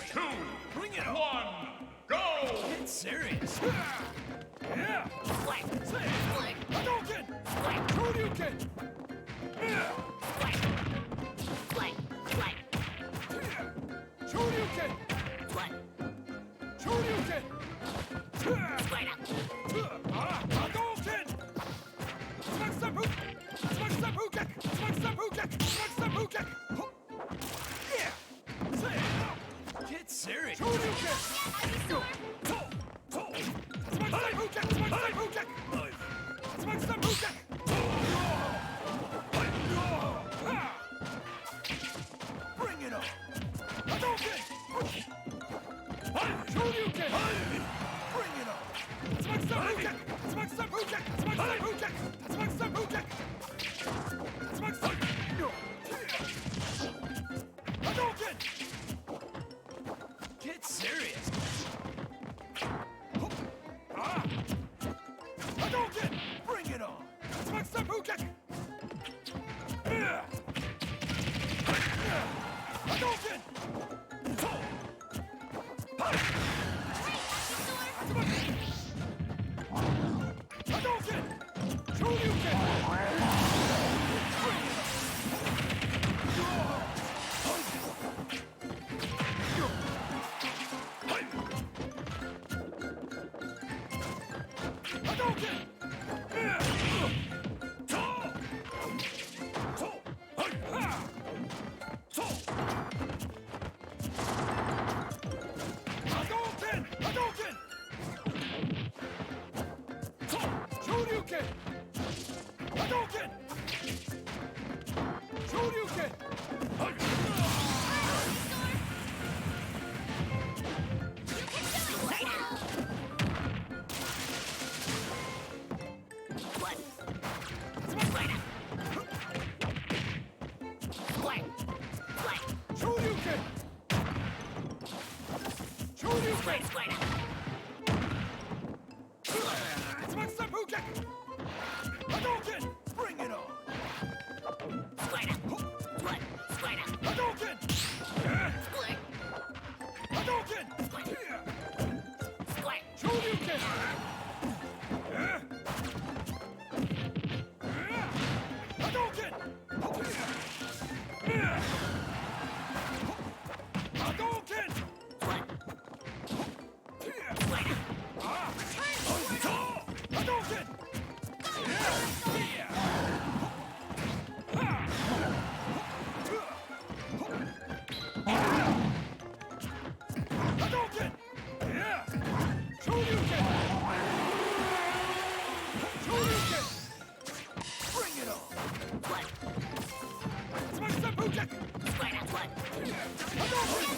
2, bring it on. Go! Get serious. Yeah! Split. Split. Hadouken! Split. Shoryuken! Yeah! Split. Split. Split. Shoryuken! Split. Shoryuken! Split up. Hadouken! Smack Seppu! Smack Seppu! Smack Seppu! Smack Seppu! Yeah! Say it! serious. Shoryuken! Smack slam hook kick! Smack slam hook kick! Smack slam hook kick! Bring it on! Hadouken! Shoryuken! Bring it on! Smack slam hook kick! Smack slam hook kick! Smack slam hook kick! Smack slam hook kick! Smack slam... Hadouken! Get serious. Hadouken! Bring it on! Smack slam hook kick! Hadouken! Hadouken! Shoryuken! Hadouken! Hadouken! Hadouken! Shoryuken! Hadouken! Shoryuken! One. Square up. Square. Square. Shoryuken! Shoryuken! Square up. Smack slam hook kick! Hadouken! Bring it on! Square up. One. Square up. Hadouken! Square. Hadouken! Square. Shoryuken! Hadouken! Hadouken! One. Square up. Hadouken! Hadouken! Shoryuken! Shoryuken! Bring it on! One. Smack slam hook kick! Square up. One. Hadouken!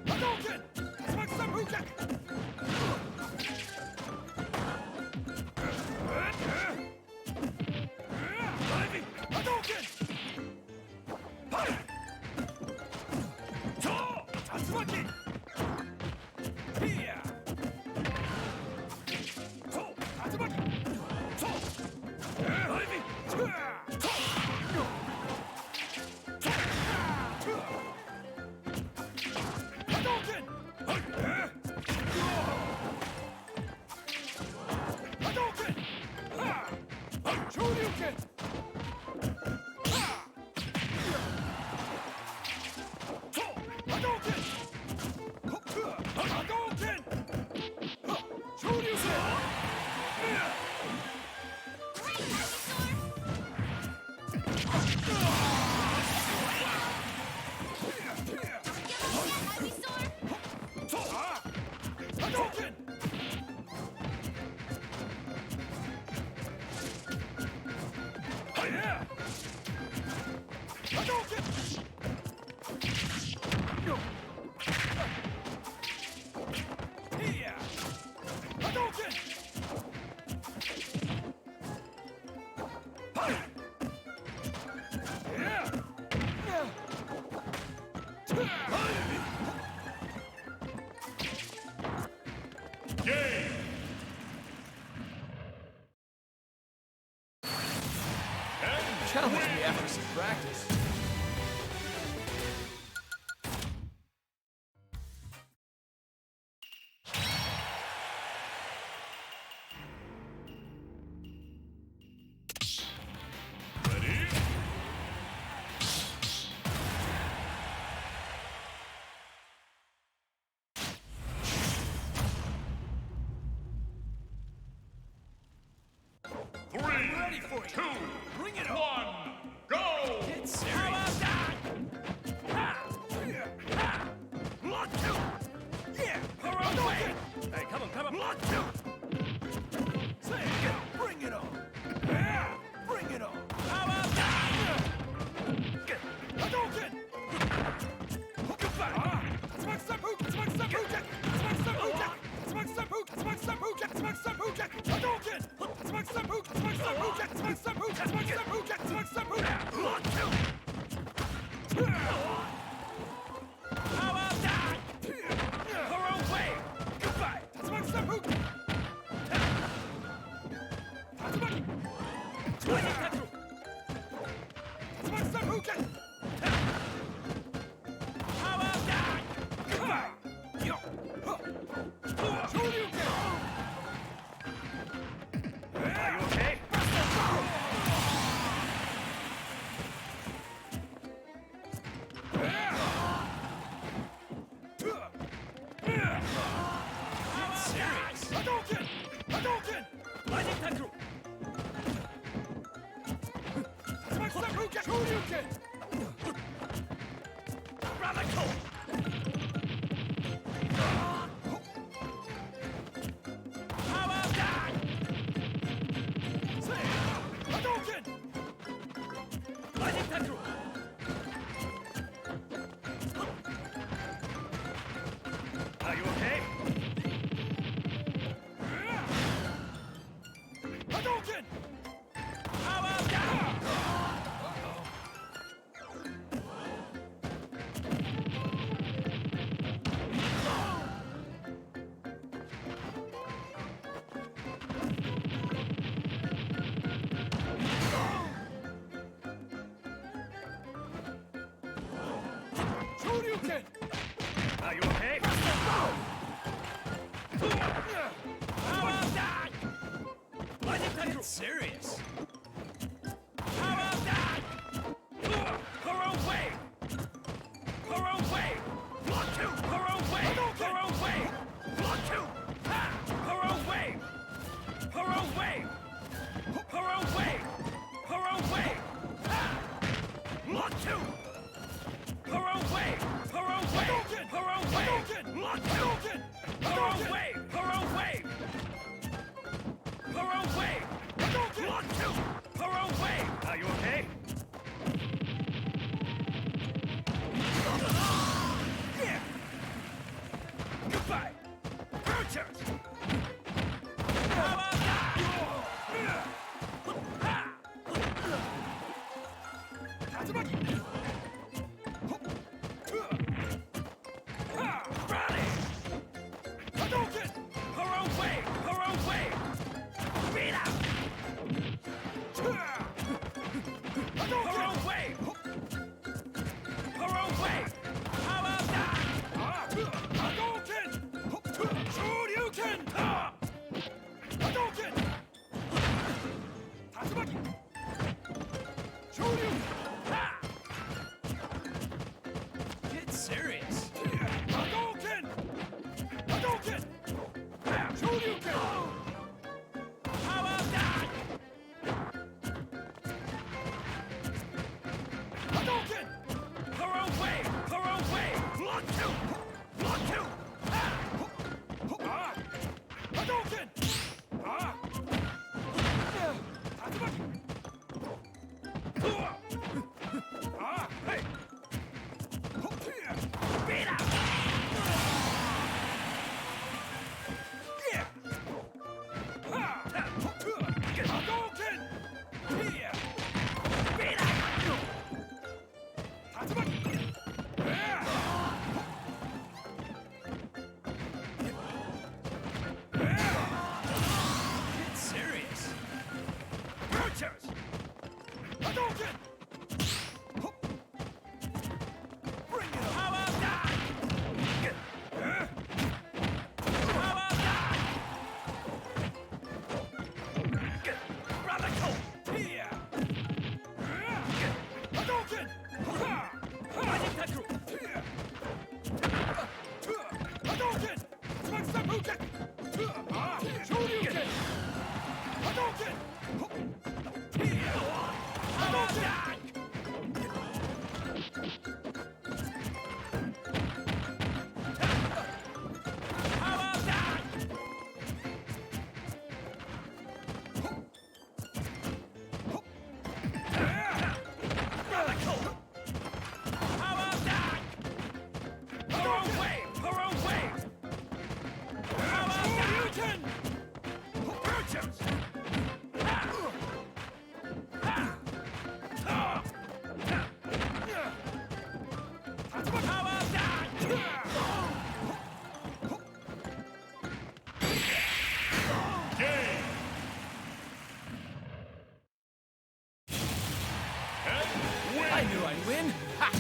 Hadouken! Smack slam hook kick! Hadouken! Tatsumaki! Here! Tatsumaki! Hadouken! Hadouken! Shoryuken! Hadouken! Hadouken! Shoryuken! Hadouken! Yeah! Hadouken! Here! Hadouken! Yeah! Game! Challenge me after some practice. Ready? I'm ready for you. Two, Bring it on. one, go! Get serious. Say, bring it on. Yeah, bring it on. How about that? Hadouken! Goodbye. Smack Sambuka, smack Sambuka, smack Sambuka, smack Sambuka, smack Sambuka, smack Sambuka, Hadouken! Smack Sambuka, smack Sambuka, smack Sambuka, smack Sambuka, smack Sambuka. How about that? Her own way. Goodbye. Smack Sambuka. Tatsumaki. Smack Sambuka. How about that? Goodbye. Yo. Shoryuken. Are you okay? Serious? Hadouken! Hadouken! Lightning Tantrum. Smack Sambuka. Shoryuken. Radical. How about that? Say, Hadouken! Lightning Tantrum. Are you okay? Hadouken! How about that? Shoryuken! Are you okay? How about that? Lightning Tantrum. Serious? How about that? Her own way. Her own way. Block two. Her own way. Her own way. Block two. Ha! Her own way. Her own way. Her own way. Her own way. Ha! Block two. Her own way. Her own way. Her own way. Block two. Her own way. Her own way. Her own way. Block two. Her own way. Are you okay? Yeah. Goodbye. Purchase. How about that? Ha! Tatsumaki! Rally. Hadouken! Her own way. Her own way. Beat up. Her Hadouken! own way. Her own way. How about that? Hadouken! Shoryuken! Hadouken! Tatsumaki! Shoryuken! Ha! I win? Ha!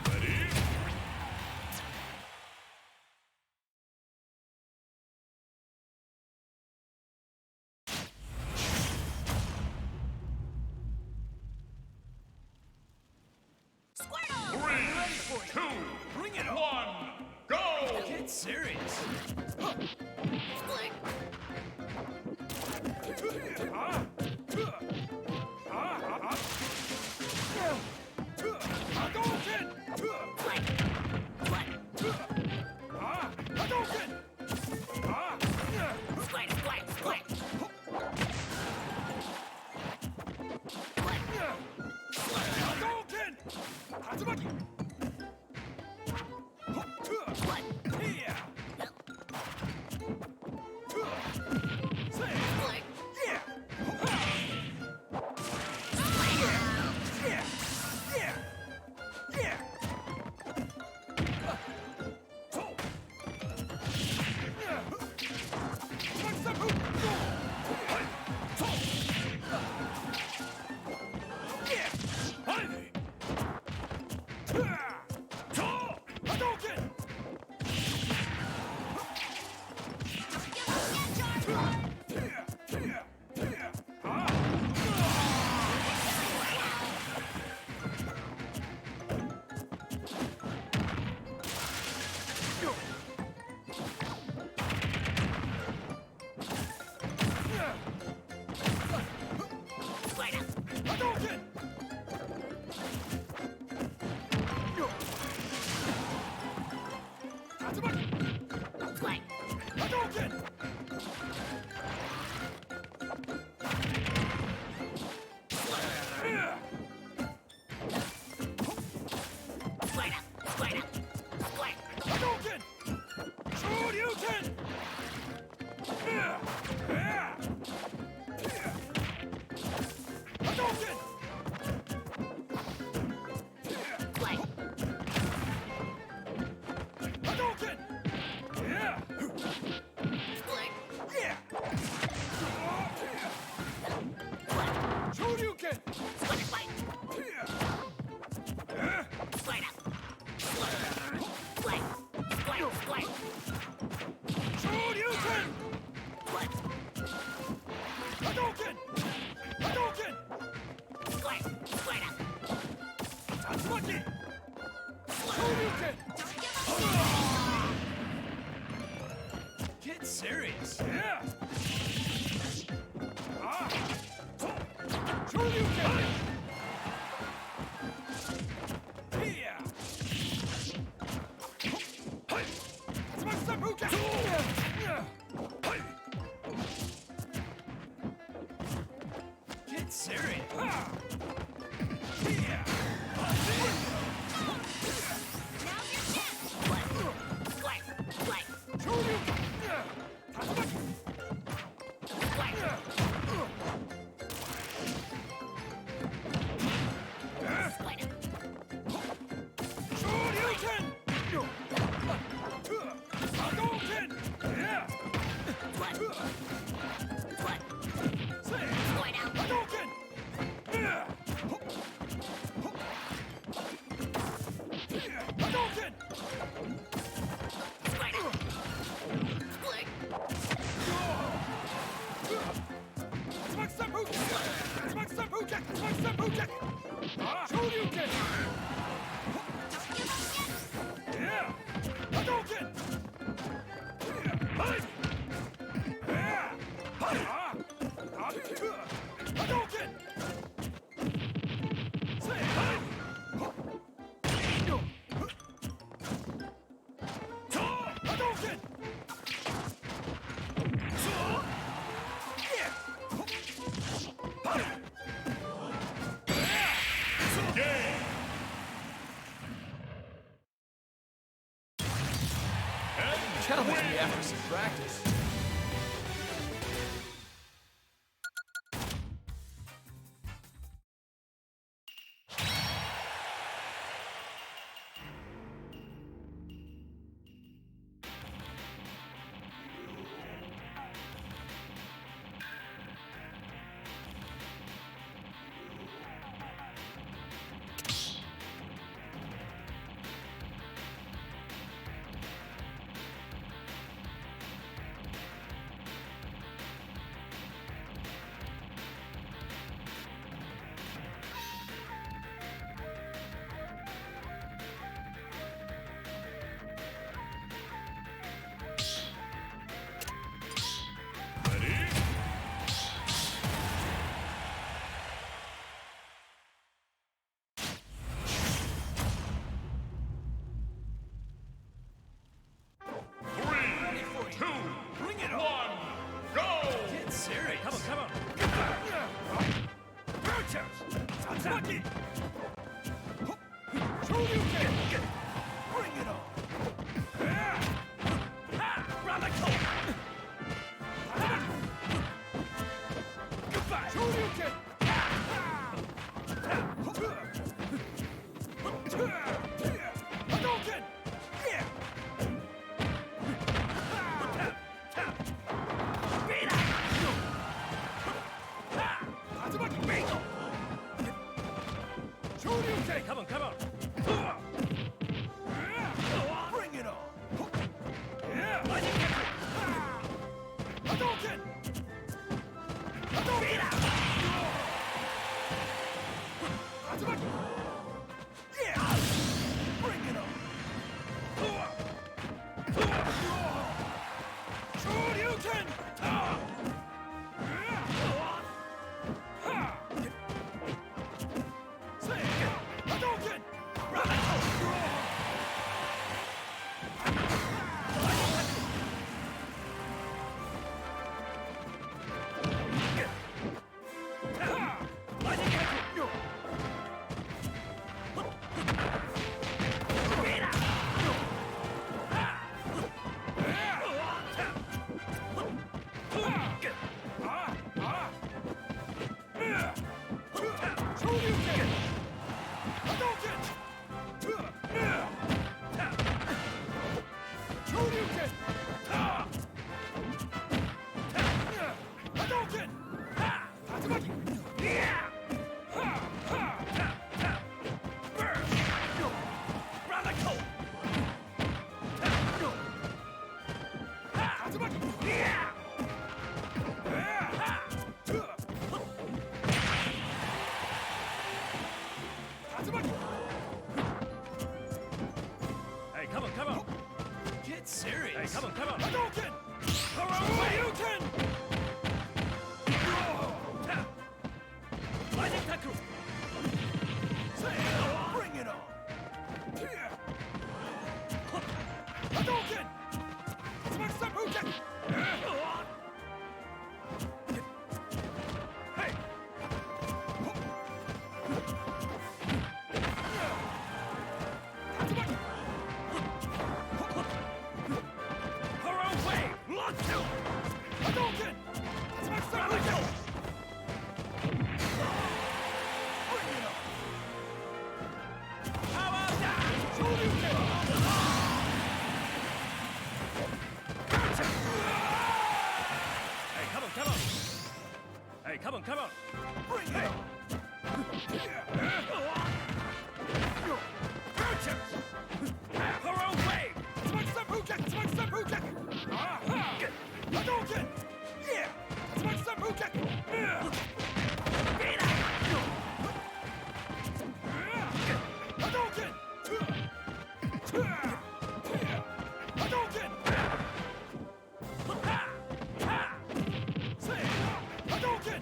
Ready? Squirtle! 3, 2, Bring it on! 1, go! Get serious. Squirt! Squirt! Squirt! Squirt! Squirt! Squirt! Squirt! Get serious. Get serious. Game! And Challenge me after some practice. Shoryuken! Bring it on! Radical! Goodbye! Shoryuken! Hadouken! Yeah! Tatsumaki! Hey, Shoryuken! come on, come on! Bring it on! Lightning tackle! Hadouken! Hadouken! Tatsumaki! Yeah! Bring it on! Shoryuken! Say, Hadouken! Lightning tackle! Shoryuken! Hadouken! Shoryuken! Hadouken! Tatsumaki! Radical! Tatsumaki! Tatsumaki! Hey, come on, come on! Get serious! Hey, come on, come on! Hadouken! Shoryuken! Lightning tackle! Say, bring it on! Hadouken! Tatsumaki Seppuku! Hey! Tatsumaki! Hurrow wave! Launch out! Hadouken! Tatsumaki Seppuku! Bring it on! Power down! Shoryuken! Hey, come on, come on! Hey, come on, come on! Bring it on! Hurrow wave! Tatsumaki Seppuku! Tatsumaki Seppuku! Hadouken! Yeah! Tatsumaki Seppuku! Hadouken! Hadouken! Say, Hadouken!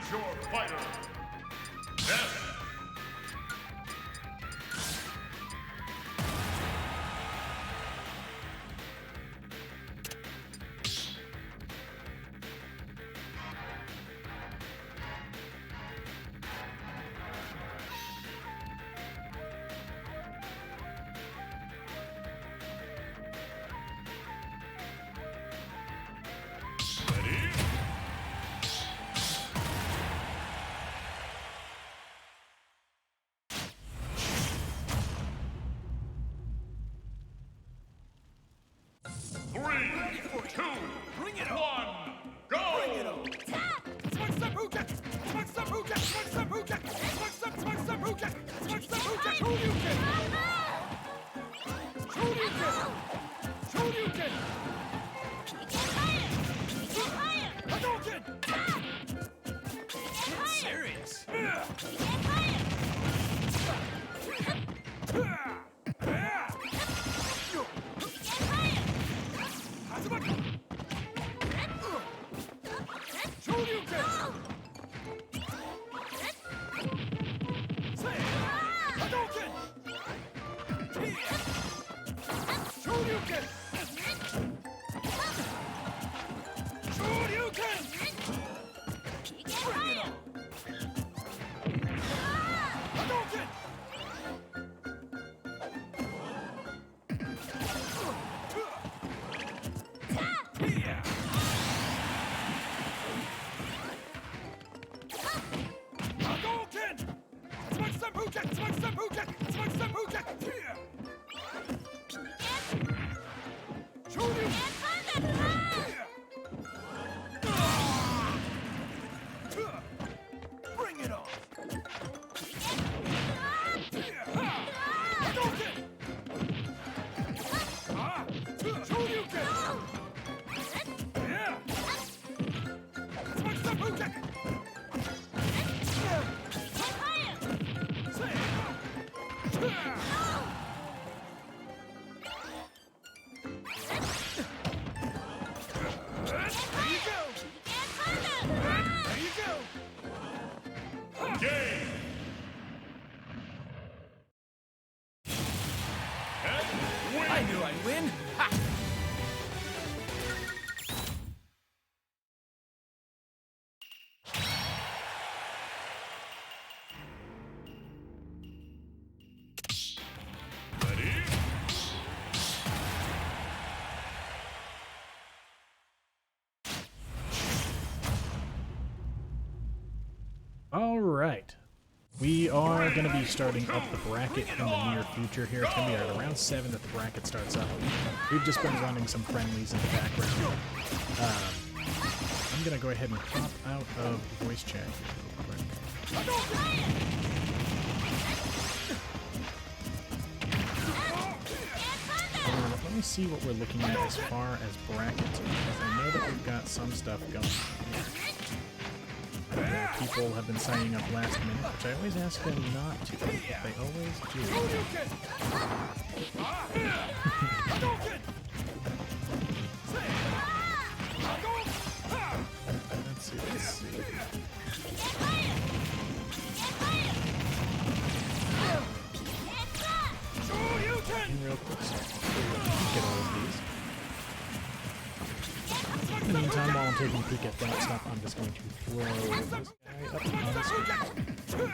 Choose your fighter. F. Ready? 3, 2, Bring it on. 1, go! Serious. Bring it on! Game! And win! I knew I'd win. Ha! Ready? All right. We are going to be starting up the bracket in the near future here. It's going to be at around 7 that the bracket starts up. We've just been running some friendlies in the background. I'm going to go ahead and pop out of voice chat real quick. Let me see what we're looking at as far as brackets, because I know that we've got some stuff going on here. People have been signing up last minute, which I always ask them not to, but they always do. Let's see. In real quick, get all of these. In the meantime, while I'm taking a peek at that stuff, I'm just going to throw this guy up on the screen.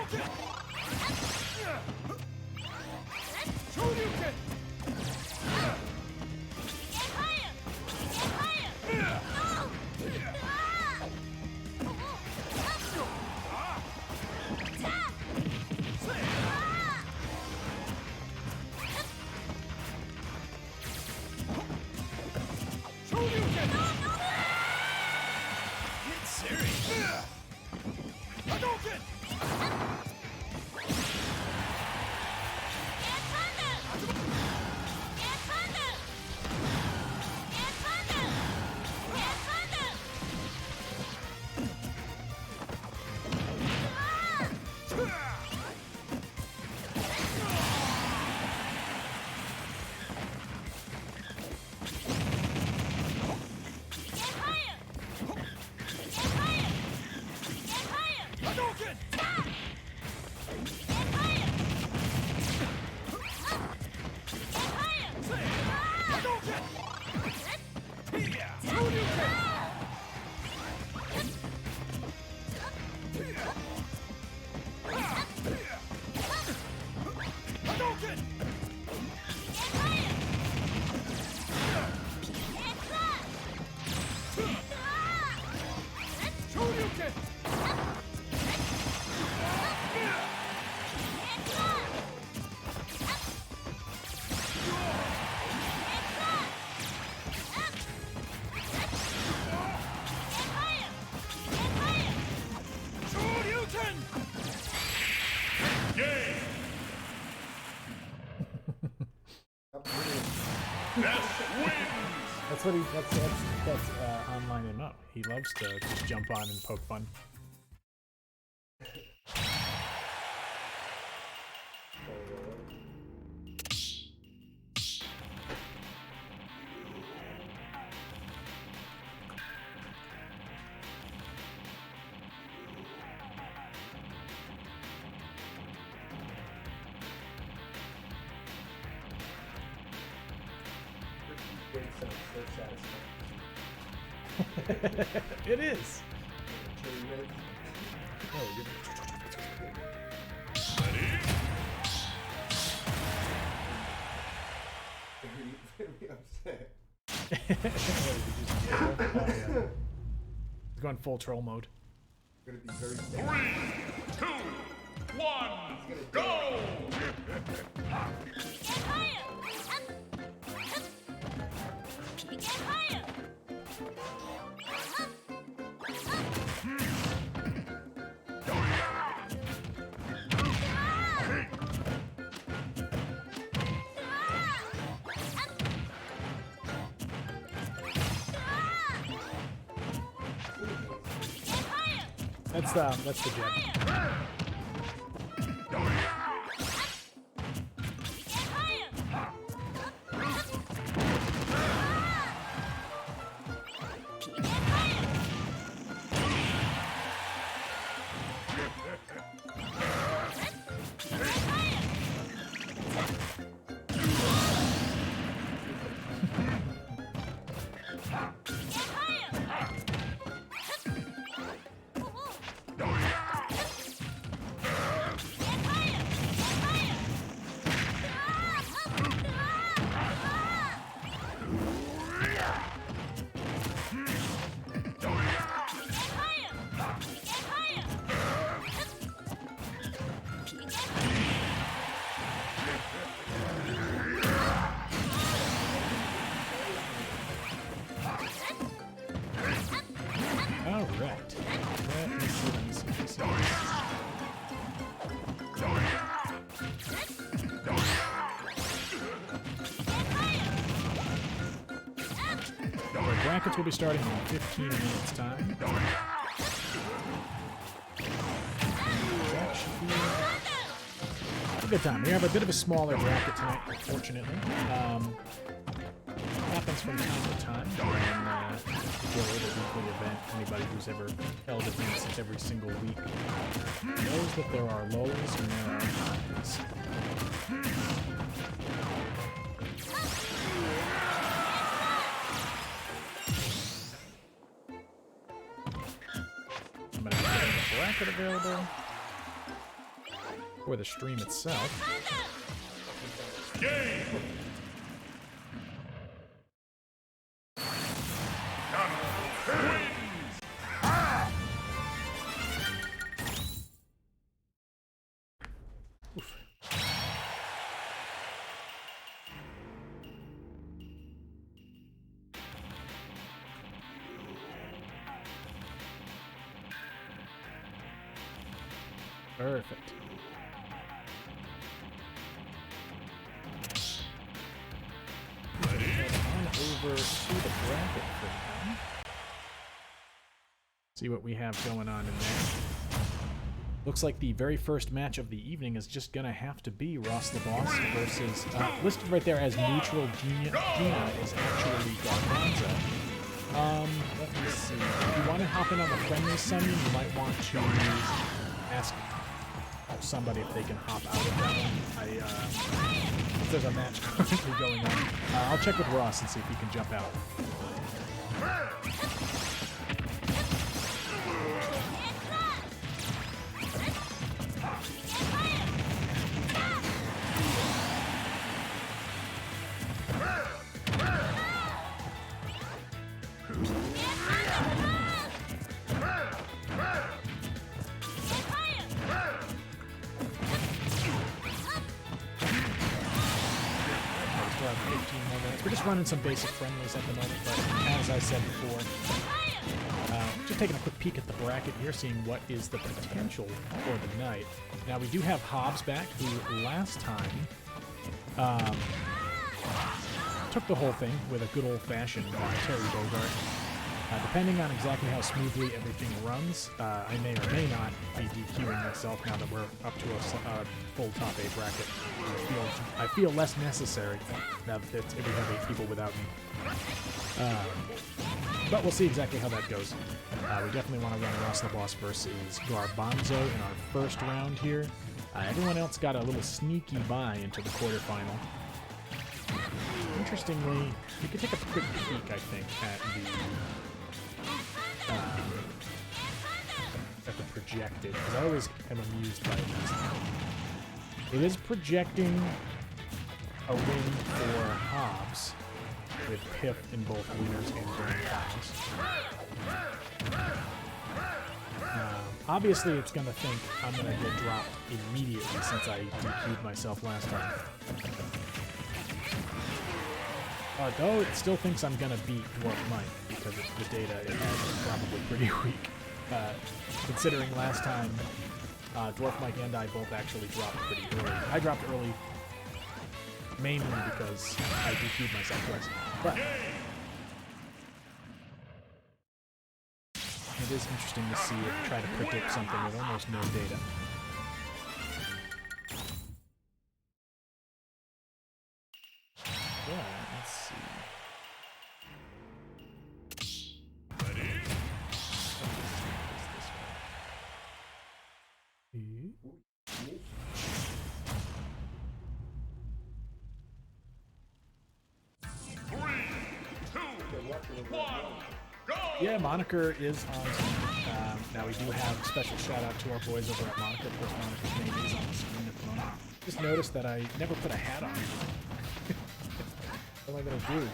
Hadouken! Shoryuken! Get higher! Get higher! Shoryuken! Get serious. Hadouken! Get thunder! Get thunder! Get thunder! Get thunder! Get higher! Get higher! Get higher! Hadouken! Get higher! Get higher! Hadouken! Yeah. Shoryuken! Hadouken! Get higher! Get flash! Shoryuken! Get flash! Get flash! Get higher! Get higher! Shoryuken! Game. Best wins. That's what he. That's online and up. He loves to just jump on and poke fun. It is. Oh, good. Very upset. He's going full troll mode. Gonna be very sad. 3, 2, 1, go! Get higher! Get higher! Get higher! That's the jab. Higher! Get higher! Get higher! Get higher! Get higher! Get higher! Get higher! Get higher! Get higher! All right. Let me see. The brackets will be starting in 15 minutes time. That should be a good time. We have a bit of a smaller bracket tonight, unfortunately. Happens from time to time. And the weekly event, anybody who's ever held events every single week knows that there are lows and there are highs. I'm gonna get the bracket available. for the stream itself. Game. Perfect. Head on over to the bracket for now. See what we have going on in there. Looks like the very first match of the evening is just gonna have to be Ross the Boss versus listed right there as neutral Gina is actually Garbanzo. Let me see. If you want to hop in on the friendly summon, you might want to ask somebody if they can hop out of that one. If there's a match currently going on. I'll check with Ross and see if he can jump out. We're just running some basic friendlies at the moment, but as I said before, just taking a quick peek at the bracket here, seeing what is the potential for the night. Now, we do have Hobbs back, who last time took the whole thing with a good old-fashioned Terry Bogart. Depending on exactly how smoothly everything runs, I may or may not be DQing myself now that we're up to a full top 8 bracket. I feel less necessary now that we have 8 people without me. But we'll see exactly how that goes. We definitely want to run Ross the Boss versus Garbanzo in our first round here. Everyone else got a little sneaky bye into the quarterfinal. Interestingly, we could take a quick peek, I think, at the projected, because I always am amused by this. It is projecting a win for Hobbs, with Piff in both winners and grand finals. Obviously, it's going to think I'm going to get dropped immediately since I DQ'd myself last time. Though it still thinks I'm going to beat Dwarf Mike because the data it has is probably pretty weak. Considering last time, Dwarf Mike and I both actually dropped pretty early. I dropped early mainly because I DQ'd myself twice. But it is interesting to see it try to predict something with almost no data. Yeah, let's see. Yeah, Moniker is on. Now we do have a special shout out to our boys over at Moniker. Of course, Moniker's name is on the screen at the moment. Just noticed that I never put a hat on. What am I gonna do?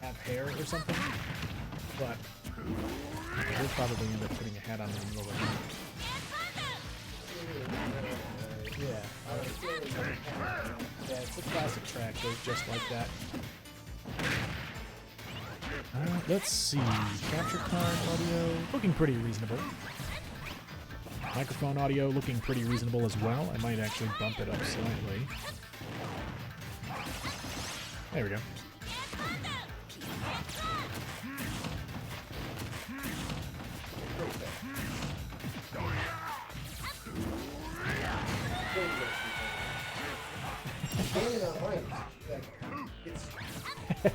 Have hair or something? But I will probably end up putting a hat on in the middle of the night. Yeah, it's a classic track, goes just like that. Let's see. Capture card audio looking pretty reasonable. Microphone audio looking pretty reasonable as well. I might actually bump it up slightly. There we go. I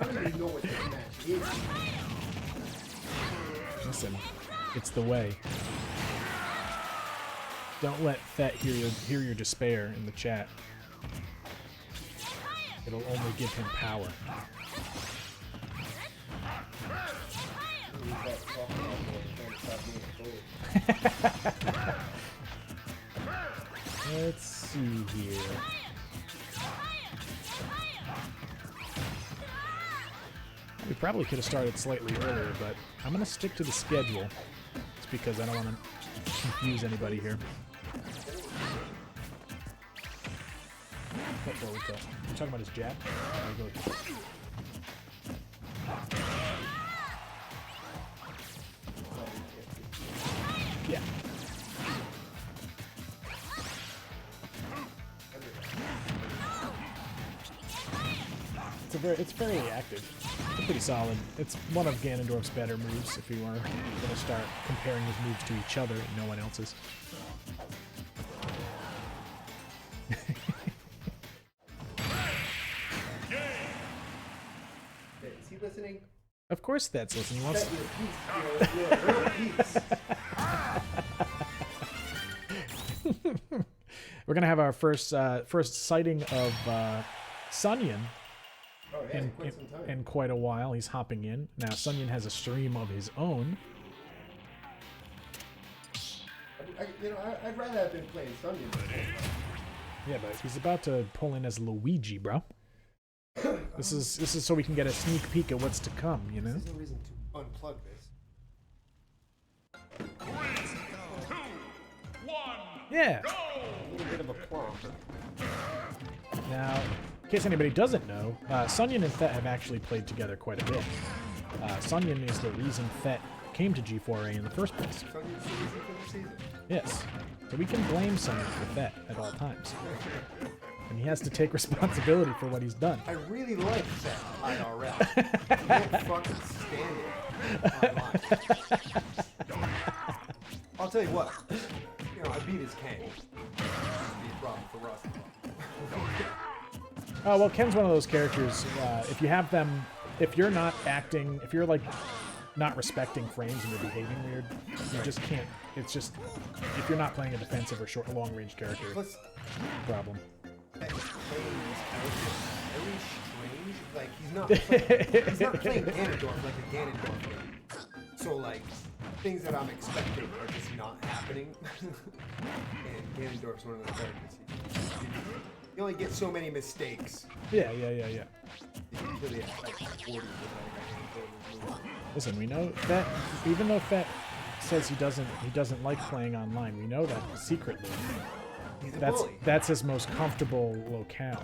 don't even know what this match is. Listen, it's the way. Don't let Thet hear your despair in the chat. It'll only give him power. see here. We probably could have started slightly earlier, but I'm going to stick to the schedule. It's because I don't want to confuse anybody here. What was that? You talking about his jab? Yeah. It's very active. It's pretty solid. It's one of Ganondorf's better moves if you are going to start comparing his moves to each other and no one else's. Is he listening? Of course that's listening. He wants... We're gonna have our first sighting of Sunyan in quite a while. He's hopping in now. Sunyan has a stream of his own. I'd rather have been playing Sunday. Yeah, but he's about to pull in as Luigi, bro. This is so we can get a sneak peek at what's to come, you know? There's no reason to unplug this. 3, 2, 1, Yeah. go! A little bit of a plump. Now, in case anybody doesn't know, Sunyan and Fet have actually played together quite a bit. Sunyan is the reason Fet came to G4A in the first place. Sunyan's the reason for the season. Yes. So we can blame Sunyan for Fet at all times. And he has to take responsibility for what he's done. I really like that IRL. I can't fucking stand it online. I'll tell you what. You know, I beat his Ken. It'd be a problem for Russ. Oh, well, Ken's one of those characters, if you have them, if you're not acting, if you're, like, not respecting frames and you're behaving weird, you just can't, it's just, if you're not playing a defensive or short, long-range character, Plus, problem. that playing this character is very strange. Like, he's not playing Ganondorf like a Ganondorf game. So, like, things that I'm expecting are just not happening. And Ganondorf's one of those characters. You only get so many mistakes. Yeah. You can really have like 40 without Listen, we know Fet, even though Fet says he doesn't like playing online, we know that secretly. He's a bully. That's his most comfortable locale.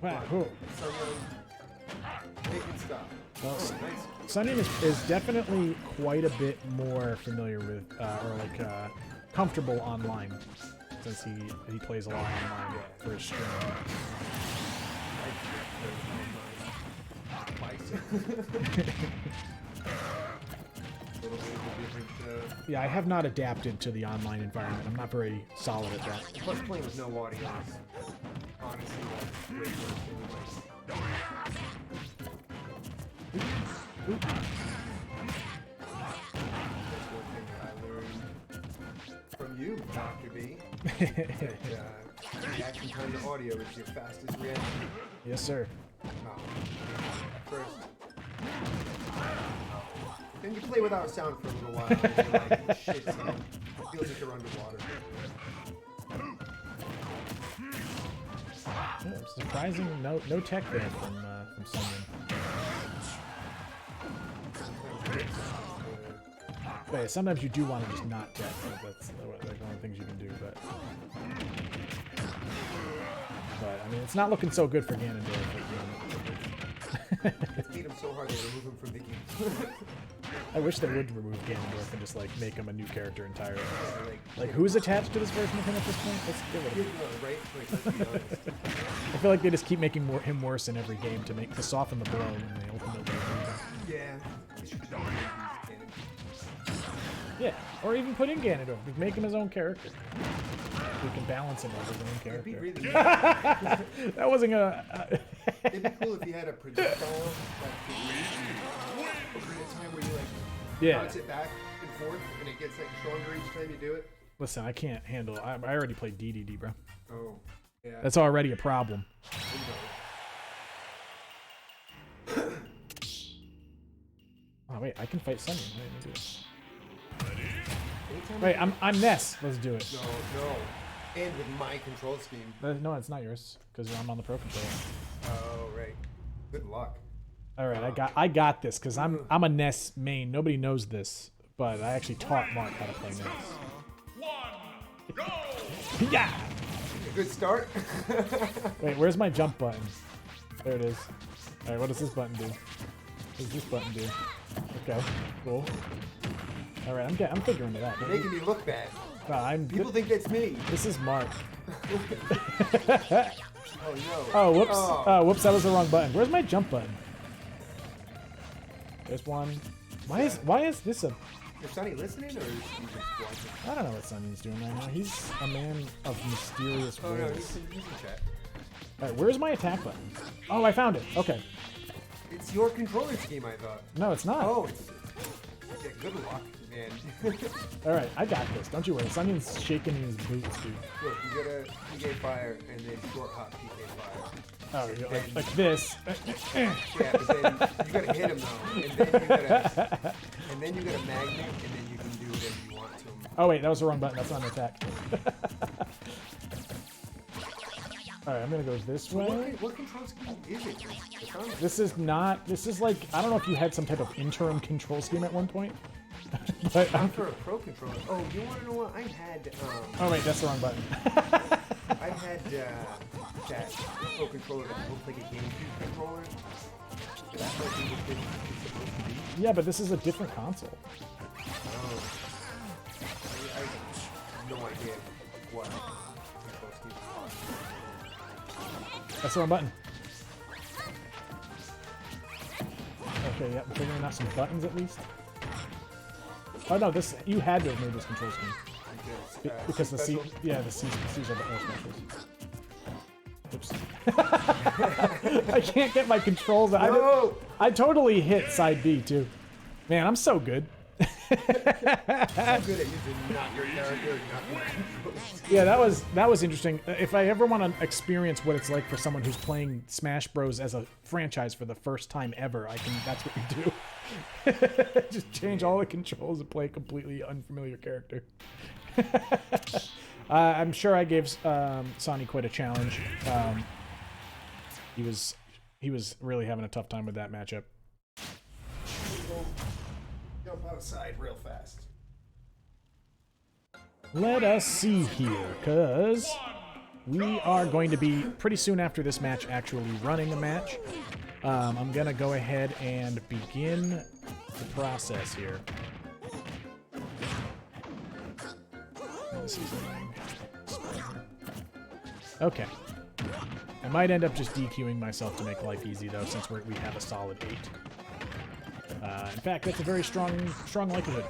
Wow. Cool. Make it stop. Well, Nice. Sunyan is definitely quite a bit more familiar with, comfortable online, since he plays a lot online for his stream. Yeah, I have not adapted to the online environment. I'm not very solid at that. Plus playing with no audio is honestly like way worse than like. That's one thing that I learned from you, Dr. B. That, reaction time to audio is your fastest reaction. Yes, sir. At first. Then you play without sound for a little while, and you're like, shit, it feels like you're underwater. Yeah, surprising, no tech there from Sunyan. But yeah, sometimes you do want to just not tech. That's like one of the things you can do, but I mean, it's not looking so good for Ganondorf. It's beat him so hard they remove him from the game. I wish they would remove Ganondorf and just like make him a new character entirely. Yeah, Like, who's attached to this version of him at this point? Let's get rid of you him. know, right? Like, let's be honest. I feel like they just keep making him worse in every game to soften the blow, and they ultimately remove him. Yeah. They should just remove these cannons. Yeah, or even put in Ganondorf. Just make him his own character. We can balance him as his own It'd be character. really That wasn't gonna. It'd be cool if you had a projectile that could reach over the time where you like bounce it back and forth and it gets like stronger each time you do it. Listen, I can't handle. I already played DDD, bro. Oh, yeah. That's already a problem. Oh wait, I can fight Sunny. Wait, let me do this. anytime. Wait, I'm Ness. Let's do it. No. And with my control scheme. No, it's not yours because I'm on the pro controller. Oh right. Good luck. All right, I got this because I'm a Ness main. Nobody knows this, but I actually taught Mark how to play Ness. 1, go! Yeah. Good start. Wait, where's my jump button? There it is. All right, what does this button do? What does this button do? Okay, cool. All right, I'm figuring it out. You're making me look bad. No, People think that's me. This is Mark. Oh no. Oh, whoops. Oh. Oh, whoops, that was the wrong button. Where's my jump button? There's one. Why is this a... Is Sonny listening or is he just watching? I don't know what Sonny's doing right now. He's a man of mysterious Oh no, ways. he's in chat. Alright, where's my attack button? Oh, I found it. Okay. It's your controller scheme, I thought. No, it's not. Oh, it's... Yeah, good luck, man. Alright, I got this. Don't you worry. Sonny's shaking in his boots, dude. Look, you gotta PK fire and then short hop PK fire. Oh, you go like this. Yeah, but then you gotta hit him though, and then you gotta magnet, and then you can do whatever you want to him. Oh wait, that was the wrong button. That's not an attack. Alright, I'm gonna go this way. What control scheme is it? This is not... This is like... I don't know if you had some type of interim control scheme at one point. But Not for a pro controller. Oh, you wanna know what? I had, Oh wait, that's the wrong button. I had, that pro controller that looked like a GameCube controller. That's what it's supposed to be. Yeah, but this is a different console. Oh. I have no idea what control scheme That's the wrong button. Okay, yeah, I'm figuring out some buttons at least. Oh no, this... You had to have made this control scheme. Because the C... specials? Yeah, the C's are the air specials. Oops. I can't get my controls out. No! I totally hit side B too. Man, I'm so good. I'm good at using not your character, not your controls. Yeah, that was interesting. If I ever want to experience what it's like for someone who's playing Smash Bros as a franchise for the first time ever, that's what you do. Just change all the controls and play a completely unfamiliar character. I'm sure I gave Sonny quite a challenge. He was really having a tough time with that matchup. Jump outside real fast. Let us see here, because we are going to be, pretty soon after this match, actually running a match. I'm going to go ahead and begin the process here. This is annoying. Okay. I might end up just DQing myself to make life easy, though, since we have a solid 8. In fact, that's a very strong likelihood.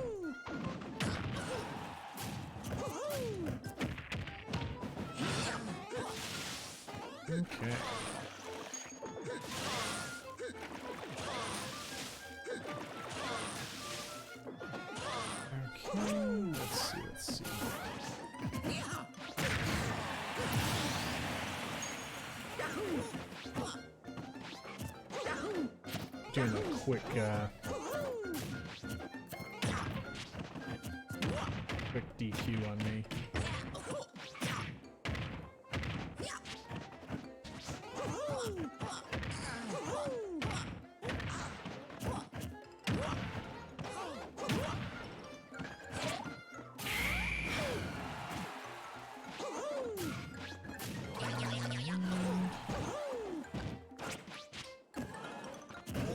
Okay. Okay, let's see. Doing a quick DQ on me.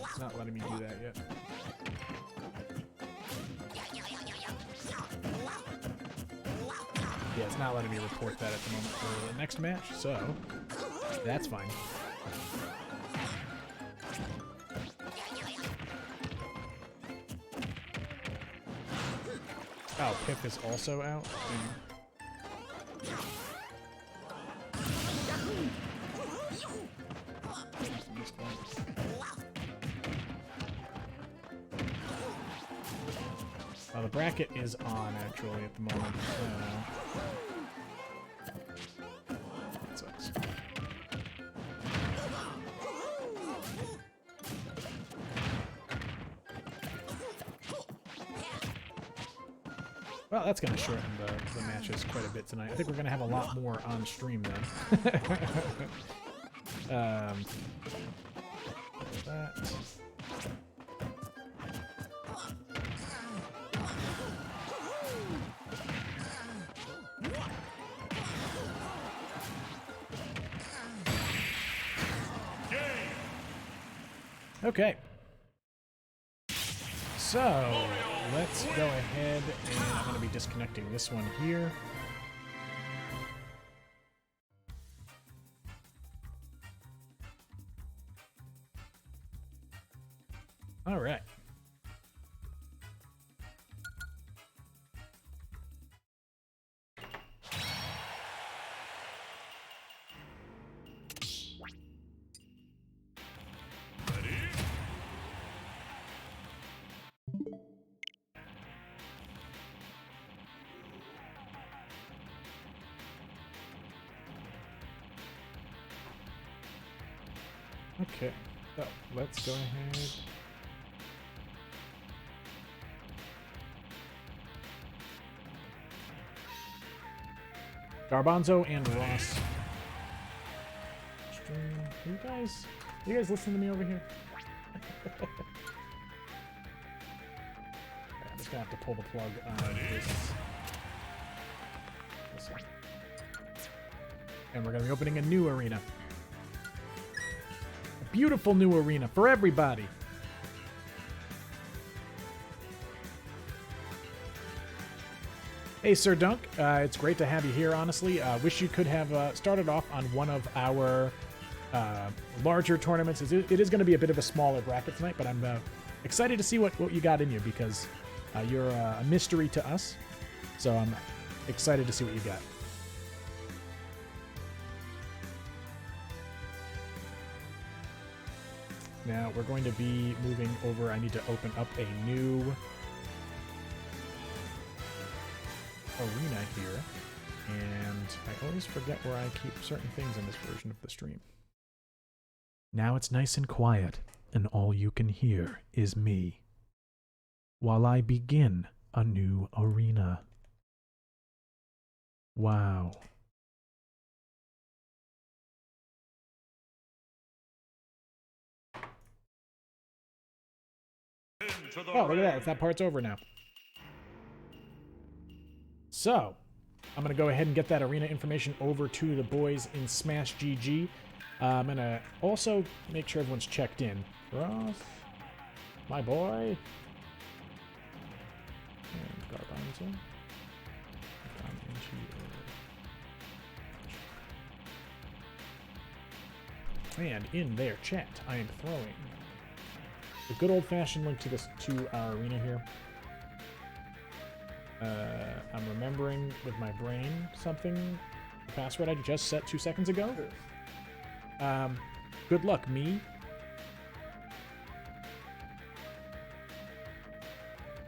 It's not letting me do that yet. Yeah, it's not letting me report that at the moment for the next match, so that's fine. Oh, Pip is also out? The bracket is on, actually, at the moment. That sucks. Well, that's going to shorten the matches quite a bit tonight. I think we're going to have a lot more on stream then. That. Okay. So, let's go ahead and I'm going to be disconnecting this one here. All right. Okay, so let's go ahead. Garbanzo and Ross. You guys listen to me over here? I'm just gonna have to pull the plug on this one. And we're gonna be opening a new arena. A beautiful new arena for everybody. Hey, Sir Dunk. It's great to have you here, honestly. Wish you could have started off on one of our larger tournaments. It is going to be a bit of a smaller bracket tonight, but I'm excited to see what you got in you because you're a mystery to us. So I'm excited to see what you got. Now, we're going to be moving over. I need to open up a new arena here, and I always forget where I keep certain things in this version of the stream. Now it's nice and quiet, and all you can hear is me while I begin a new arena. Wow. Oh, look at that. That part's over now. So, I'm going to go ahead and get that arena information over to the boys in Smash GG. I'm going to also make sure everyone's checked in. Ross, my boy. And Garbanzo. And in their chat, I am throwing the good old-fashioned link to our arena here. I'm remembering with my brain something, the password I just set 2 seconds ago. Good luck, me.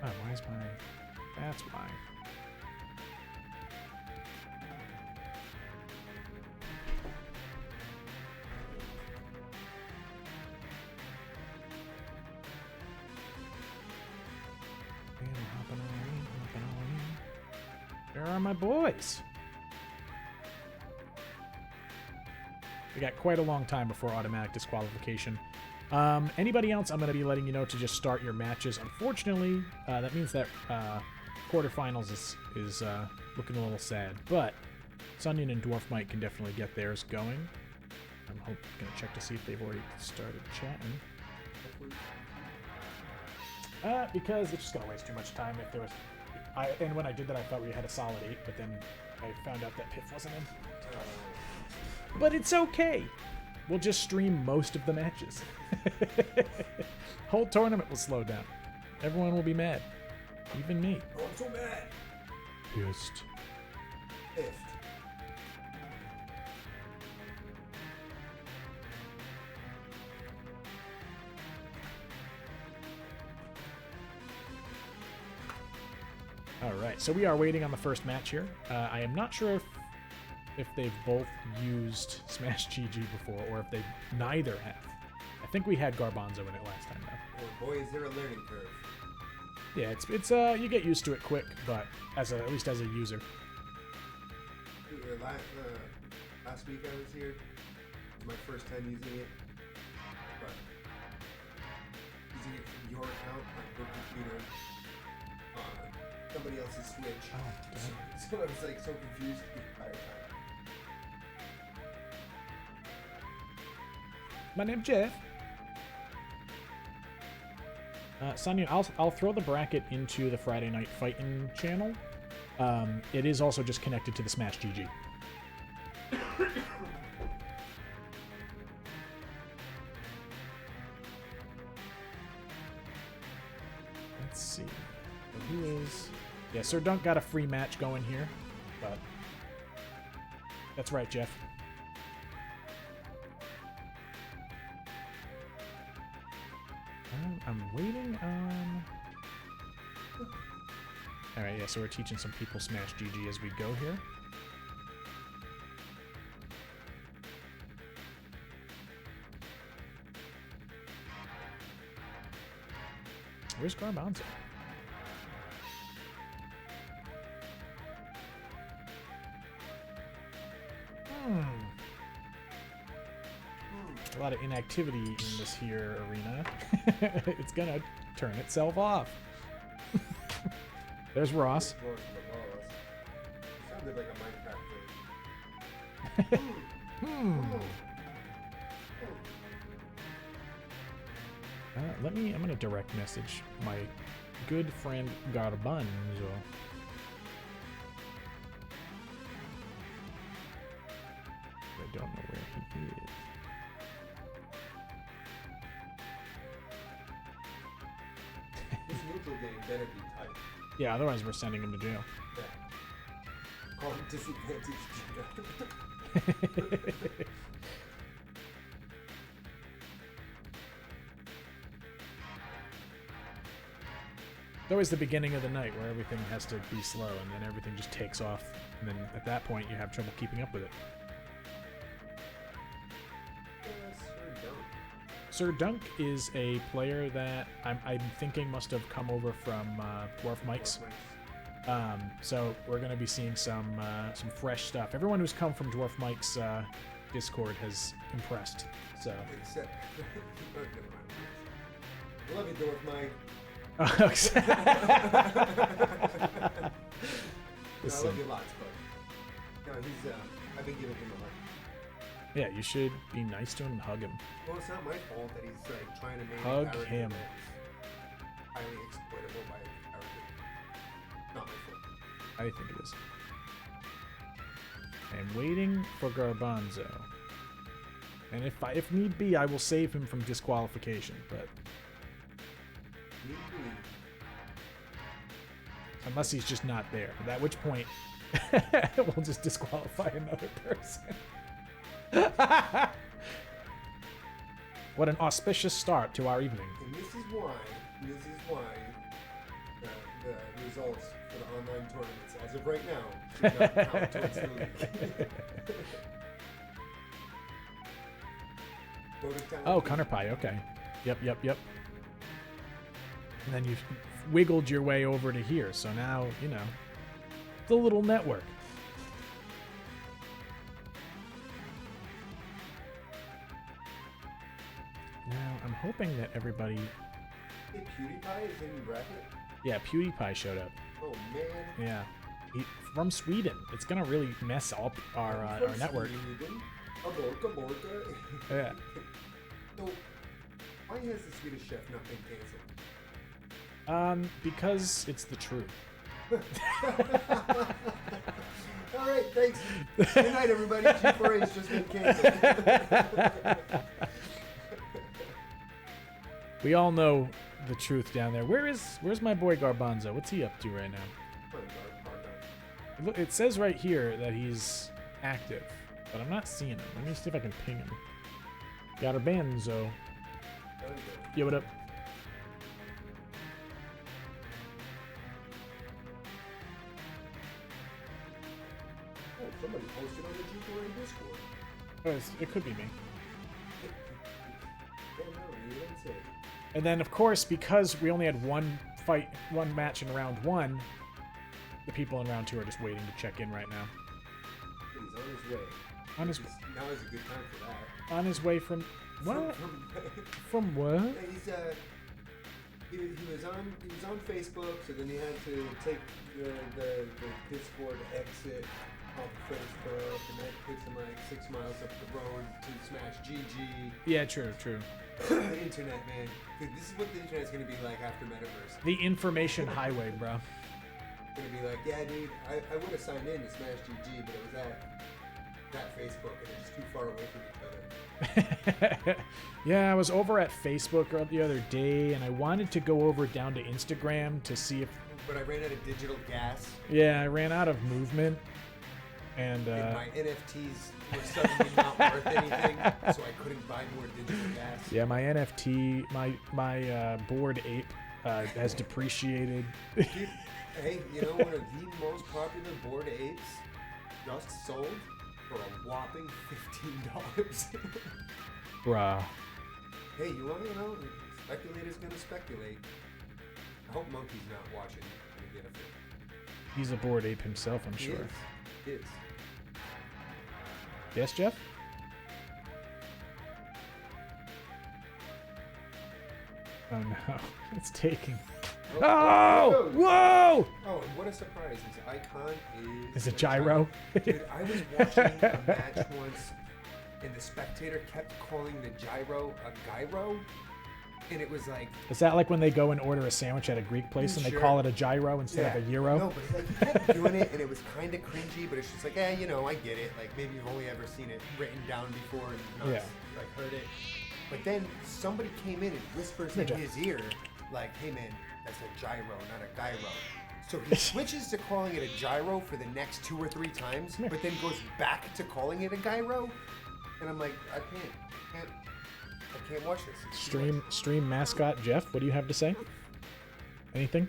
Oh, why is my... That's why. Where are my boys? We got quite a long time before automatic disqualification. Anybody else, I'm going to be letting you know to just start your matches. Unfortunately, that means that quarterfinals is looking a little sad. But Sunyon and Dwarf Mike can definitely get theirs going. I'm going to check to see if they've already started chatting. Because it's just going to waste too much time if there was... and when I did that, I thought we had a solid 8, but then I found out that Piff wasn't in. But it's okay. We'll just stream most of the matches. Whole tournament will slow down. Everyone will be mad. Even me. Oh, I'm so mad. Pissed. Alright, so we are waiting on the first match here. I am not sure if they've both used Smash GG before, or if they neither have. I think we had Garbanzo in it last time, though. Oh boy, is there a learning curve. Yeah, it's you get used to it quick, but at least as a user. Last week I was here. It was my first time using it. But using it from your account, like your computer, on somebody else's Switch. Oh, So I was like so confused the entire time. My name's Jeff. Sonya, I'll throw the bracket into the Friday Night Fightin' channel. It is also just connected to the Smash GG. Let's see. Who is... Yeah, Sir Dunk got a free match going here, but... That's right, Jeff. I'm waiting on... Alright, yeah, so we're teaching some people Smash GG as we go here. Where's Garbanzo? A lot of inactivity in this here arena. It's gonna turn itself off. There's Ross. Sounded like a Minecraft thing. I'm gonna direct message my good friend Garbanzo. I don't know where he is. This neutral game better be tight. Yeah, otherwise we're sending him to jail. Yeah. Call him disadvantage. It's always the beginning of the night where everything has to be slow and then everything just takes off. And then at that point you have trouble keeping up with it. Sir Dunk is a player that I'm thinking must have come over from Dwarf Mike's. So we're going to be seeing some fresh stuff. Everyone who's come from Dwarf Mike's Discord has impressed. So. Except, I love you, Dwarf Mike. I love you lots, but no, he's. I've been giving him a hug. Yeah, you should be nice to him and hug him. Well, it's not my fault that he's like trying to make Hug a character him. that's highly exploitable by a character. Not my fault. I think it is. I'm waiting for Garbanzo. And if need be, I will save him from disqualification, but Need be. unless he's just not there. At which point we'll just disqualify another person. What an auspicious start to our evening. And this is why the results for the online tournaments, as of right now, do not count towards the league. Oh, Connor Pie, okay. Yep. And then you've wiggled your way over to here, so now, you know, it's a little network. Now, I'm hoping that everybody... Hey, PewDiePie is in the bracket? Yeah, PewDiePie showed up. Oh, man. Yeah. From Sweden. It's gonna really mess up our network. Sweden. Aborka. Yeah. So, why has the Swedish Chef not been canceled? Because it's the truth. All right, thanks. Good night, everybody. G4A has just been canceled. We all know the truth down there. Where's my boy Garbanzo? What's he up to right now? It says right here that he's active, but I'm not seeing him. Let me see if I can ping him. Garbanzo. Yeah, what up? Oh, somebody posted on the G4A Discord. Oh, it could be me. Yeah, no, you didn't say it. And then, of course, because we only had one fight, one match in round 1. The people in round 2 are just waiting to check in right now. He's on his way. On his Now is a good time for that. on his way from what? From what? Yeah, he was on Facebook, so then he had to take the Discord exit off Facebook, and that takes him like 6 miles up the road to smash GG. Yeah, true. The internet, man. Dude, this is what the internet's gonna be like after Metaverse. The information highway, bro. It's gonna be like, yeah, dude, I would have signed in to smash GG, but it was that Facebook, and it's too far away from each other. Yeah, I was over at Facebook the other day, and I wanted to go over down to Instagram to see if. But I ran out of digital gas, Yeah, I ran out of movement, and and my NFTs were suddenly not worth anything, so I couldn't buy more digital gas. yeah, my NFT, my Bored Ape has depreciated. Dude, hey, you know, one of the most popular Bored Apes just sold for a whopping $15. Bruh. Hey, you want to know? Speculator's gonna speculate. I hope Monkey's not watching and get a fit. He's a Bored Ape himself, I'm He sure. is. Yes, Jeff? Oh no, it's taking. Oh! Whoa! Oh, and what a surprise! His icon is Is it gyro? Dude, I was watching a match once, and the spectator kept calling the gyro a gyro, and it was like, Is that like when they go and order a sandwich at a Greek place and they Sure. call it a gyro instead of a euro? No, but like, he kept doing it, and it was kind of cringy, but it's just like, you know, I get it. Like, maybe you've only ever seen it written down before and not Yeah. like heard it. But then somebody came in and whispers Yeah, in Jeff. his ear, like, hey man, that's a gyro, not a gyro. So he switches to calling it a gyro for the next 2 or 3 times, but then goes back to calling it a gyro. And I'm like, I can't watch this. It's too much. Stream mascot Jeff, what do you have to say? Anything?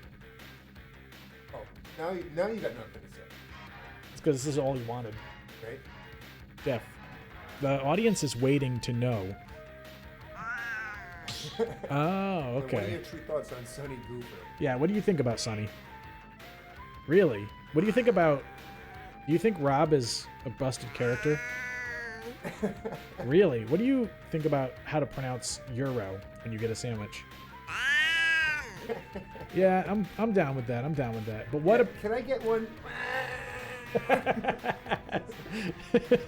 Oh, now you got nothing to say, It's because this is all he wanted. right? Jeff, the audience is waiting to know. Oh, But what are okay. your true thoughts on Sonny Goofer? Yeah, what do you think about Sonny? Really? What do you think about... Do you think Rob is a busted character? Really? What do you think about how to pronounce euro when you get a sandwich? Yeah, I'm down with that. I'm down with that. But what Can I get one?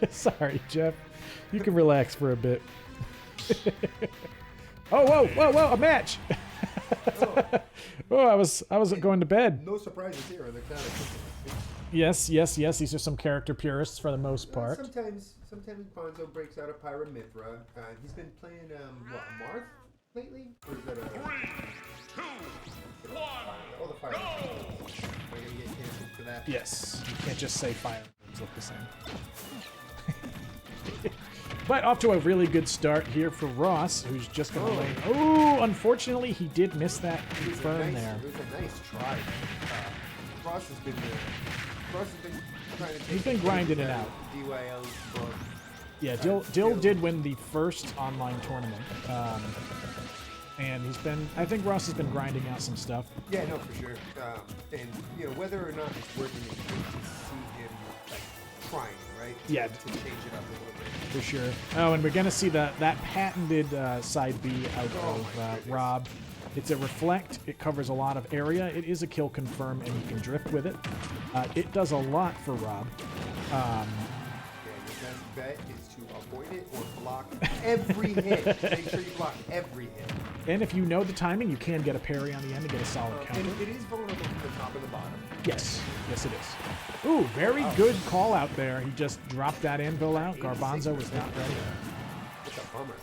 Sorry, Jeff. You can relax for a bit. Oh, whoa, a match. Oh, I wasn't going to bed. No surprises here on the count of Yes. These are some character purists for the most part. Sometimes Bonzo breaks out a Pyramithra. He's been playing what, Marth lately? Or is that a 3, 2, 1. oh, the Fire? Am I gonna get canceled for that? Yes, you can't just say fire names look the same. But off to a really good start here for Ross, who's just going to lane. Oh, unfortunately, he did miss that confirm there. It was a nice try. Cross has been trying to. He's been grinding it out. DYL's book. Yeah, Dill did win the first online tournament. And I think Ross has been grinding out some stuff. Yeah, no, for sure. And you know, whether or not it's working, it's good to see him like trying, right? Yeah. To change it up a little bit. For sure. Oh, and we're going to see that patented side B out of Rob. It's a reflect. It covers a lot of area. It is a kill confirm, and you can drift with it. It does a lot for Rob. Yeah, your best bet is to avoid it or block every hit. Make sure you block every hit. And if you know the timing, you can get a parry on the end and get a solid And counter. it is vulnerable to the top and the bottom. Yes, it is. Ooh, very good call out there. He just dropped that anvil out. Garbanzo was not ready. It's a bummer.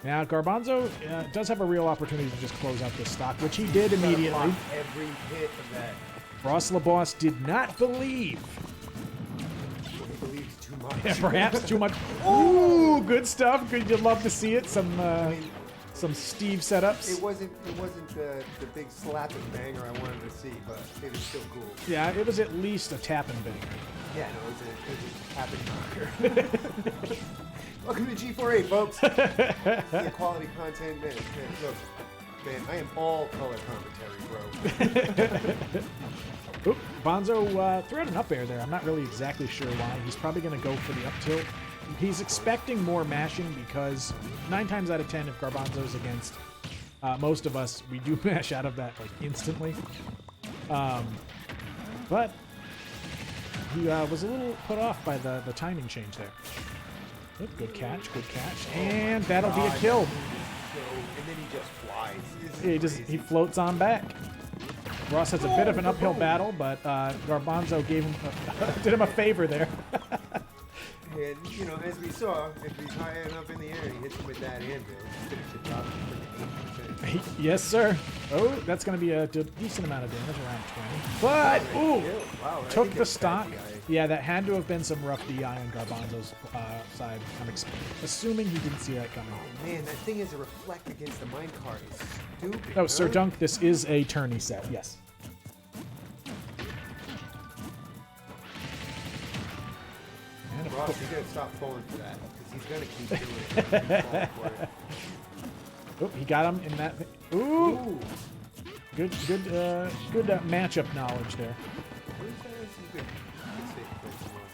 Now, Garbanzo does have a real opportunity to just close out this stock, which he did Gotta immediately. block every hit of that. Ross LaBosse did not believe. He believes too much. Yeah, perhaps too much. Ooh, good stuff. Good. You'd love to see it. Some Steve setups. It wasn't the big slap and banger I wanted to see, but it was still cool. Yeah, it was at least a tap and bang. Yeah, no, it was a tap and knocker. Welcome to G4A, folks. The quality content, man. Look, fan. I am all color commentary, bro. Oop, Bonzo threw out an up air there. I'm not really exactly sure why. He's probably going to go for the up tilt. He's expecting more mashing because 9 times out of 10, if Garbanzo's against most of us, we do mash out of that like instantly. But he was a little put off by the timing change there. Oop, good catch, and that'll be a kill. And then he just flies. He floats on back. Ross has a bit of an uphill battle, but Garbanzo gave him did him a favor there. And, you know, as we saw, if he's high enough in the air, he hits him with that anvil. Finish the job for 8%. Yes, sir. Oh, that's going to be a decent amount of damage, around 20. But, ooh, Wow, I took think the that's stock. bad DI. Yeah, that had to have been some rough DI on Garbanzo's side. I'm assuming he didn't see that coming. Man, that thing is a reflect against the minecart. It's stupid. Oh, Sir huh? Dunk, this is a tourney set, yes. And Ross, you gotta stop falling for that, because he's gonna keep doing it. Keep falling for it. oh, he got him in that. Ooh, Ooh. good matchup knowledge there. Where's that? Some good safe place he wants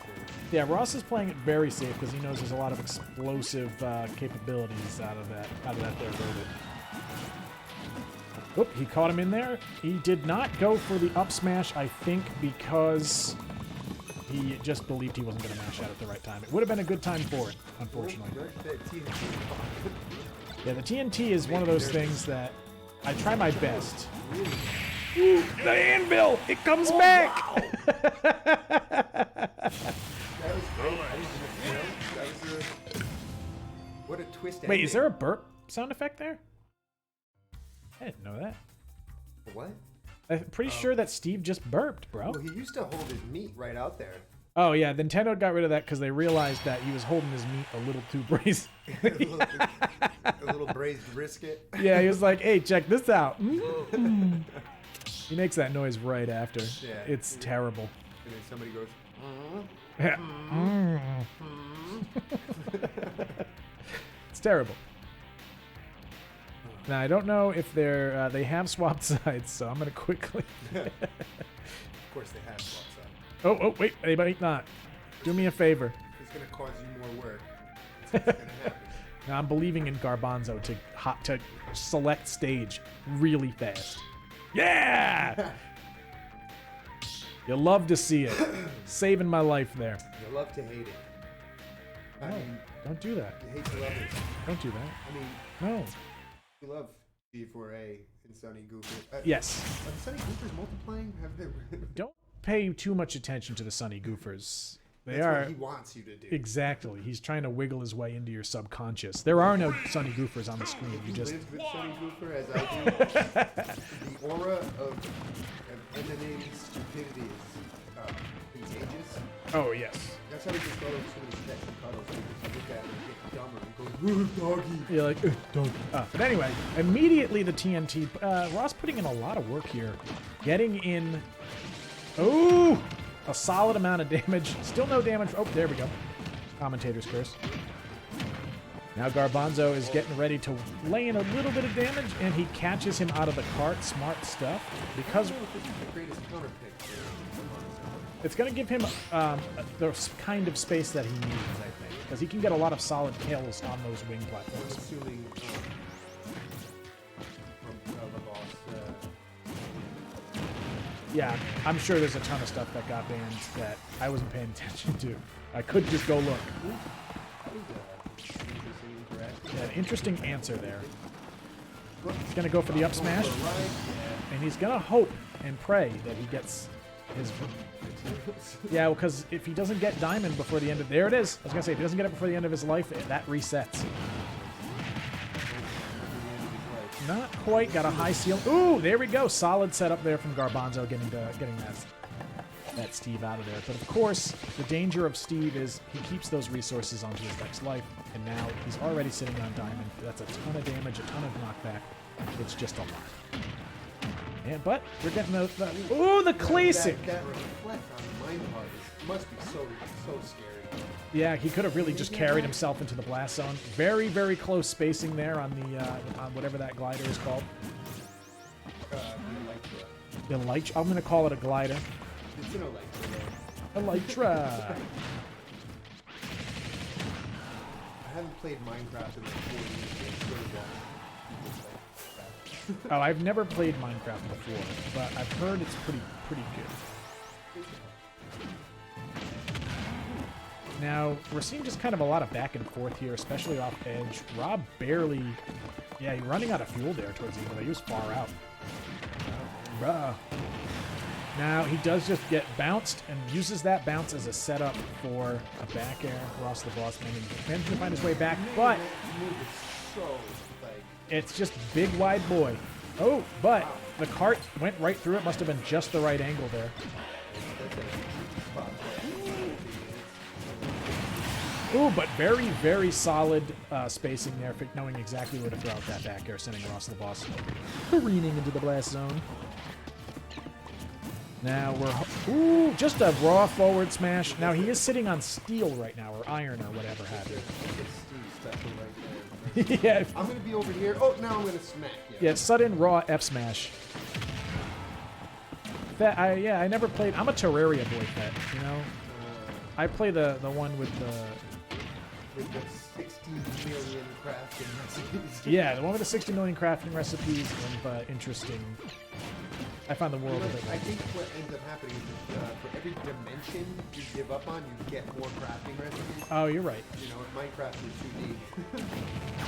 to- Yeah, Ross is playing it very safe because he knows there's a lot of explosive capabilities out of that there robot. Oop, he caught him in there. He did not go for the up smash, I think, because he just believed he wasn't going to mash out at the right time. It would have been a good time for it, unfortunately. That TNT. Yeah, the TNT is one of those things that I try my best. Ooh, the anvil! It comes back! That was great. That was what a twist. Wait, is there a burp sound effect there? I didn't know that. What? I'm pretty sure that Steve just burped, bro. Well, he used to hold his meat right out there. Oh, yeah, Nintendo got rid of that because they realized that he was holding his meat a little too brazen. a little braised brisket. Yeah, he was like, hey, check this out. He makes that noise right after. Yeah. It's terrible. And then somebody goes, Yeah. It's terrible. Now, I don't know if they have swapped sides, so I'm going to quickly... Of course they have swaps out. Oh, wait, they might not. Do me a favor. It's going to cause you more work. That's what's going to happen. Now, I'm believing in Garbanzo to select stage really fast. Yeah! You'll love to see it. Saving my life there. You love to hate it. I mean, Don't do that. you hate to love it. Don't do that. I mean, No. you love G4A and Sunny Goofer. Yes. Are the Sunny Goofers multiplying? Have they? Don't pay too much attention to the Sunny Goofers. They That's are what he wants you to do. exactly. He's trying to wiggle his way into your subconscious. There are no Sunny Goofers on the screen. You He just lives with Sunny Goofer as I do. The aura of emanating stupidity is contagious. oh yes. That's how he just goes to his pets and cuddles because you look at him and get dumber and go, doggy. You're like, don't. But anyway, immediately the TNT. Ross putting in a lot of work here, getting in. Oh, a solid amount of damage. Still no damage. Oh, there we go. Commentator's curse. Now Garbanzo is getting ready to lay in a little bit of damage, and he catches him out of the cart. Smart stuff. Because I don't know if this is the greatest counter pick for Garbanzo. it's going to give him the kind of space that he needs, I think. Because he can get a lot of solid kills on those wing I'm platforms. assuming from the boss. Yeah, I'm sure there's a ton of stuff that got banned that I wasn't paying attention to. I could just go look. That was interesting interaction. Yeah, an interesting answer there. He's going to go for the up smash, and he's going to hope and pray that he gets his... Yeah, because if he doesn't get Diamond before the end of... There it is. I was going to say, if he doesn't get it before the end of his life, that resets. Not quite. Got a high seal. Ooh, there we go. Solid setup there from Garbanzo getting that Steve out of there. But of course, the danger of Steve is he keeps those resources onto his next life, and now he's already sitting on Diamond. That's a ton of damage, a ton of knockback. It's just a lot. And, but we're getting the ooh, the classic. That reflect on the mind part must be so scary. Yeah, he could have really just carried himself into the blast zone. Very, very close spacing there on the on whatever that glider is called. I'm gonna call it a glider. It's an Elytra, though. Elytra. I haven't played Minecraft in like 4 years. But it's really long. Oh, I've never played Minecraft before, but I've heard it's pretty good. Now, we're seeing just kind of a lot of back and forth here, especially off edge. Rob barely... Yeah, he's running out of fuel there towards the end, but he was far out. Bruh. Now, he does just get bounced and uses that bounce as a setup for a back air. Ross the Boss managing to find his way back, but it's just big, wide boy. Oh, but the cart went right through it. Must have been just the right angle there. Ooh, but very, very solid spacing there, for knowing exactly where to throw out that back air, sending Ross the Boss careening into the blast zone. Now we're... Ooh, just a raw forward smash. Now he is sitting on steel right now, or iron, or whatever have you. Yeah. I'm going to be over here. Oh, now I'm going to smack you. Yeah, sudden raw F smash. Yeah, I never played... I'm a Terraria boy pet, you know? I play the one with the 60 million crafting recipes. Yeah, the one with the 60 million crafting recipes and interesting. I find the world a bit. I think what ends up happening is that for every dimension you give up on, you get more crafting recipes. Oh, you're right. You know, if Minecraft is 2D.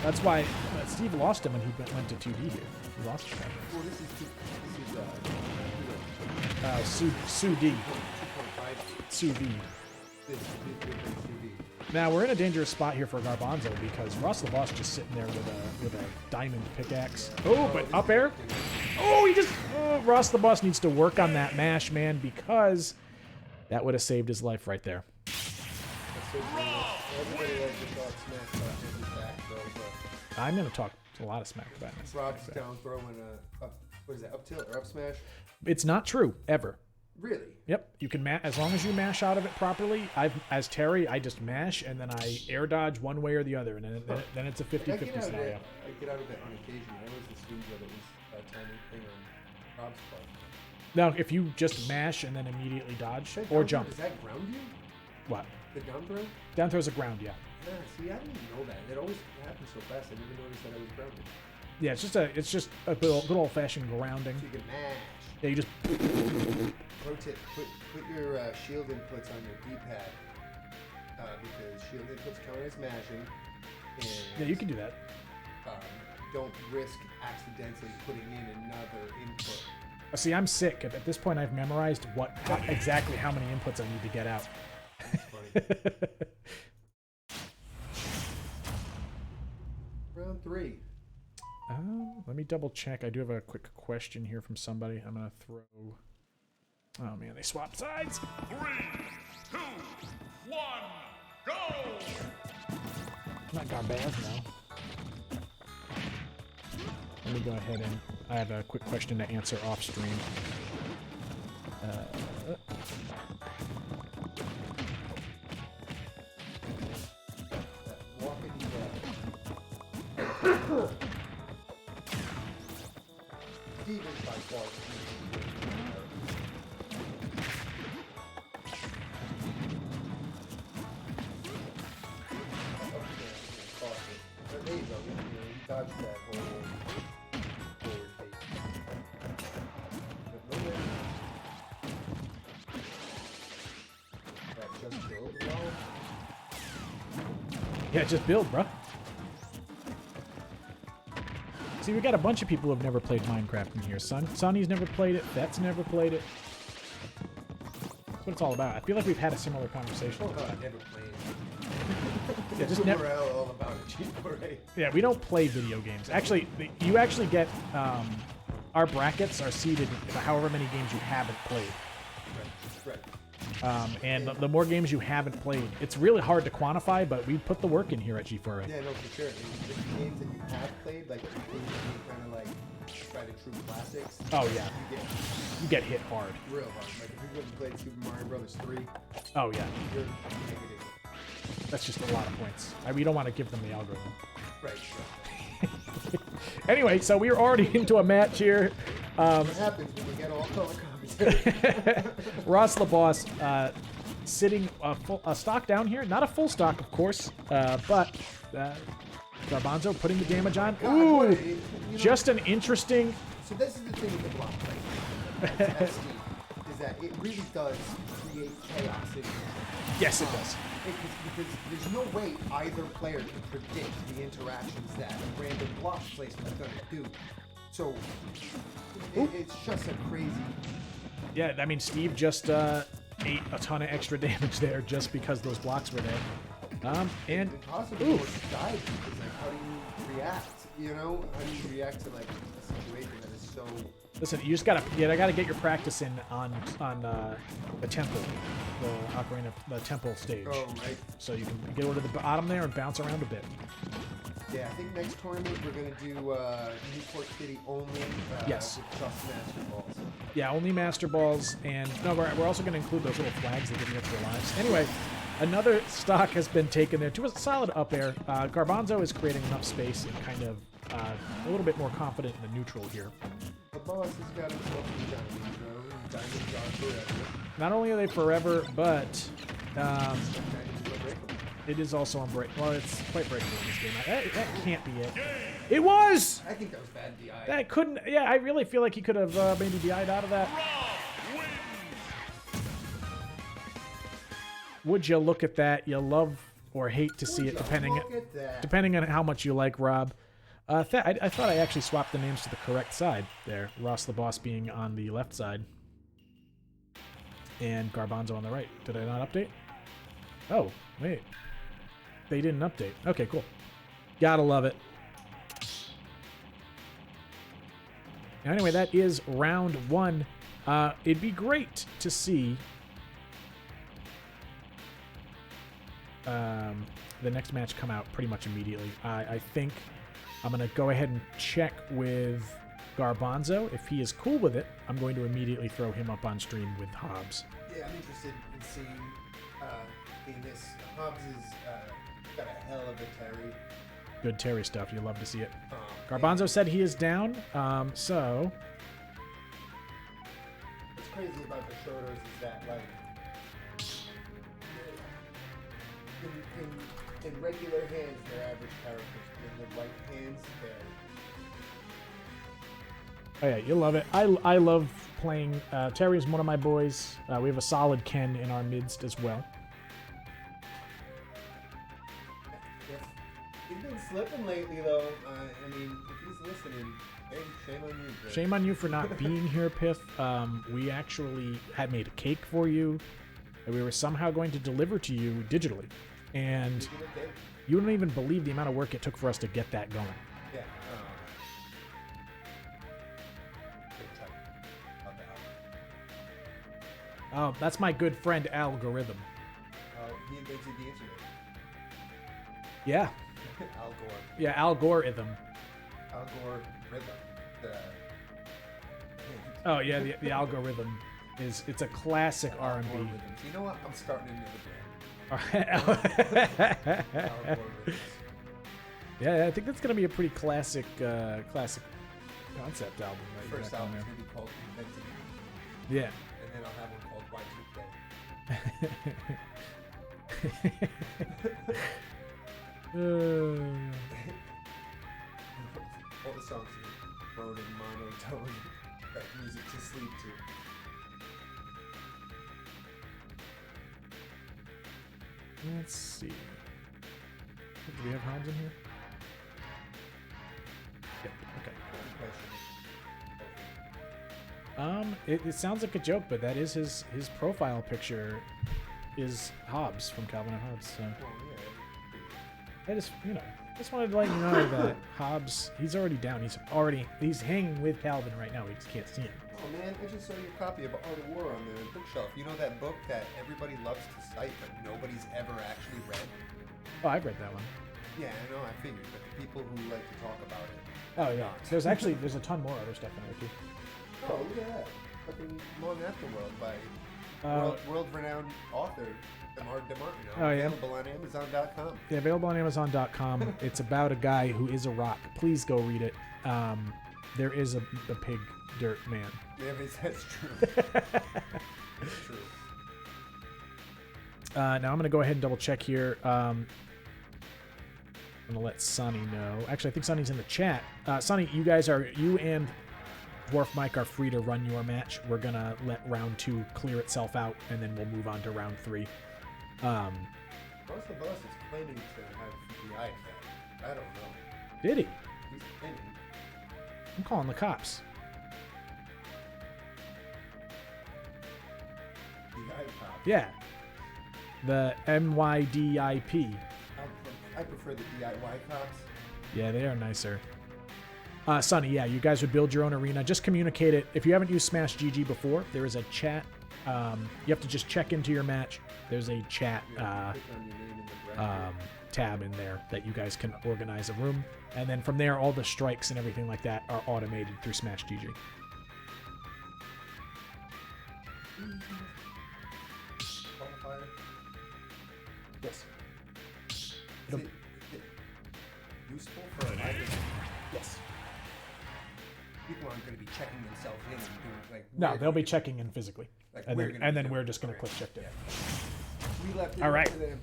That's why Steve lost him when he went to 2D here. He lost him. Well, this is Sue D. 2.5. Sue V. This is 2D. Now we're in a dangerous spot here for Garbanzo because Ross the Boss just sitting there with a diamond pickaxe. Oh, but up air. Oh, he just... Oh, Ross the Boss needs to work on that mash, man, because that would have saved his life right there. I'm going to talk a lot of smack about this. Rob's down throwing a... What is that? Up tilt or up smash? It's not true, ever. Really? Yep, you can as long as you mash out of it properly. As Terry, I just mash and then I air dodge one way or the other, and then it's a 50-50 scenario. I get out of it on occasion. I always assumed that it was a tiny thing on Rob's part. Now, if you just mash and then immediately dodge or jump. Does that ground you? What? The down throw? Down throw's a ground, yeah. Yeah, see, I didn't know that. It always happened so fast. I never noticed that I was grounded. Yeah, it's just a good old-fashioned grounding. So you can mash. Yeah, you just... Pro tip, put your shield inputs on your D-pad because shield inputs count as mashing. And, Yeah, you can do that. Don't risk accidentally putting in another input. See, I'm sick. At this point, I've memorized exactly how many inputs I need to get out. That's funny. Round 3. Let me double check. I do have a quick question here from somebody. I'm going to throw... Oh, man, they swapped sides. 3, 2, 1, go! Not Garbaz now. Let me go ahead and... I have a quick question to answer off stream. Steven's by far. There you go. You dodged that whole forward bait. But no way. That just build well. Yeah, just build, bruh. See, we got a bunch of people who have never played Minecraft in here. Sonny's never played it. Vet's never played it. That's what it's all about. I feel like we've had a similar conversation. Oh, I never played. Yeah, just never. All about G4A. Yeah, we don't play video games. Actually, you actually get our brackets are seeded for however many games you haven't played. Right. And the more games you haven't played, it's really hard to quantify, but we put the work in here at G4A. Yeah, no, for sure. The games that you have played, like the things that you kind of like try to true classics. Oh yeah, you get hit hard. Real hard. Like if you haven't played Super Mario Brothers 3, Oh yeah, you're negative. that's just a lot of points. We don't want to give them the algorithm. Right. Sure. Anyway, so we are already into a match here. What happens when you get all color commentary? Ross the Boss sitting a stock down here. Not a full stock, of course, but Garbanzo putting the damage on. God, Ooh, what a- you know- just an interesting... So this is the thing with the block play. That's Steve, is that it really does create chaos in the game. Yes, it does. Because there's no way either player can predict the interactions that a random block placement is going to do. So it's just a crazy... Yeah, I mean, Steve just ate a ton of extra damage there just because those blocks were there. And Impossible ooh. to die because like, how do you react? You know, how do you react to like a situation that is so... Listen, you just gotta get your practice in on the temple, the Ocarina, the temple stage. Oh, right. So you can get over to the bottom there and bounce around a bit. Yeah, I think next tournament we're gonna do Newport City only. Yes. With just Master Balls. Yeah, only Master Balls, and no, we're also gonna include those little flags that give you extra lives. Anyway, another stock has been taken there to a solid up air. Garbanzo is creating enough space and kind of a little bit more confident in the neutral here. The boss has got himself some diamonds, you know. Diamonds are forever. Not only are they forever, but Diamonds are breakable. it is also unbreakable. Well, it's quite breakable in this game. That can't be it. It was! I think that was bad DI. That couldn't... Yeah, I really feel like he could have maybe DI'd out of that. Would you look at that? You love or hate to see it, depending Look at that. depending on how much you like Rob. I thought I actually swapped the names to the correct side there. Ross the Boss being on the left side. And Garbanzo on the right. Did I not update? Oh, wait. They didn't update. Okay, cool. Gotta love it. Anyway, that is round one. It'd be great to see the next match come out pretty much immediately. I think I'm going to go ahead and check with Garbanzo. If he is cool with it, I'm going to immediately throw him up on stream with Hobbs. Yeah, I'm interested in seeing this. Hobbs is got a hell of a Terry. Good Terry stuff. You love to see it. Yeah. Garbanzo said he is down, so... What's crazy about the Shotos is that, like, in regular hands, they're average characters. In the right hands, they're... Oh yeah, you love it. I love playing. Terry's one of my boys. We have a solid Ken in our midst as well. Yeah. He's been slipping lately, though. I mean, if he's listening, hey, shame on you, bro. Shame on you for not being here, Piff. We actually had made a cake for you that we were somehow going to deliver to you digitally. And You did okay? you don't even believe the amount of work it took for us to get that going. Yeah. Good try. Not bad. Oh, that's my good friend Algorithm. He invented the internet. Yeah. Al Gore. Yeah, Algorithm. Al Gore rhythm. Oh yeah, the Algorithm it's a classic Al R&B. Gore rhythms. You know what? I'm starting into the band. Yeah, Al Gore rhythms. I think that's gonna be a pretty classic concept album. Right? First back on album's there. gonna be called Invented, Yeah. and then I'll have one called Y2K. All the songs are thrown in monotone, like music to sleep to. Let's see. Do we have Hobbs in here? Yep. Okay. Question. It sounds like a joke, but that is his profile picture is Hobbs from Calvin and Hobbes. So Well, yeah. I just wanted to let you know that Hobbs, he's already down. He's hanging with Calvin right now. We just can't see him. Oh man, I just saw your copy of Art of War on the bookshelf. You know that book that everybody loves to cite, but nobody's ever actually read? Oh, I've read that one. Yeah, I know, I figured, but the people who like to talk about it. Oh yeah. There's a ton more other stuff in there too. Oh, look at that. Fucking Long Afterworld by world-renowned author Demar DeMartino. Oh, yeah. Available on Amazon.com. Yeah, available on Amazon.com. It's about a guy who is a rock. Please go read it. There is a pig dirt man. Yeah, but that's true. That's true. Now I'm going to go ahead and double check here. I'm going to let Sonny know. Actually, I think Sonny's in the chat. Sonny, you and Dwarf Mike are free to run your match. We're going to let round 2 clear itself out, and then we'll move on to round 3. Boss the boss is claiming to have DI tag. I don't know. Did he? He's claiming. I'm calling the cops. DI cop. Yeah. The MYDIP. I prefer the DIY cops. Yeah, they are nicer. Sonny, yeah, you guys would build your own arena. Just communicate it. If you haven't used Smash GG before, there is a chat. You have to just check into your match. There's a chat Click on your name in the bracket. tab in there that you guys can organize a room. And then from there, all the strikes and everything like that are automated through Smash GG. Qualifier. Yes. Is it useful for a live event? Yes. People aren't going to be checking themselves in and doing like. No, we're they'll be gonna- checking in physically. Like And we're then, gonna and be then doing we're it. just going to Okay. click check in. We left it All up right. to them.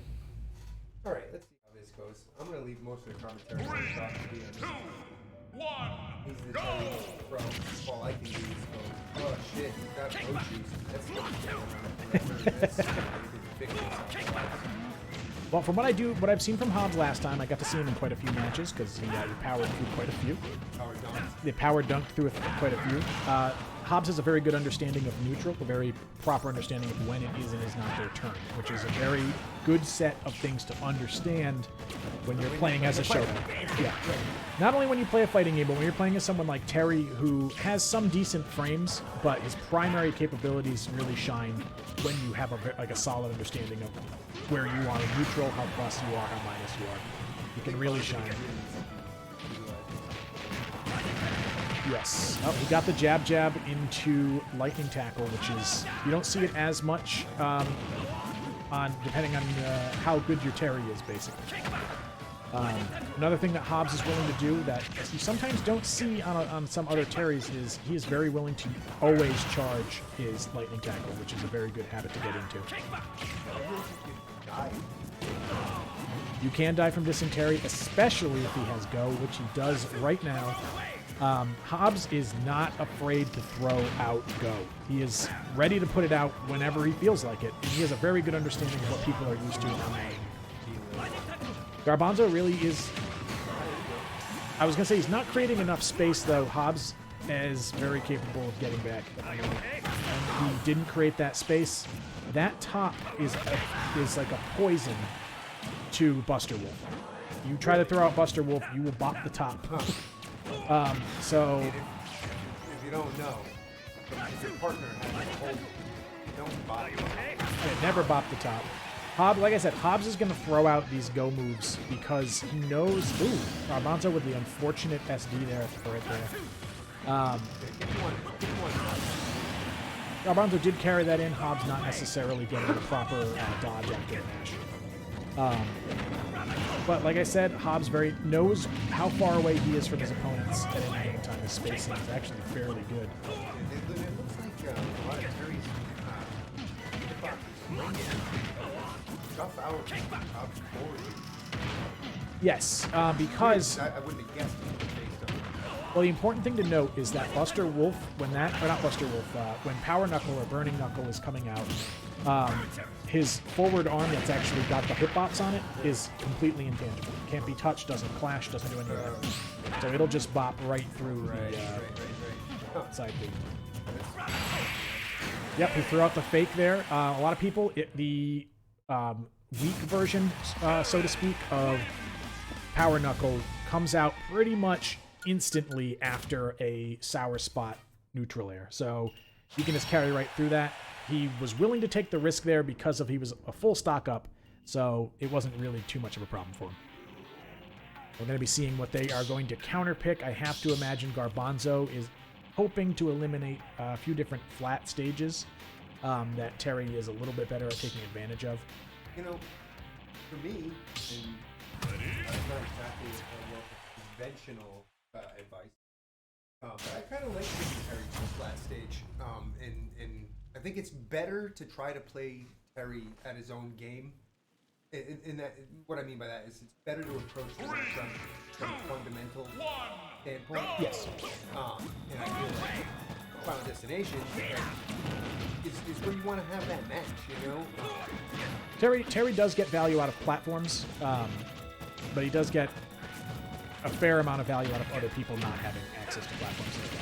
All right, let's see how this goes. I'm going to leave most of the commentary on the top to be honest. 1, He's the Terry pro. All I can do is go, oh shit, he's got no juice. That's not Well, from what I've seen from Hobbs last time, I got to see him in quite a few matches because he powered through quite a few. Power dunk. They power dunked through quite a few. Hobbs has a very good understanding of neutral, a very proper understanding of when it is and is not their turn, which is a very good set of things to understand when you're playing as a showdown. Yeah. Not only when you play a fighting game, but when you're playing as someone like Terry, who has some decent frames, but his primary capabilities really shine when you have a solid understanding of where you are in neutral, how plus you are, how minus you are. You can really shine. Yes. Oh, he got the jab into lightning tackle, which is, you don't see it as much depending on how good your Terry is, basically. Another thing that Hobbs is willing to do that you sometimes don't see on some other Terrys is he is very willing to always charge his lightning tackle, which is a very good habit to get into. You can die from dysentery, especially if he has go, which he does right now. Hobbs is not afraid to throw out go. He is ready to put it out whenever he feels like it. And he has a very good understanding of what people are used to in MMA. Garbanzo really is... I was going to say he's not creating enough space, though. Hobbs is very capable of getting back. And he didn't create that space. That top is like a poison to Buster Wolf. You try to throw out Buster Wolf, you will bop the top. So... If you don't know, if your partner has a hold, don't bother. Yeah, never bop the top. Hobbs, like I said, Hobbs is going to throw out these go moves because he knows... Ooh, Garbanzo with the unfortunate SD there, right there. Garbanzo did carry that in. Hobbs not necessarily getting the proper dodge after the mash. But like I said, Hobbs knows how far away he is from his opponents at any given time. His spacing is actually fairly good. It looks like a lot of Terry's stuff out forward. Yes, because... I wouldn't have guessed it based on it. Well, the important thing to note is that Buster Wolf, when Power Knuckle or Burning Knuckle is coming out, his forward arm that's actually got the hitbox on it is completely intangible. Can't be touched, doesn't clash, doesn't do any of that. So it'll just bop right through the side B. Yep, he threw out the fake there. A lot of people, the weak version, so to speak, of Power Knuckle comes out pretty much instantly after a sour spot neutral air. So you can just carry right through that. He was willing to take the risk there because he was a full stock up, so it wasn't really too much of a problem for him. We're going to be seeing what they are going to counterpick. I have to imagine Garbanzo is hoping to eliminate a few different flat stages that Terry is a little bit better at taking advantage of. You know, for me, and that's not exactly conventional advice. But I kind of like giving Terry to the flat stage. And I think it's better to try to play Terry at his own game. In that, what I mean by that is it's better to approach him from a fundamental standpoint. Yes. And I feel like Final Destination is where you want to have that match, you know? Terry does get value out of platforms, but he does get a fair amount of value out of other people not having access to platforms like that.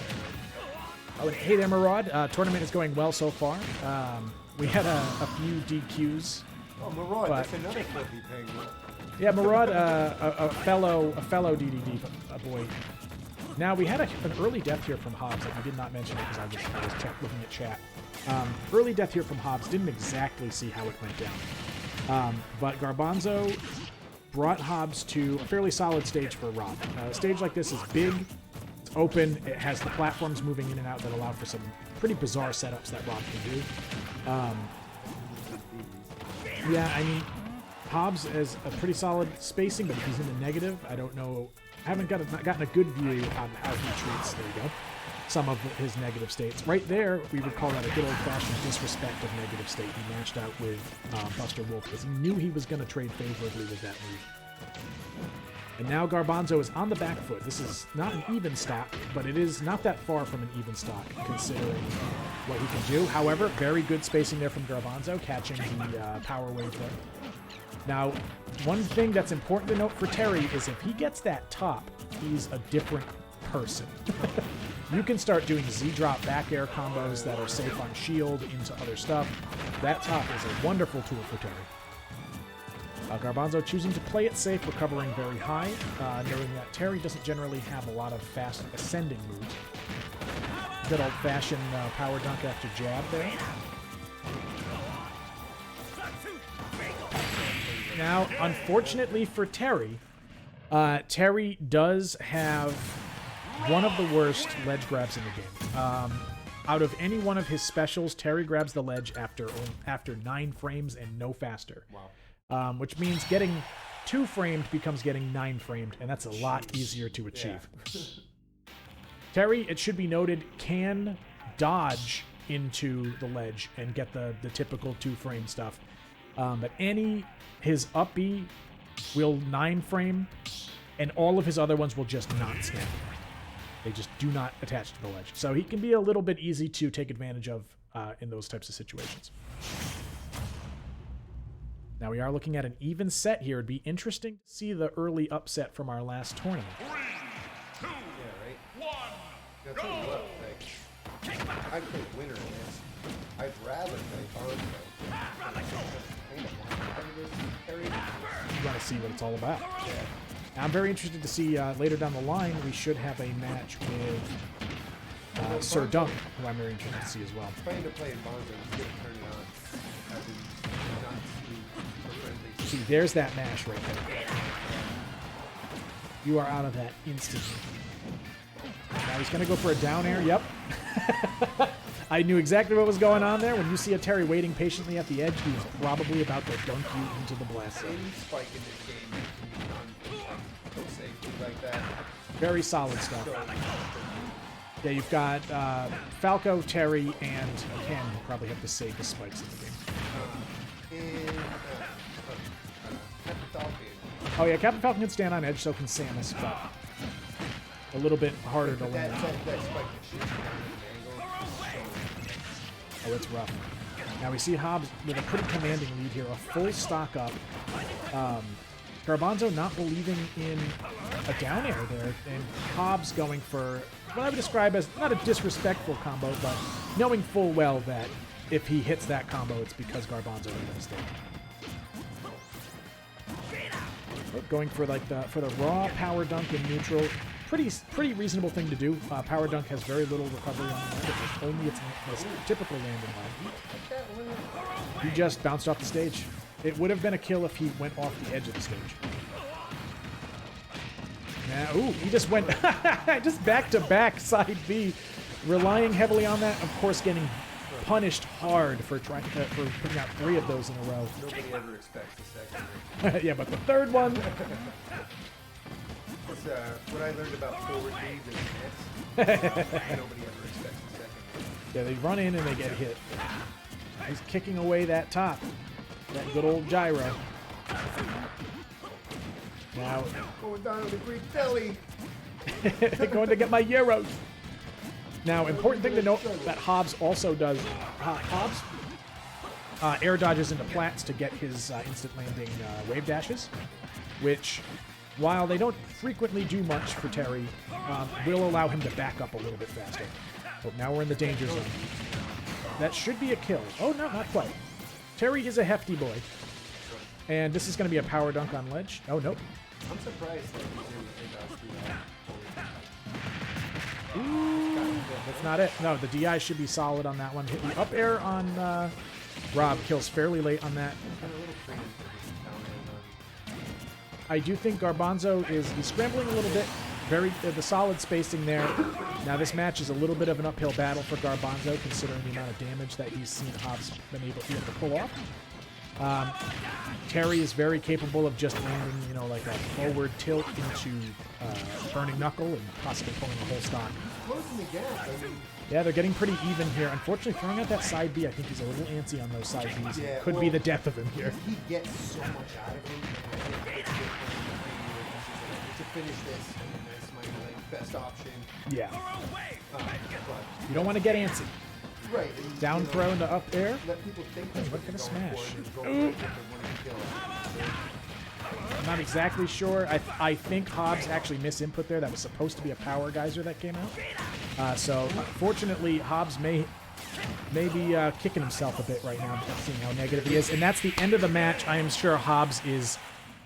Oh, and hey there, Maraud. Tournament is going well so far. We had a few DQs. Oh, Maraud, But- that's another filthy penguin. Yeah, Maraud, a fellow DDD boy. Now, we had an early death here from Hobbs. I did not mention it because I was looking at chat. Early death here from Hobbs. Didn't exactly see how it went down. But Garbanzo brought Hobbs to a fairly solid stage for Rob. A stage like this is big. It's open. It has the platforms moving in and out that allow for some pretty bizarre setups that Rob can do. Yeah, I mean, Hobbs has a pretty solid spacing, but if he's in the negative, I don't know. I haven't gotten a good view on how he treats, there you go, some of his negative states. Right there, we would call that a good old-fashioned disrespect of negative state. He matched out with Buster Wolf because he knew he was going to trade favorably with that move. And now Garbanzo is on the back foot. This is not an even stock, but it is not that far from an even stock considering what he can do. However, very good spacing there from Garbanzo, catching the power wave there. Now, one thing that's important to note for Terry is if he gets that top, he's a different person. You can start doing Z-drop back air combos that are safe on shield into other stuff. That top is a wonderful tool for Terry. Garbanzo choosing to play it safe, recovering very high, knowing that Terry doesn't generally have a lot of fast ascending moves. Good old-fashioned power dunk after jab there. Now, unfortunately for Terry, Terry does have one of the worst ledge grabs in the game. Out of any one of his specials, Terry grabs the ledge after 9 frames and no faster. Wow. Which means getting 2 framed becomes getting 9 framed, and that's a lot easier to achieve. Yeah. Terry, it should be noted, can dodge into the ledge and get the typical 2 frame stuff. But his up B will 9 frame, and all of his other ones will just not snap. They just do not attach to the ledge. So he can be a little bit easy to take advantage of in those types of situations. Now we are looking at an even set here. It'd be interesting to see the early upset from our last tournament. 3, 2, Yeah, right? 1, I'll tell you what, like, I play winner in this. I'd rather play Bonzo. You want to see what it's all about. Now, I'm very interested to see later down the line, we should have a match with Sir Dunk, who I'm very interested to see as well. Trying to play Bonzo, you get to turn it on. I've been not super friendly. See, there's that mash right there. You are out of that instantly. Now he's going to go for a down air. Yep. I knew exactly what was going on there. When you see a Terry waiting patiently at the edge, he's probably about to dunk you into the blast zone. Any spike in this game can be done so safely like that. Very solid stuff. Yeah, you've got Falco, Terry, and Ken who probably have the safest spikes in the game. And Captain Falcon. Oh yeah, Captain Falcon can stand on edge, so can Samus, but a little bit harder to land. That spike that shoots down at an angle. Oh, it's rough. Now we see Hobbs with a pretty commanding lead here, a full stock up. Garbanzo not believing in a down air there, and Hobbs going for what I would describe as not a disrespectful combo, but knowing full well that if he hits that combo, it's because Garbanzo made a mistake. Going for like the raw power dunk in neutral, pretty reasonable thing to do. Power dunk has very little recovery on the land. It's only its typical landing line. He just bounced off the stage. It would have been a kill if he went off the edge of the stage. Now, ooh, he just went just back-to-back side B, relying heavily on that. Of course, getting punished hard for putting out 3 of those in a row. Nobody ever expects the second. Yeah, but the third one. That's what I learned about forward leads and nets. Nobody ever expects a second. Yeah, they run in and they get hit. He's kicking away that top. That good old gyro. Now, Going down to the Greek belly. going to get my euros. Now, important thing to note that Hobbs also does. Hobbs air dodges into plats to get his instant landing wave dashes, which, while they don't frequently do much for Terry, will allow him to back up a little bit faster. Oh, now we're in the danger zone. That should be a kill. Oh, no, not quite. Terry is a hefty boy. And this is going to be a power dunk on ledge. Oh, nope. I'm surprised that he's in That's not it. No, the DI should be solid on that one. Hit the up air on Rob. Kills fairly late on that. I do think Garbanzo he's scrambling a little bit. The solid spacing there. Now this match is a little bit of an uphill battle for Garbanzo, considering the amount of damage that he's seen Hobbs been able to pull off. Terry is very capable of just landing, like a forward tilt into burning knuckle and possibly pulling a whole stock. Closing the gap. I mean, Yeah, they're getting pretty even here. Unfortunately, throwing out that side B, I think he's a little antsy on those side Bs. Yeah, Could be the death of him here. he gets so much out of him. To finish this, and that's my best option. Yeah. But, You don't want to get antsy. right. And, Down throw into up air. Let people think that's what Look they're at a going smash. for, and just go for it if they want to kill it. I'm not exactly sure. I think Hobbs actually misinput there. That was supposed to be a power geyser that came out. So unfortunately, Hobbs may be kicking himself a bit right now, seeing how negative he is. And that's the end of the match. I am sure Hobbs is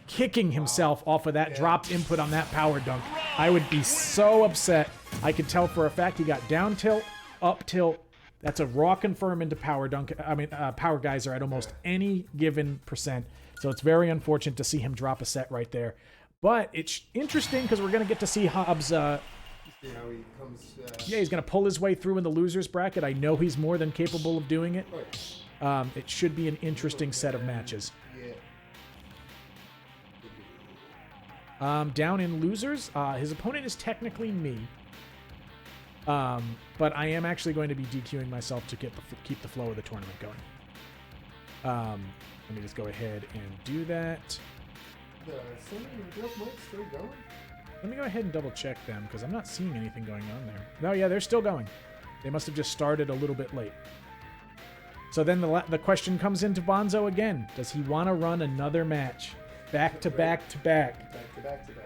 kicking himself off of that dropped input on that power dunk. I would be so upset. I could tell for a fact he got down tilt, up tilt. That's a raw confirm into power dunk. Power geyser at almost any given percent. So it's very unfortunate to see him drop a set right there. But it's interesting because we're going to get to see Hobbs. See how he comes. Yeah, he's going to pull his way through in the losers bracket. I know he's more than capable of doing it. It should be an interesting set of matches. Down in losers, his opponent is technically me. But I am actually going to be DQing myself to keep the flow of the tournament going. Let me just go ahead and do that. The Cinnamon Milk might still going? Let me go ahead and double check them because I'm not seeing anything going on there. No, yeah, they're still going. They must have just started a little bit late. So then the question comes into Bonzo again. Does he want to run another match? Back to back to back. Back to back to back.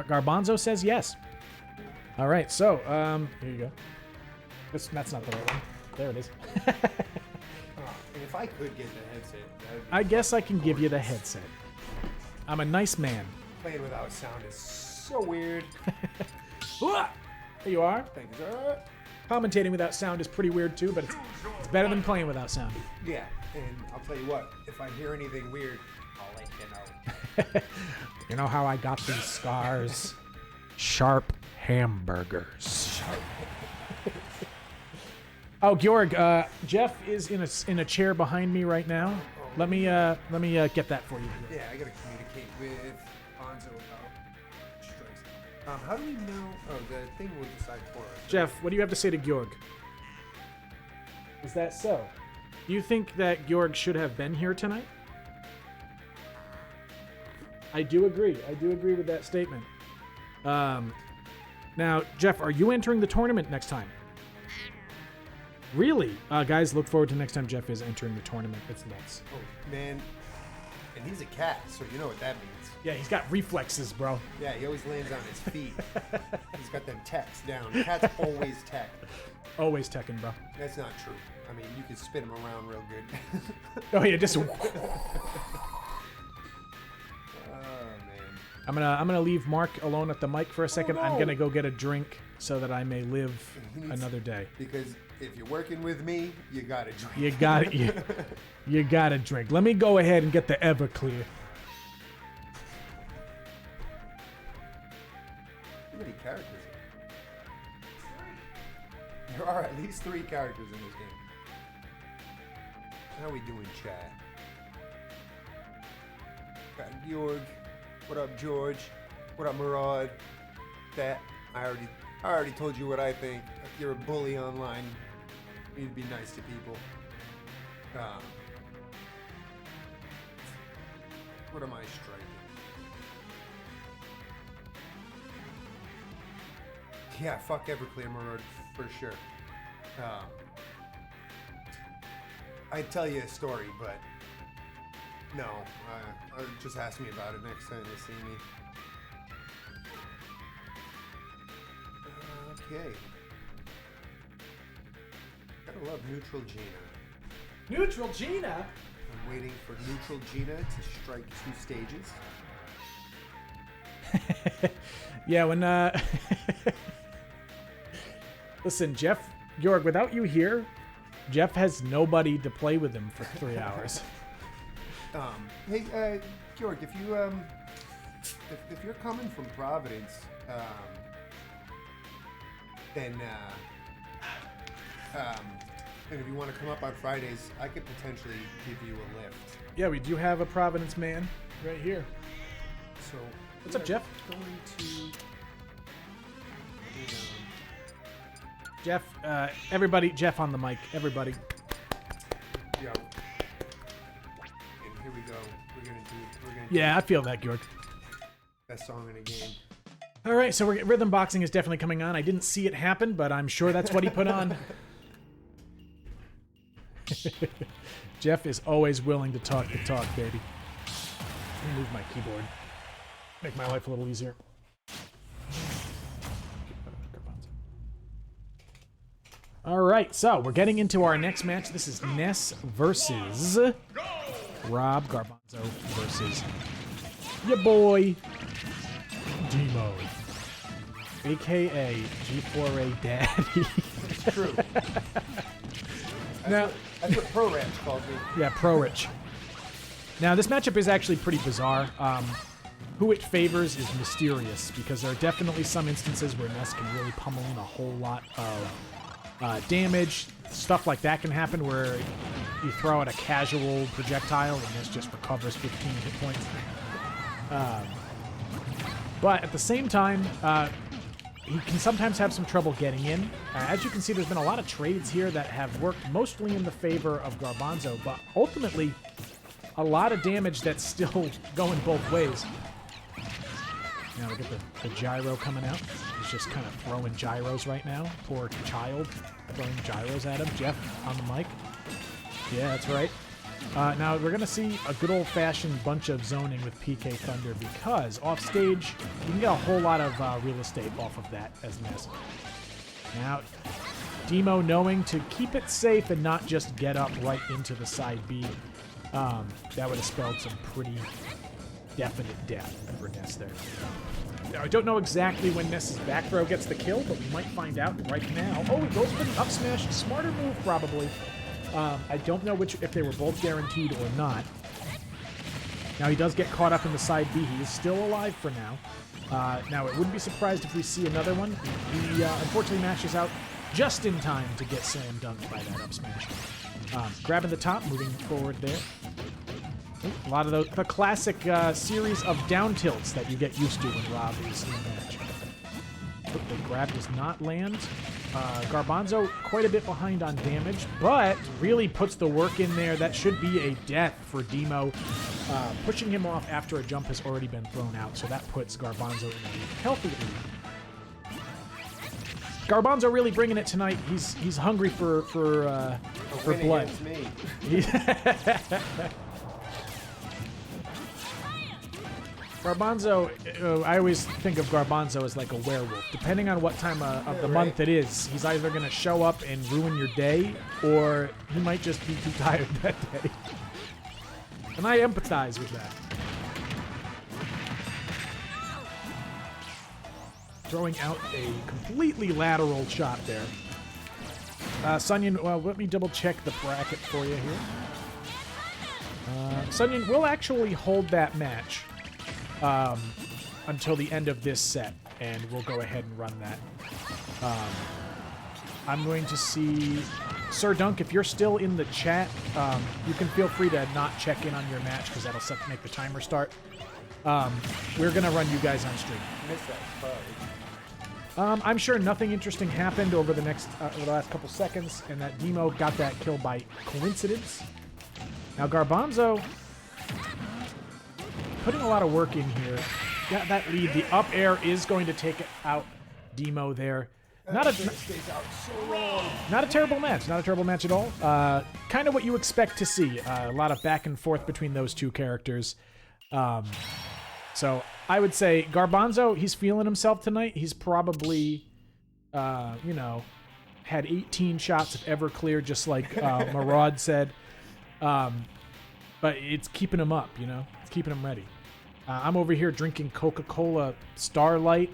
Garbanzo says yes. All right, so here you go. That's not the right one. There it is. And if I could get the headset, that would be I guess I can give you the headset. I'm a nice man. playing without sound is so weird. There you are. Thank you, sir. Commentating without sound is pretty weird too, but it's better than playing without sound. Yeah, and I'll tell you what, if I hear anything weird, I'll let you know. You know how I got these scars? Sharp hamburgers. Oh, Georg, Jeff is in a chair behind me right now. Let me get that for you. Yeah, I gotta communicate with Bonzo about strikes. How do we know? Oh, the thing will decide for us. Jeff, what do you have to say to Georg? Is that so? Do you think that Georg should have been here tonight? I do agree. I do agree with that statement. Now, Jeff, are you entering the tournament next time? Really? Guys, look forward to next time Jeff is entering the tournament. It's nuts. Oh, man. And he's a cat, so you know what that means. Yeah, he's got reflexes, bro. Yeah, he always lands on his feet. He's got them techs down. Cats always tech. Always teching, bro. That's not true. I mean, you can spin him around real good. Oh yeah, just. Oh, man. I'm gonna leave Mark alone at the mic for a second. no. I'm gonna go get a drink so that I may live He needs- another day. Because if you're working with me, you gotta drink. You got it. You got to drink. Let me go ahead and get the Everclear. How many characters? There are at least 3 characters in this game. How we doing, chat? Got Georg. What up, George? What up, Murad? That I already told you what I think. If you're a bully online, you need to be nice to people. What am I striking? Yeah, fuck Everclear, Murad, for sure. I'd tell you a story, but no. Just ask me about it next time you see me. Okay. Gotta love Neutral Gina. Neutral Gina? I'm waiting for Neutral Gina to strike 2 stages. Yeah, when listen, Jeff, Georg, without you here, Jeff has nobody to play with him for 3 hours. Hey, Georg, if you if you're coming from Providence, then and if you want to come up on Fridays, I could potentially give you a lift. Yeah, we do have a Providence man right here. So What's up, Jeff? Going to Jeff, everybody, Jeff on the mic, everybody. yeah. And here we go. We're gonna do Yeah, I feel that, Georg. best song in the game. All right, so rhythm boxing is definitely coming on. I didn't see it happen, but I'm sure that's what he put on. Jeff is always willing to talk the talk, baby. Let me move my keyboard. Make my life a little easier. All right, so we're getting into our next match. This is Ness versus Rob Garbanzo versus your boy Demo, aka G4A Daddy. It's true. Now, That's what Pro Ranch called me. yeah, Pro Rich. Now, this matchup is actually pretty bizarre. Who it favors is mysterious because there are definitely some instances where Ness can really pummel in a whole lot of damage. Stuff like that can happen where you throw out a casual projectile and Ness just recovers 15 hit points. But at the same time, he can sometimes have some trouble getting in. As you can see, there's been a lot of trades here that have worked mostly in the favor of Garbanzo, but ultimately, a lot of damage that's still going both ways. Now we get the gyro coming out. He's just kind of throwing gyros right now. Poor child throwing gyros at him. Jeff on the mic. Yeah, that's right. Now we're going to see a good old-fashioned bunch of zoning with PK Thunder because offstage, you can get a whole lot of real estate off of that as Ness. Now, Demo knowing to keep it safe and not just get up right into the side B, that would have spelled some pretty definite death for Ness there. Now, I don't know exactly when Ness's back throw gets the kill, but we might find out right now. Oh, he goes for the up smash. Smarter move, probably. I don't know if they were both guaranteed or not. Now, he does get caught up in the side B. He is still alive for now. Now, it wouldn't be surprised if we see another one. He unfortunately mashes out just in time to get slam dunked by that up smash. Grabbing the top, moving forward there. A lot of the classic series of down tilts that you get used to when Rob is in the match. The grab does not land. Garbanzo quite a bit behind on damage, but really puts the work in there. That should be a death for Demo. Pushing him off after a jump has already been thrown out, so that puts Garbanzo in a healthy lead. Garbanzo really bringing it tonight. He's hungry for blood. Garbanzo, I always think of Garbanzo as like a werewolf. Depending on what time of the month it is, he's either going to show up and ruin your day, or he might just be too tired that day. And I empathize with that. Throwing out a completely lateral shot there. Sunyan, well, let me double check the bracket for you here. Sunyan will actually hold that match until the end of this set, and we'll go ahead and run that. I'm going to see Sir Dunk, if you're still in the chat, you can feel free to not check in on your match because that'll make the timer start. We're going to run you guys on stream. Missed that bug. I'm sure nothing interesting happened over the last couple seconds, and that Demo got that kill by coincidence. Now Garbanzo putting a lot of work in here. Got that lead. The up air is going to take it out Demo there. Not a terrible match. Not a terrible match at all. Kind of what you expect to see. A lot of back and forth between those two characters. So I would say Garbanzo, he's feeling himself tonight. He's probably, had 18 shots of Everclear, just like Marad said. But it's keeping him up, It's keeping him ready. I'm over here drinking Coca-Cola Starlight.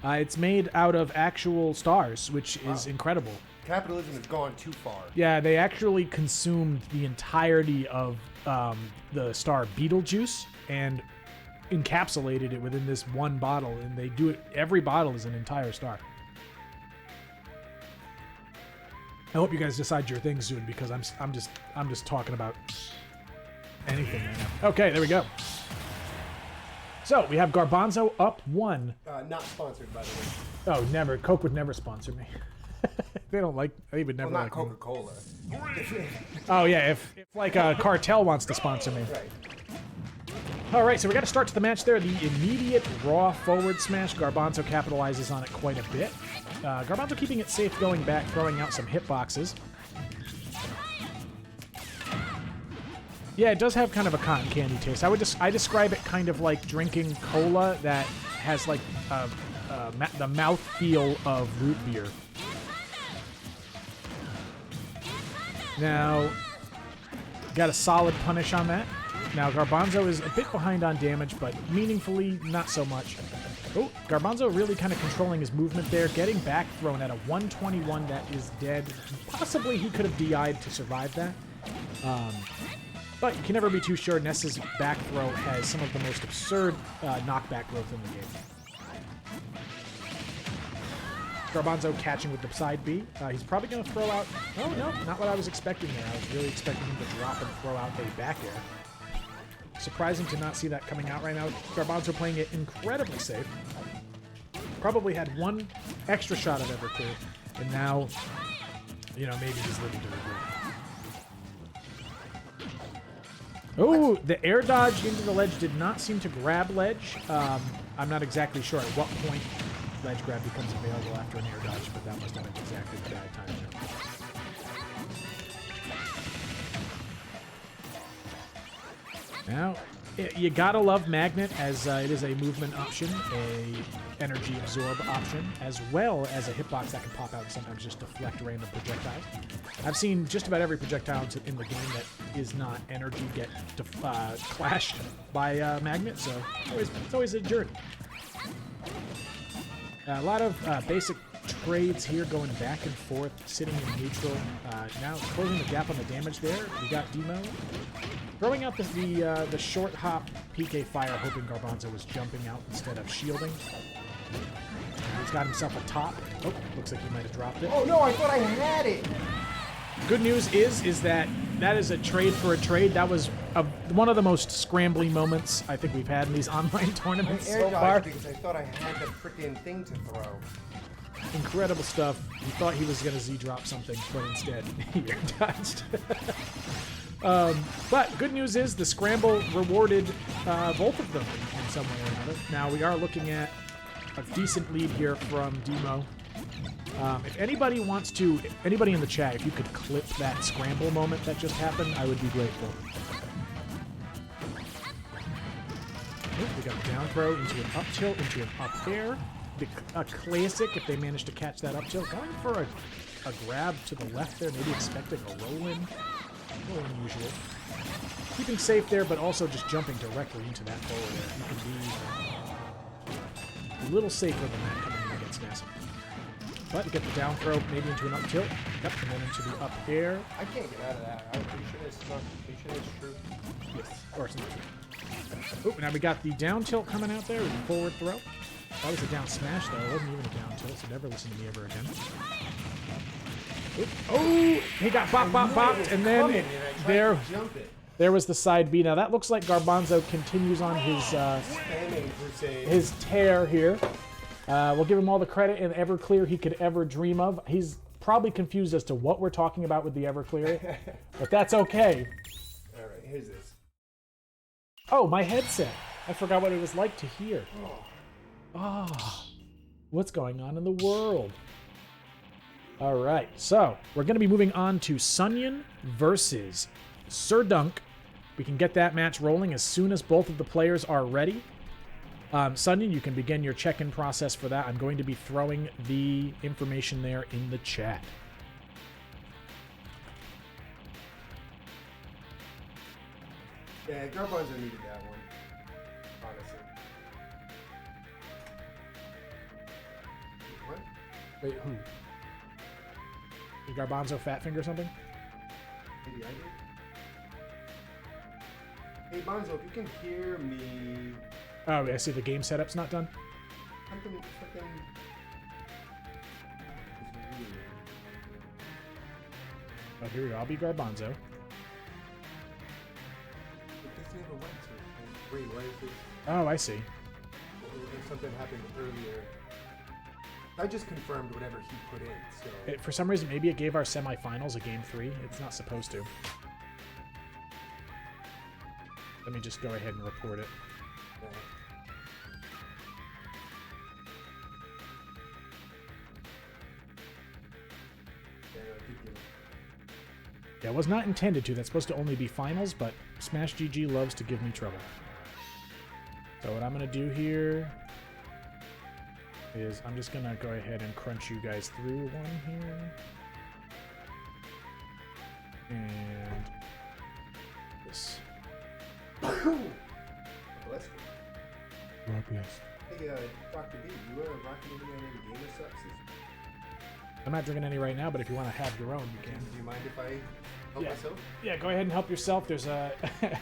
It's made out of actual stars, which is incredible. Capitalism has gone too far. Yeah, they actually consumed the entirety of the star Beetlejuice and encapsulated it within this one bottle, and they do it. Every bottle is an entire star. I hope you guys decide your thing soon because I'm just talking about anything right now. Okay, there we go. So we have Garbanzo up 1. Not sponsored, by the way. Oh, never. Coke would never sponsor me. They don't like. They would never Well, not like Coca-Cola. Oh yeah, if like a cartel wants to sponsor me. Right. All right, so we got to start to the match there. The immediate raw forward smash. Garbanzo capitalizes on it quite a bit. Garbanzo keeping it safe, going back, throwing out some hitboxes. Yeah, it does have kind of a cotton candy taste. I describe it kind of like drinking cola that has like the mouth feel of root beer. Now, got a solid punish on that. Now, Garbanzo is a bit behind on damage, but meaningfully not so much. Oh, Garbanzo really kind of controlling his movement there, getting back thrown at a 121 that is dead. Possibly he could have DI'd to survive that. But you can never be too sure. Ness's back throw has some of the most absurd knockback growth in the game. Garbanzo catching with the side B. He's probably going to throw out... Oh, no, not what I was expecting there. I was really expecting him to drop and throw out a back air. Surprising to not see that coming out right now. Garbanzo playing it incredibly safe. Probably had one extra shot of Everclear, and now, maybe he's living to regret. Oh, the air dodge into the ledge did not seem to grab ledge. I'm not exactly sure at what point ledge grab becomes available after an air dodge, but that must have been exactly the bad time there. Now, you gotta love Magnet as it is a movement option, a energy absorb option, as well as a hitbox that can pop out and sometimes just deflect random projectiles. I've seen just about every projectile in the game that is not energy get clashed by Magnet, so it's always a journey. A lot of basic trades here going back and forth, sitting in neutral. Now closing the gap on the damage there. We got Demo. Throwing out the short hop PK fire, hoping Garbanzo was jumping out instead of shielding. He's got himself a top. Oh, looks like he might have dropped it. Oh no, I thought I had it! Good news is that is a trade for a trade. That was one of the most scrambly moments I think we've had in these online tournaments I air so dodged far. because I thought I had the freaking thing to throw. Incredible stuff. He thought he was going to Z-drop something, but instead he air dodged. But good news is the scramble rewarded both of them in some way or another. Now we are looking at a decent lead here from Demo. If anybody wants to, anybody in the chat, if you could clip that scramble moment that just happened, I would be grateful. Oh, we got a down throw into an up tilt, into an up air. A classic if they manage to catch that up tilt. Going for a grab to the left there, maybe expecting a roll-in. A little unusual. Keeping safe there, but also just jumping directly into that forward air. You can be a little safer than that coming in against Ness. But you get the down throw, maybe into an up tilt. Yep, and then into the up air. I can't get out of that. I'm pretty sure it's not. Pretty sure it's true. Yes, or it's not true. Oh, now we got the down tilt coming out there with the forward throw. That was a down smash, though. It wasn't even a down tilt, so never listen to me ever again. Oh, he got bopped, and then there was the side B. Now that looks like Garbanzo continues on his tear here. We'll give him all the credit and Everclear he could ever dream of. He's probably confused as to what we're talking about with the Everclear, but that's okay. All right, here's this. Oh, my headset. I forgot what it was like to hear. Ah, what's going on in the world? All right, so we're going to be moving on to Sunyan versus Sir Dunk. We can get that match rolling as soon as both of the players are ready. Sunyan, you can begin your check-in process for that. I'm going to be throwing the information there in the chat. Yeah, Garbanzo needed that one, honestly. What? Wait, who? Did Garbanzo fat finger something? Maybe I did. Hey, Bonzo, if you can hear me... Oh, I see the game setup's not done. Something... is weird. Oh, here we go. I'll be Garbanzo. This never went to. Wait, why is this? Oh, I see. Something happened earlier. I just confirmed whatever he put in, so... For some reason, maybe it gave our semifinals a game 3. It's not supposed to. Let me just go ahead and report it. Yeah, it was not intended to. That's supposed to only be finals, but Smash GG loves to give me trouble. So what I'm going to do here is I'm just going to go ahead and crunch you guys through one here. And this. Bless you. Yes. Hey, Dr. D, you rocking any gamer subs? I'm not drinking any right now, but if you want to have your own, you can. Do you mind if I help myself? Yeah, go ahead and help yourself. There's a...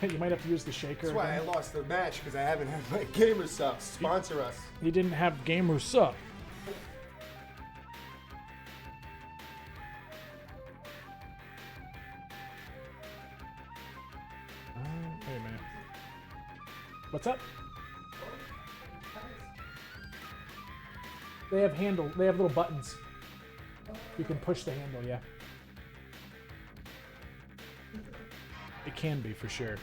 you might have to use the shaker. That's why I lost the match, because I haven't had my gamer subs sponsor us. You didn't have Gamer Sup. Wait a minute. What's up? They have handle. They have little buttons. You can push the handle, yeah. It can be, for sure.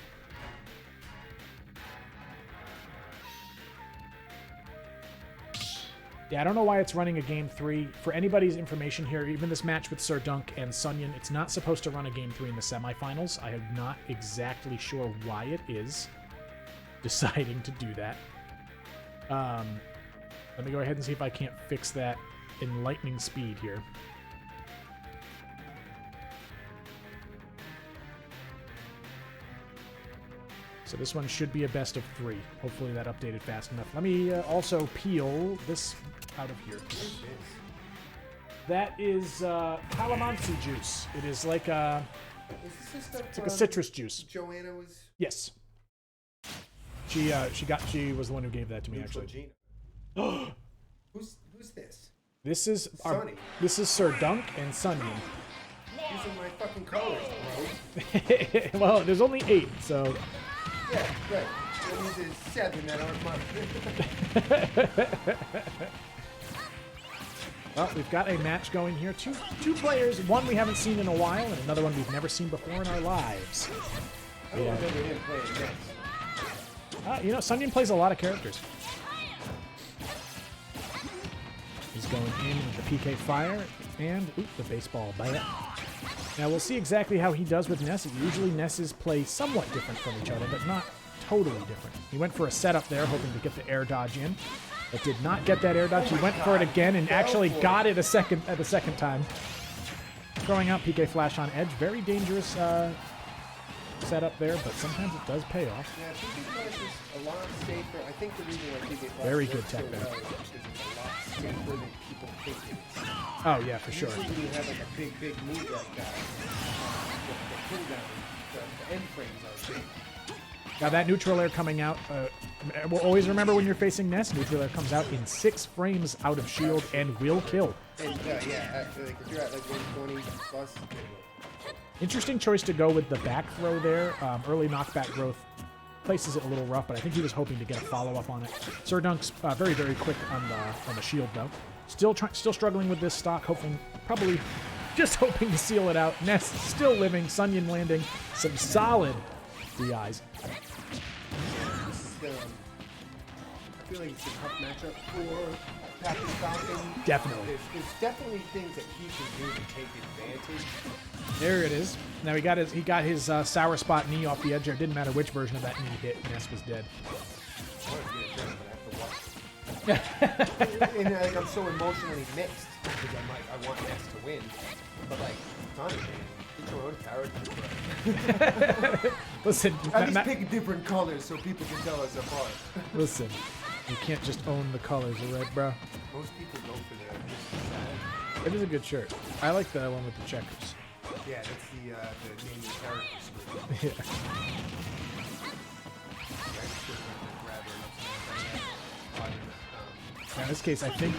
Yeah, I don't know why it's running a game 3. For anybody's information here, even this match with Sir Dunk and Sunyan, it's not supposed to run a game 3 in the semifinals. I am not exactly sure why it is deciding to do that. Let me go ahead and see if I can't fix that in lightning speed here. So this one should be a best of 3. Hopefully that updated fast enough. Let me also peel this out of here. That is calamansi juice. It is like a... It's like a citrus juice. Joanna was... Yes. She was the one who gave that to me, actually. Who's this? This is Sunny. This is Sir Dunk and Sunyan. These are my fucking colors, bro. Well, there's only 8, so... Yeah, right. That means there's 7 that aren't mine. Well, we've got a match going here. Two players, one we haven't seen in a while, and another one we've never seen before in our lives. I don't remember him playing this. You know, Sunyan plays a lot of characters. He's going in with the PK Fire and the baseball bat. Now we'll see exactly how he does with Ness. Usually Nesses play somewhat different from each other, but not totally different. He went for a setup there, hoping to get the air dodge in, but did not get that air dodge. He went for it again and actually got it the second time. Throwing out PK Flash on edge. Very dangerous setup there, but sometimes it does pay off. Yeah, PK Flash is a lot safer. I think the reason why PK Flash Very works good tech so there. well is because it's a lot safer than people think it is. Oh yeah, for sure. Usually when you have like a big move like that, the pull down, the end frames are big. Now that neutral air coming out, we'll always remember when you're facing Ness, neutral air comes out in 6 frames out of shield and will kill. And yeah, like if you're at like 120 plus, it will. Interesting choice to go with the back throw there. Early knockback growth places it a little rough, but I think he was hoping to get a follow-up on it. Sir Dunk's very, very quick on the shield, though. Still struggling with this stock, probably just hoping to seal it out. Ness still living, Sunyan landing some solid DIs. I feel like it's a tough matchup for Captain Falcon. Definitely. There's definitely things that he can do to take advantage. There it is. Now he got his sour spot knee off the edge there. Didn't matter which version of that knee hit. Ness was dead. And like, I'm so emotionally mixed because I'm like, I want Ness to win, but like, Sonic, get your own character. Listen, At least pick different colors so people can tell us apart. listen. You can't just own the colors, alright, bro? Most people go for the It is a good shirt. I like the one with the checkers. yeah, that's the name of the character. In this case, I think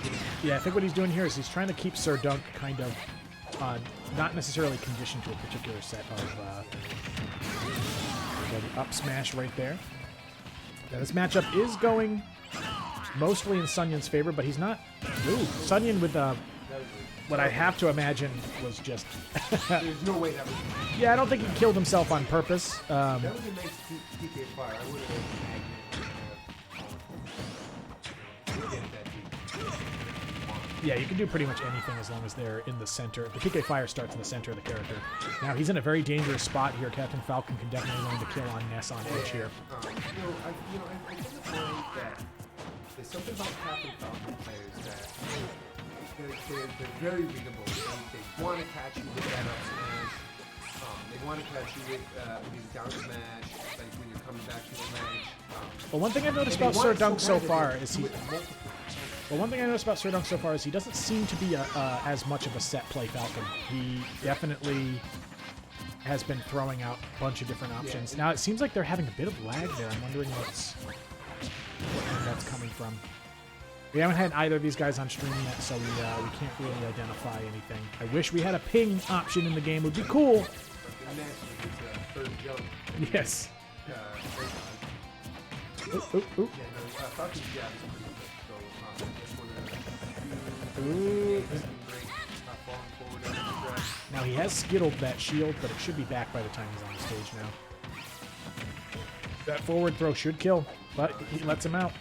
what he's doing here is he's trying to keep Sir Dunk kind of not necessarily conditioned to a particular set of the up smash right there. Now this matchup is going mostly in Sunyan's favor, but he's not. Ooh, Sunyan with what I have to imagine was just. There's no way that was. Yeah, I don't think he killed himself on purpose. That was a nice PK fire. I would have. Yeah, you can do pretty much anything as long as they're in the center. The PK Fire starts in the center of the character. Now, he's in a very dangerous spot here. Captain Falcon can definitely learn to kill on Ness on edge here. I think that there's something about Captain Falcon players that they're very readable. They want to catch you with that up smash. They want to catch you with these down smash, like when you're coming back to the ledge. Well, one thing I've noticed about Sir Dunk so far is he... Well, one thing I noticed about Sir Dunk so far is he doesn't seem to be as much of a set play Falcon. He definitely has been throwing out a bunch of different options. Now, it seems like they're having a bit of lag there. I'm wondering where that's coming from. We haven't had either of these guys on stream yet, so we can't really identify anything. I wish we had a ping option in the game. It would be cool. Yes. Ooh. Ooh. Now he has skittled that shield, but it should be back by the time he's on the stage now. That forward throw should kill, but he lets him out.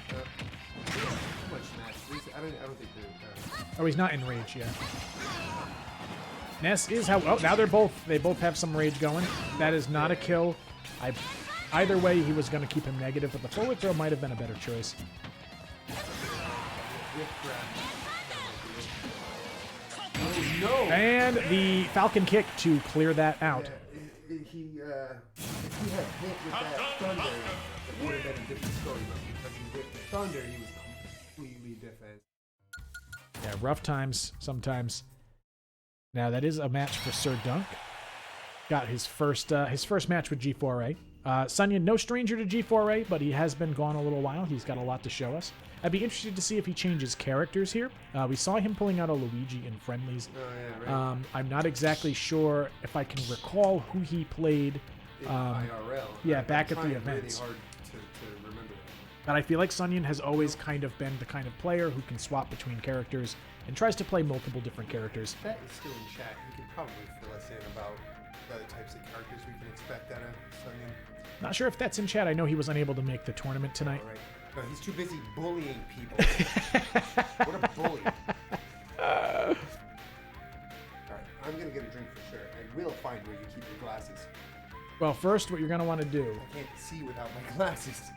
Oh, he's not in rage yet. Ness is how. Oh, now they both have some rage going. That is not a kill. Either way, he was going to keep him negative, but the forward throw might have been a better choice. No. And the Falcon kick to clear that out. Yeah, if he had hit with that thunder, it would have been a different story. But because he hit the thunder, he was completely different. Yeah, rough times sometimes. Now that is a match for Sir Dunk. Got his first match with G4A. Sunyan, no stranger to G4A, but he has been gone a little while. He's got a lot to show us. I'd be interested to see if he changes characters here. We saw him pulling out a Luigi in friendlies. Oh, yeah, right. I'm not exactly sure if I can recall who he played. IRL. Yeah, back at the events. Really hard to remember that. But I feel like Sunyan has always kind of been the kind of player who can swap between characters and tries to play multiple different characters. That is still in chat. You can probably fill us in about the types of characters we can expect out of Sunyan. Not sure if that's in chat. I know he was unable to make the tournament tonight. All right. No, he's too busy bullying people. What a bully. Alright, I'm gonna get a drink for sure. I will find where you keep your glasses. Well, first, what you're going to want to do... I can't see without my glasses.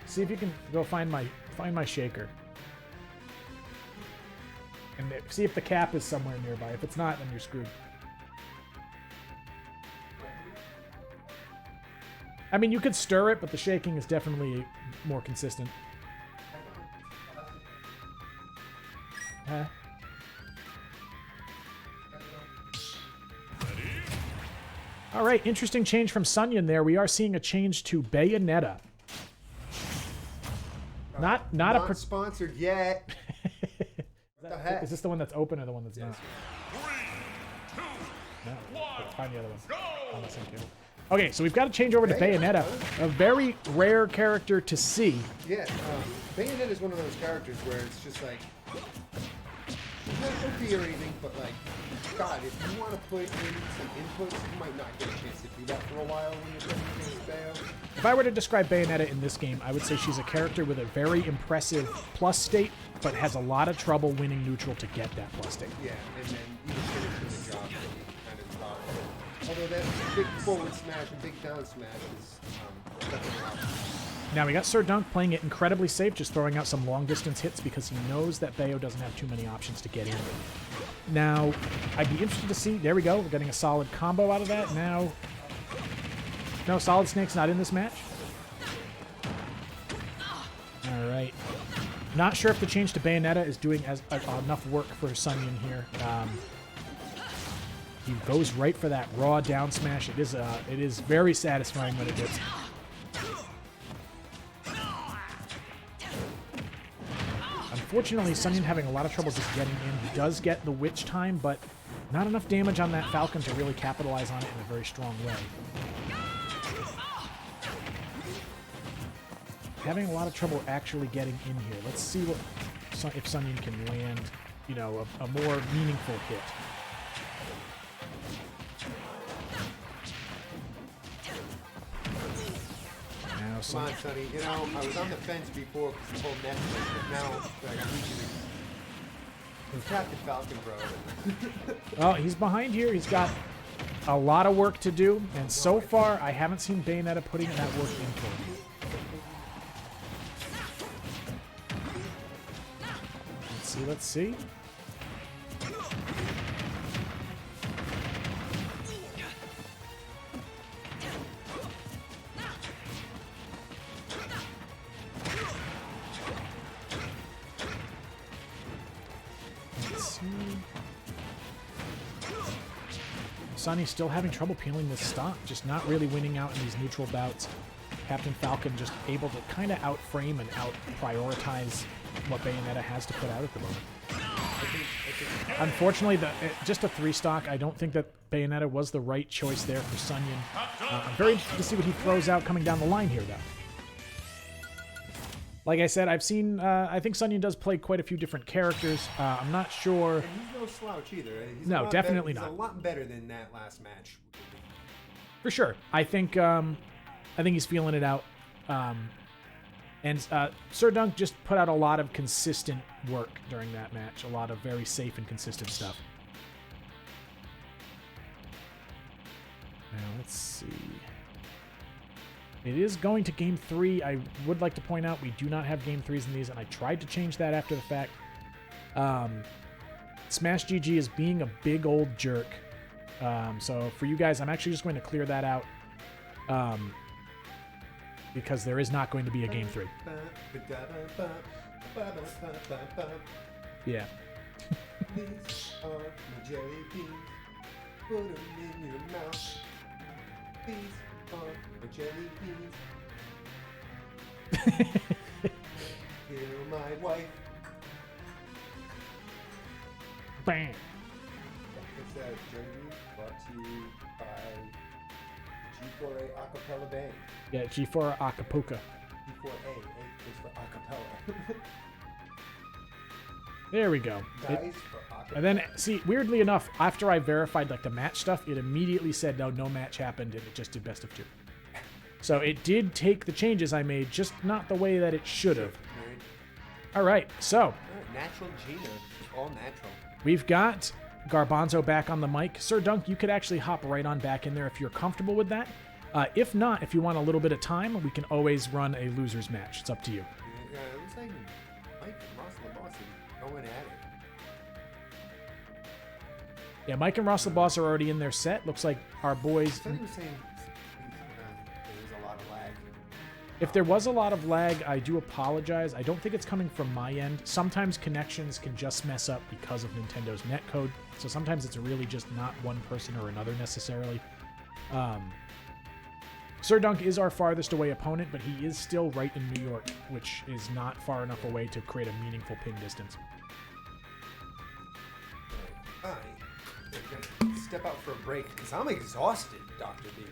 See if you can go find my shaker. And see if the cap is somewhere nearby. If it's not, then you're screwed. I mean, you could stir it, but the shaking is definitely more consistent. Huh? All right, interesting change from Sunyan there. We are seeing a change to Bayonetta. Not sponsored yet. What the heck? Is this the one that's open or the one that's not? 3, 2, No. 1, Let's find the other one. go! On the same table. Okay, so we've got to change over to Bayonetta, a very rare character to see. Yeah, Bayonetta is one of those characters where it's just like, it's not OP or anything, but like, God, if you want to put in some inputs, you might not get a chance to do that for a while when you're playing against Bayo. If I were to describe Bayonetta in this game, I would say she's a character with a very impressive plus state, but has a lot of trouble winning neutral to get that plus state. Yeah, and then even finishing the job really kind of rough. Although that big forward smash and big down smash is definitely out. Now we got Sir Dunk playing it incredibly safe, just throwing out some long distance hits because he knows that Bayo doesn't have too many options to get in. Now, I'd be interested to see, there we go, we're getting a solid combo out of that. Now, no, Solid Snake's not in this match. All right. Not sure if the change to Bayonetta is doing enough work for Sunyan here. He goes right for that raw down smash. It is very satisfying when it hits. Unfortunately, Sunyan having a lot of trouble just getting in. He does get the witch time, but not enough damage on that Falcon to really capitalize on it in a very strong way. Having a lot of trouble actually getting in here. Let's see what if Sunyan can land, you know, a more meaningful hit. Now, Come on, Sonny. You know, I was on the fence before because the whole net thing, but now like, I need you to Captain Falcon, bro. Well, he's behind here. He's got a lot of work to do, and so far, I haven't seen Bayonetta putting that work in for him. Let's see. Sunny's still having trouble peeling this stock, just not really winning out in these neutral bouts. Captain Falcon just able to kind of outframe and out-prioritize what Bayonetta has to put out at the moment. Unfortunately, just a 3-stock, I don't think that Bayonetta was the right choice there for Sunyan. I'm very interested to see what he throws out coming down the line here, though. Like I said, I've seen, I think Sunyan does play quite a few different characters. I'm not sure. And he's no slouch either. He's no, definitely not. not. He's a lot better than that last match. For sure. I think he's feeling it out. And Sir Dunk just put out a lot of consistent work during that match. A lot of very safe and consistent stuff. Now, let's see. It is going to Game 3. I would like to point out we do not have Game 3s in these, and I tried to change that after the fact. Smash GG is being a big old jerk. So for you guys, I'm actually just going to clear that out. Because there is not going to be a Game 3. Yeah. These are my jelly beans. Put them in your mouth. These are my jelly beans. Kill my wife. Bam. It's that jelly beans brought to you by G4A Acapella Band. Yeah, G4A Acapulco. G4A, A is for acapella. There we go. Guys for acapella. And then, see, weirdly enough, after I verified like the match stuff, it immediately said no match happened, and it just did best of 2. So it did take the changes I made, just not the way that it should have. All right, so Natural Gina, all natural. we've got Garbanzo back on the mic. Sir Dunk, you could actually hop right on back in there if you're comfortable with that. If not, if you want a little bit of time, we can always run a loser's match. It's up to you. Yeah, it looks like Mike and Ross LaBoss are going at it. Yeah, Mike and Ross LaBoss are already in their set. Looks like our boys... I thought he was saying there was a lot of lag. If there was a lot of lag, I do apologize. I don't think it's coming from my end. Sometimes connections can just mess up because of Nintendo's netcode. So sometimes it's really just not one person or another necessarily. Sir Dunk is our farthest away opponent, but he is still right in New York, which is not far enough away to create a meaningful ping distance. I'm gonna step out for a break because I'm exhausted, Dr. B.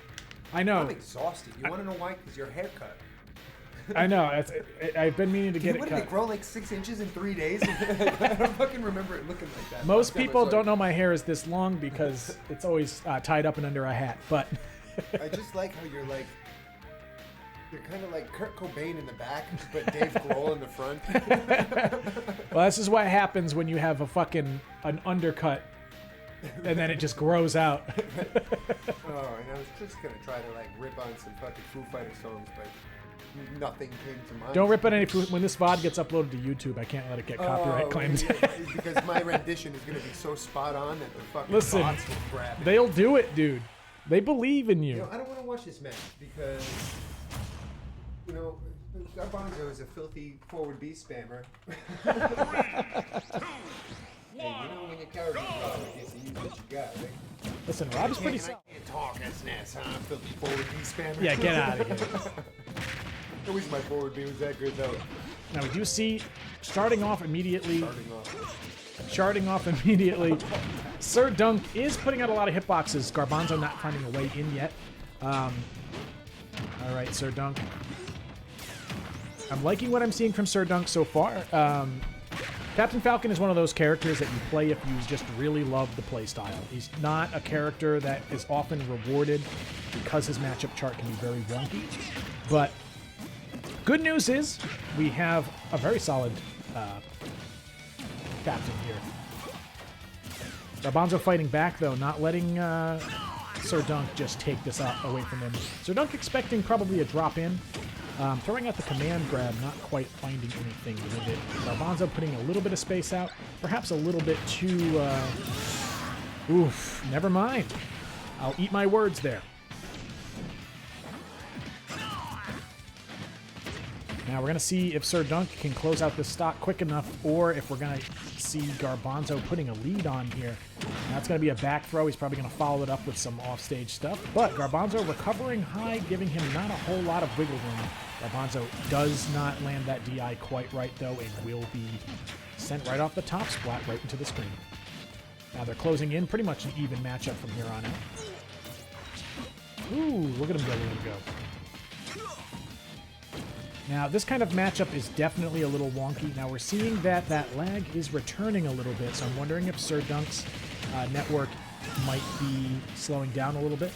I know. I'm exhausted. You want to know why? Because your haircut. I know. I've been meaning to get What it did it cut. grow like 6 inches in 3 days? I don't fucking remember it looking like that. Most Last time I people saw don't it. know my hair is this long because it's always tied up and under a hat. But I just like how you're kind of like Kurt Cobain in the back, but Dave Grohl in the front. well, this is what happens when you have an undercut, and then it just grows out. Oh, and I was just gonna try to like rip on some fucking Foo Fighter songs, but nothing came to mind. Don't rip on any food. When this VOD gets uploaded to YouTube, I can't let it get copyright claims. Yeah, because my rendition is gonna be so spot on that the fucking Listen, bots will grab it. They'll do it, dude. They believe in You you. know, I don't want to watch this match because, you know, Garbanzo is a filthy forward B spammer. Hey, you know when your character's wrong, you use what you got, right? Listen, Rob's pretty. I can't talk as an ass, huh? Filthy forward B spammer. Yeah, get out of here. I wish my forward B was that good, though. Now we do see starting off immediately. Starting off. Sir Dunk is putting out a lot of hitboxes. Garbanzo not finding a way in yet. All right, Sir Dunk. I'm liking what I'm seeing from Sir Dunk so far. Captain Falcon is one of those characters that you play if you just really love the playstyle. He's not a character that is often rewarded because his matchup chart can be very wonky. But good news is we have a very solid captain here. Garbanzo fighting back, though, not letting Sir Dunk just take this away from him. Sir Dunk expecting probably a drop in. Throwing out the command grab, not quite finding anything with it. Garbanzo putting a little bit of space out, perhaps a little bit too... oof, never mind. I'll eat my words there. Now we're going to see if Sir Dunk can close out this stock quick enough, or if we're going to see Garbanzo putting a lead on here. That's going to be a back throw. He's probably going to follow it up with some offstage stuff. But Garbanzo recovering high, giving him not a whole lot of wiggle room. Garbanzo does not land that DI quite right, though, and will be sent right off the top splat right into the screen. Now they're closing in. Pretty much an even matchup from here on out. Ooh, look at him go, look at him go. Now, this kind of matchup is definitely a little wonky. Now, we're seeing that that lag is returning a little bit, so I'm wondering if Sir Dunk's network might be slowing down a little bit.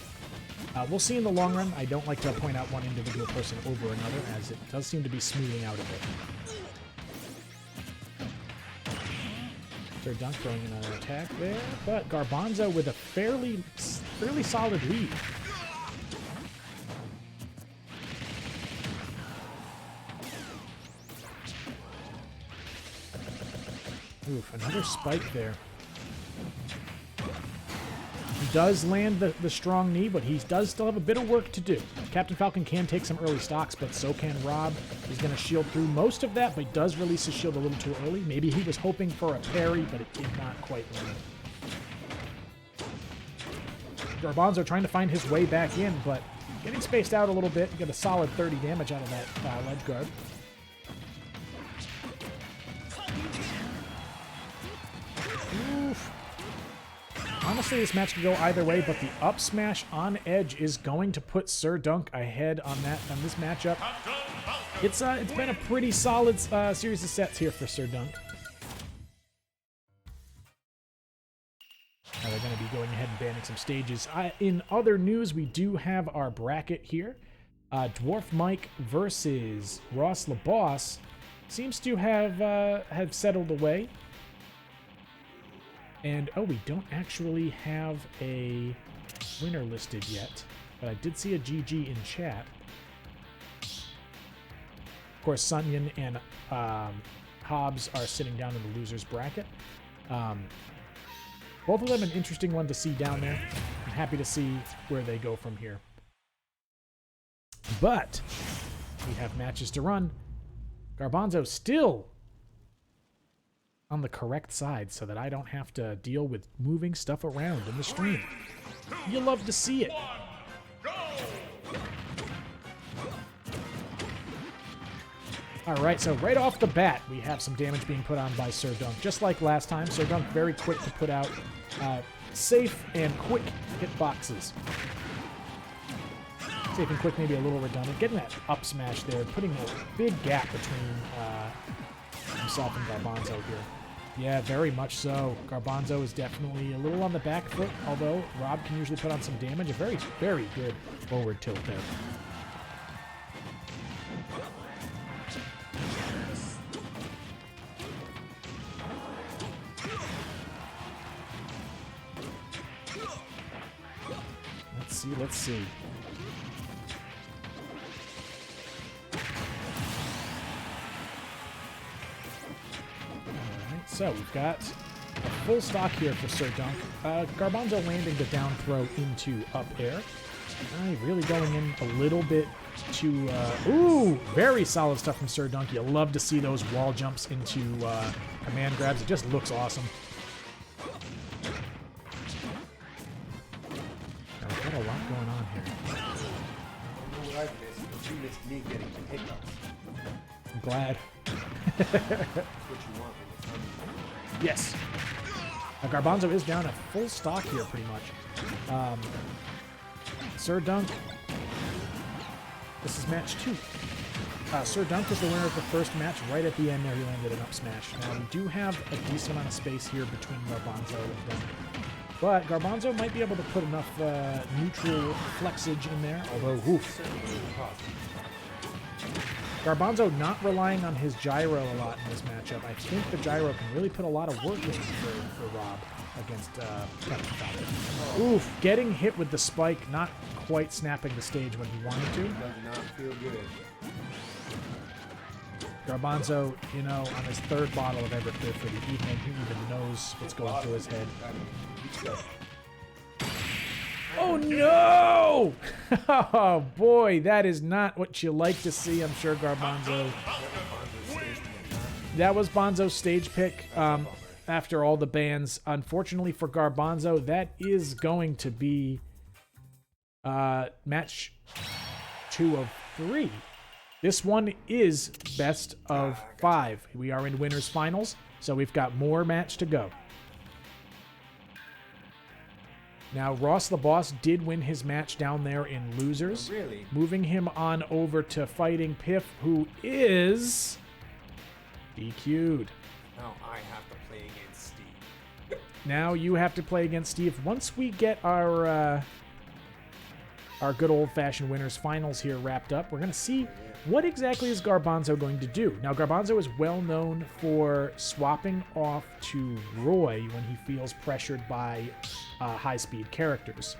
We'll see in the long run. I don't like to point out one individual person over another, as it does seem to be smoothing out a bit. Sir Dunk throwing in another attack there, but Garbanzo with a fairly solid lead. Oof, another spike there. He does land the strong knee, but he does still have a bit of work to do. Captain Falcon can take some early stocks, but so can Rob. He's going to shield through most of that, but he does release his shield a little too early. Maybe he was hoping for a parry, but it did not quite land. Garbanzo trying to find his way back in, but getting spaced out a little bit. Get a solid 30 damage out of that ledge guard. Oof. Honestly, this match could go either way, but the up smash on edge is going to put Sir Dunk ahead on this matchup. It's been a pretty solid series of sets here for Sir Dunk. Now they're going to be going ahead and banning some stages. In other news, we do have our bracket here. Dwarf Mike versus Ross LaBoss seems to have settled away. And, oh, we don't actually have a winner listed yet, but I did see a GG in chat. Of course, Sunyan and Hobbs are sitting down in the loser's bracket. Both of them an interesting one to see down there. I'm happy to see where they go from here. But we have matches to run. Garbanzo still on the correct side so that I don't have to deal with moving stuff around in the stream. You love to see it. Alright, so right off the bat, we have some damage being put on by Sir Dunk. Just like last time, Sir Dunk very quick to put out safe and quick hitboxes. Safe and quick, maybe a little redundant. Getting that up smash there, putting a big gap between himself and Garbanzo here. Yeah, very much so. Garbanzo is definitely a little on the back foot, although Rob can usually put on some damage. A very, very good forward tilt there. Let's see. Alright, so we've got a full stock here for Sir Dunk. Garbanzo landing the down throw into up air. Really going in a little bit to... ooh! Very solid stuff from Sir Dunk. You love to see those wall jumps into command grabs. It just looks awesome. Got a lot going on here. I don't know what I've missed, but you missed me getting some hiccups. I'm glad. That's what you want in this time. Yes. Garbanzo is down a full stock here, pretty much. Sir Dunk. This is match 2. Sir Dunk was the winner of the first match. Right at the end there, he landed an up smash. Now, we do have a decent amount of space here between Garbanzo and Dunk. But Garbanzo might be able to put enough neutral flexage in there, although, oof. Garbanzo not relying on his gyro a lot in this matchup. I think the gyro can really put a lot of work in for Rob against Captain Falcon. Oof, getting hit with the spike, not quite snapping the stage when he wanted to. Does not feel good. Garbanzo, you know, on his third bottle of Everclear for the evening, he even knows what's going through his head. Oh no! Oh boy, that is not what you like to see, I'm sure, Garbanzo. That was Bonzo's stage pick after all the bans. Unfortunately for Garbanzo, that is going to be match 2 of 3. This one is best of 5. We are in winners finals, so we've got more match to go. Now, Ross the Boss did win his match down there in losers. Oh, really? Moving him on over to fighting Piff, who is DQ'd. Now I have to play against Steve. Now you have to play against Steve. Once we get our good old-fashioned winners finals here wrapped up, we're going to see what exactly is Garbanzo going to do. Now, Garbanzo is well known for swapping off to Roy when he feels pressured by high-speed characters.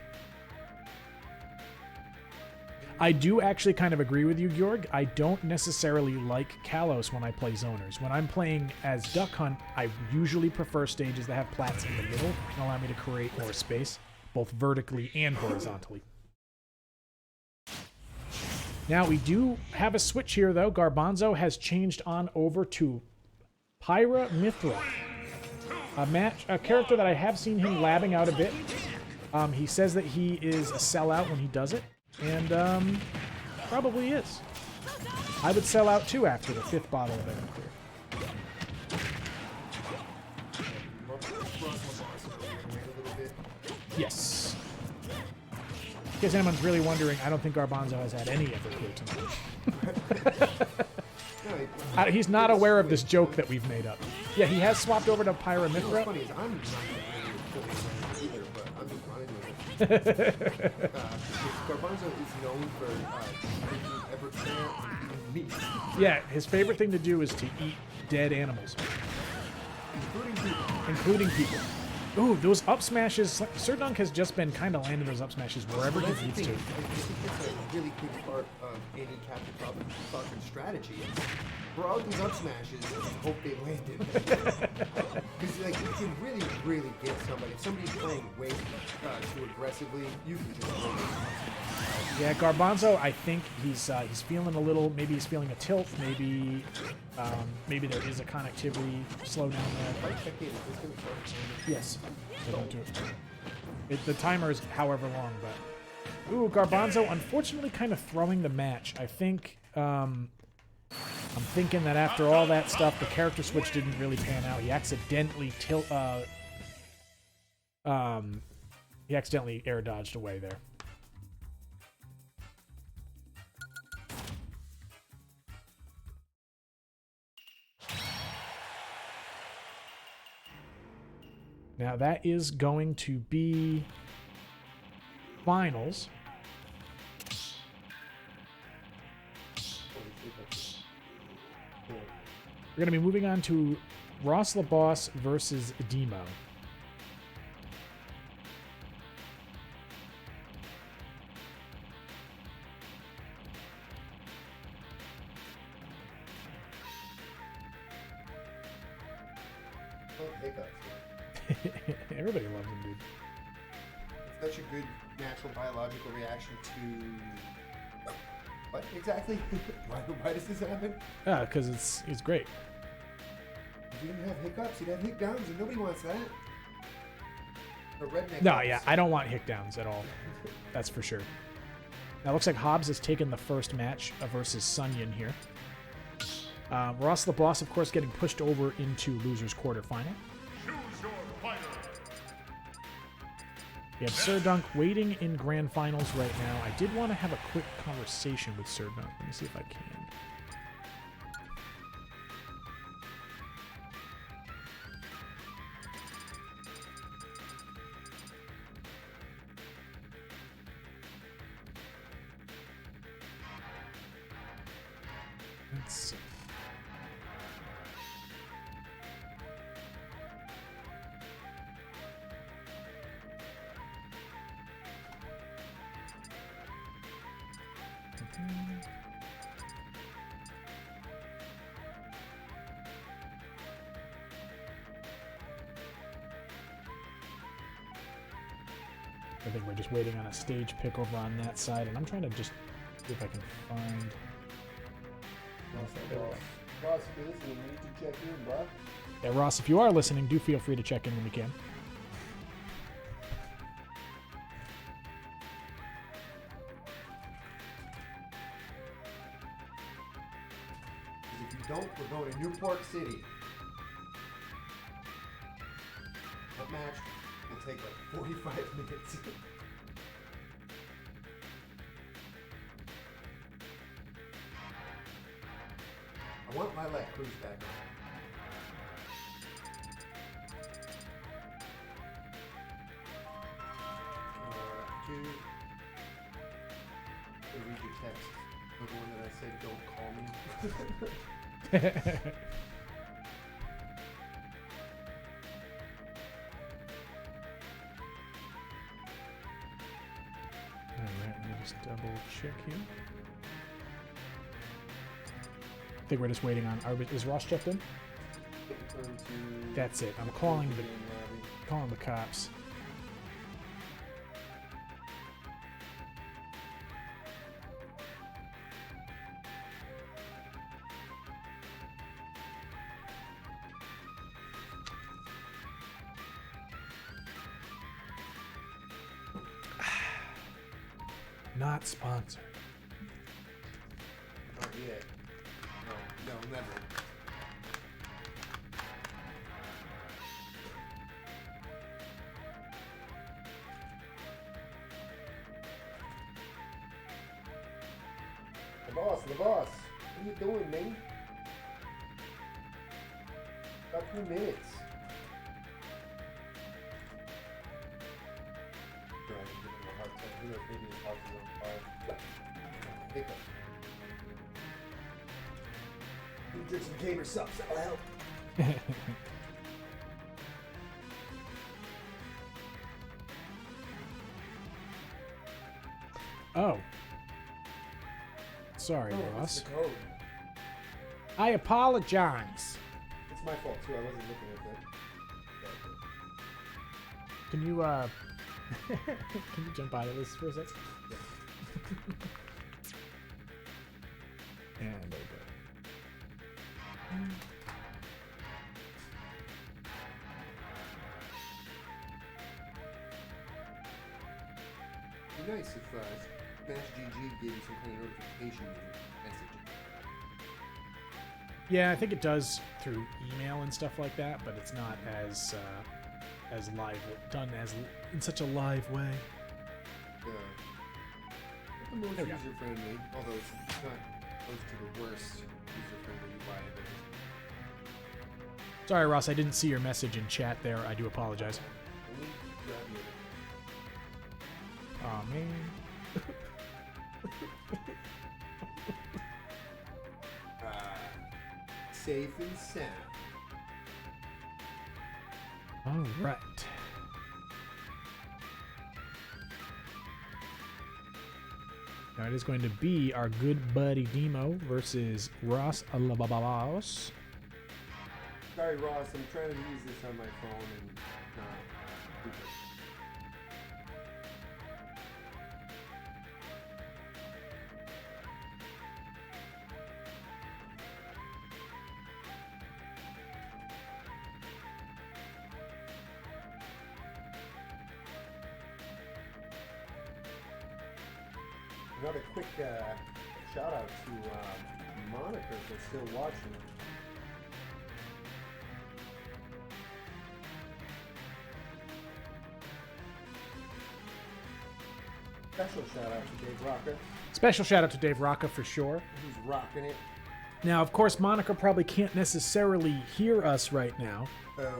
I do actually kind of agree with you, Georg. I don't necessarily like Kalos when I play zoners. When I'm playing as Duck Hunt, I usually prefer stages that have plats in the middle and allow me to create more space, both vertically and horizontally. Now, we do have a switch here, though. Garbanzo has changed on over to Pyra Mithra, a character that I have seen him labbing out a bit. He says that he is a sellout when he does it, and probably is. I would sell out, too, after the 5th bottle of Everclear. Yes. In case anyone's really wondering, I don't think Garbanzo has had any Everclear tonight. He's not aware of this joke that we've made up. Yeah, he has swapped over to Pyra Mithra. What's funny is I'm not really either, but I'm just running with it. Garbanzo is known for drinking Everclear and meat. Yeah, his favorite thing to do is to eat dead animals. Including people. Ooh, those up smashes. Sir Dunk has just been kind of landing those up smashes wherever he needs to. I think that's a really big part of any Captain Falcon strategy. For all these up smashes, just hope they landed. Because like, you can really, really get somebody. If somebody's playing way too aggressively, you can just roll them. Yeah, Garbanzo, I think he's feeling a little. Maybe he's feeling a tilt. Maybe there is a connectivity slowdown there. Yes. So don't do it. The timer is however long, but ooh, Garbanzo, unfortunately, kind of throwing the match. I think I'm thinking that after all that stuff, the character switch didn't really pan out. He accidentally air dodged away there. Now that is going to be finals. We're going to be moving on to Ross LaBoss versus Demo. Everybody loves him, dude. It's such a good natural biological reaction to... What exactly? Why does this happen? Because it's great. If you didn't have hiccups, you'd have hic downs, and nobody wants that. Or redneck No, hiccups. yeah, I don't want hic downs at all. That's for sure. Now, it looks like Hobbs has taken the first match versus Sunyan here. Ross LaBoss, of course, getting pushed over into losers quarterfinal. Choose your fighter. We have Sir Dunk waiting in grand finals right now. I did want to have a quick conversation with Sir Dunk. Let me see if I can. Let's see. I think we're just waiting on a stage pick over on that side, and I'm trying to just see if I can find. Ross, if you're listening, you need to check in, bro. Yeah, Ross, if you are listening, do feel free to check in when you can. If you don't, we're going to Newport City. That match will take like 45 minutes. I want my leg Cruz back on. Two. I read your text. The one that I said, don't call me. Alright, let me just double check here. I think we're just waiting on. Is Ross checked in? That's it. I'm calling the cops. Not sponsored. Not yet. No, never. The boss. What are you doing, man? Got 2 minutes. Sure, I can give him a hard time. Who knows, maybe his house is on fire. Hiccup. You drink some gamer subs, that'll help. Oh. Sorry, What's Ross. the code? I apologize. It's my fault too, I wasn't looking at that. Can you can you jump out of this for a sec? And there we go. It'd be nice if Smash GG gave you some kind of notification message. Yeah, I think it does through email and stuff like that, but it's not as live done as in such a live way. Yeah. The most There we go. user friendly, although it's not close to the worst user friendly UI ever. Sorry, Ross, I didn't see your message in chat there. I do apologize. Let me grab you. Oh man. Safe and sound. All right. Now it is going to be our good buddy Demo versus Ross Alababos. Sorry, Ross. I'm trying to use this on my phone and not. Another quick shout out to Monica for still watching. Special shout out to Dave Rocca, Special shout out to Dave Rocca for sure. who's rocking it. Now, of course, Monica probably can't necessarily hear us right now, Oh,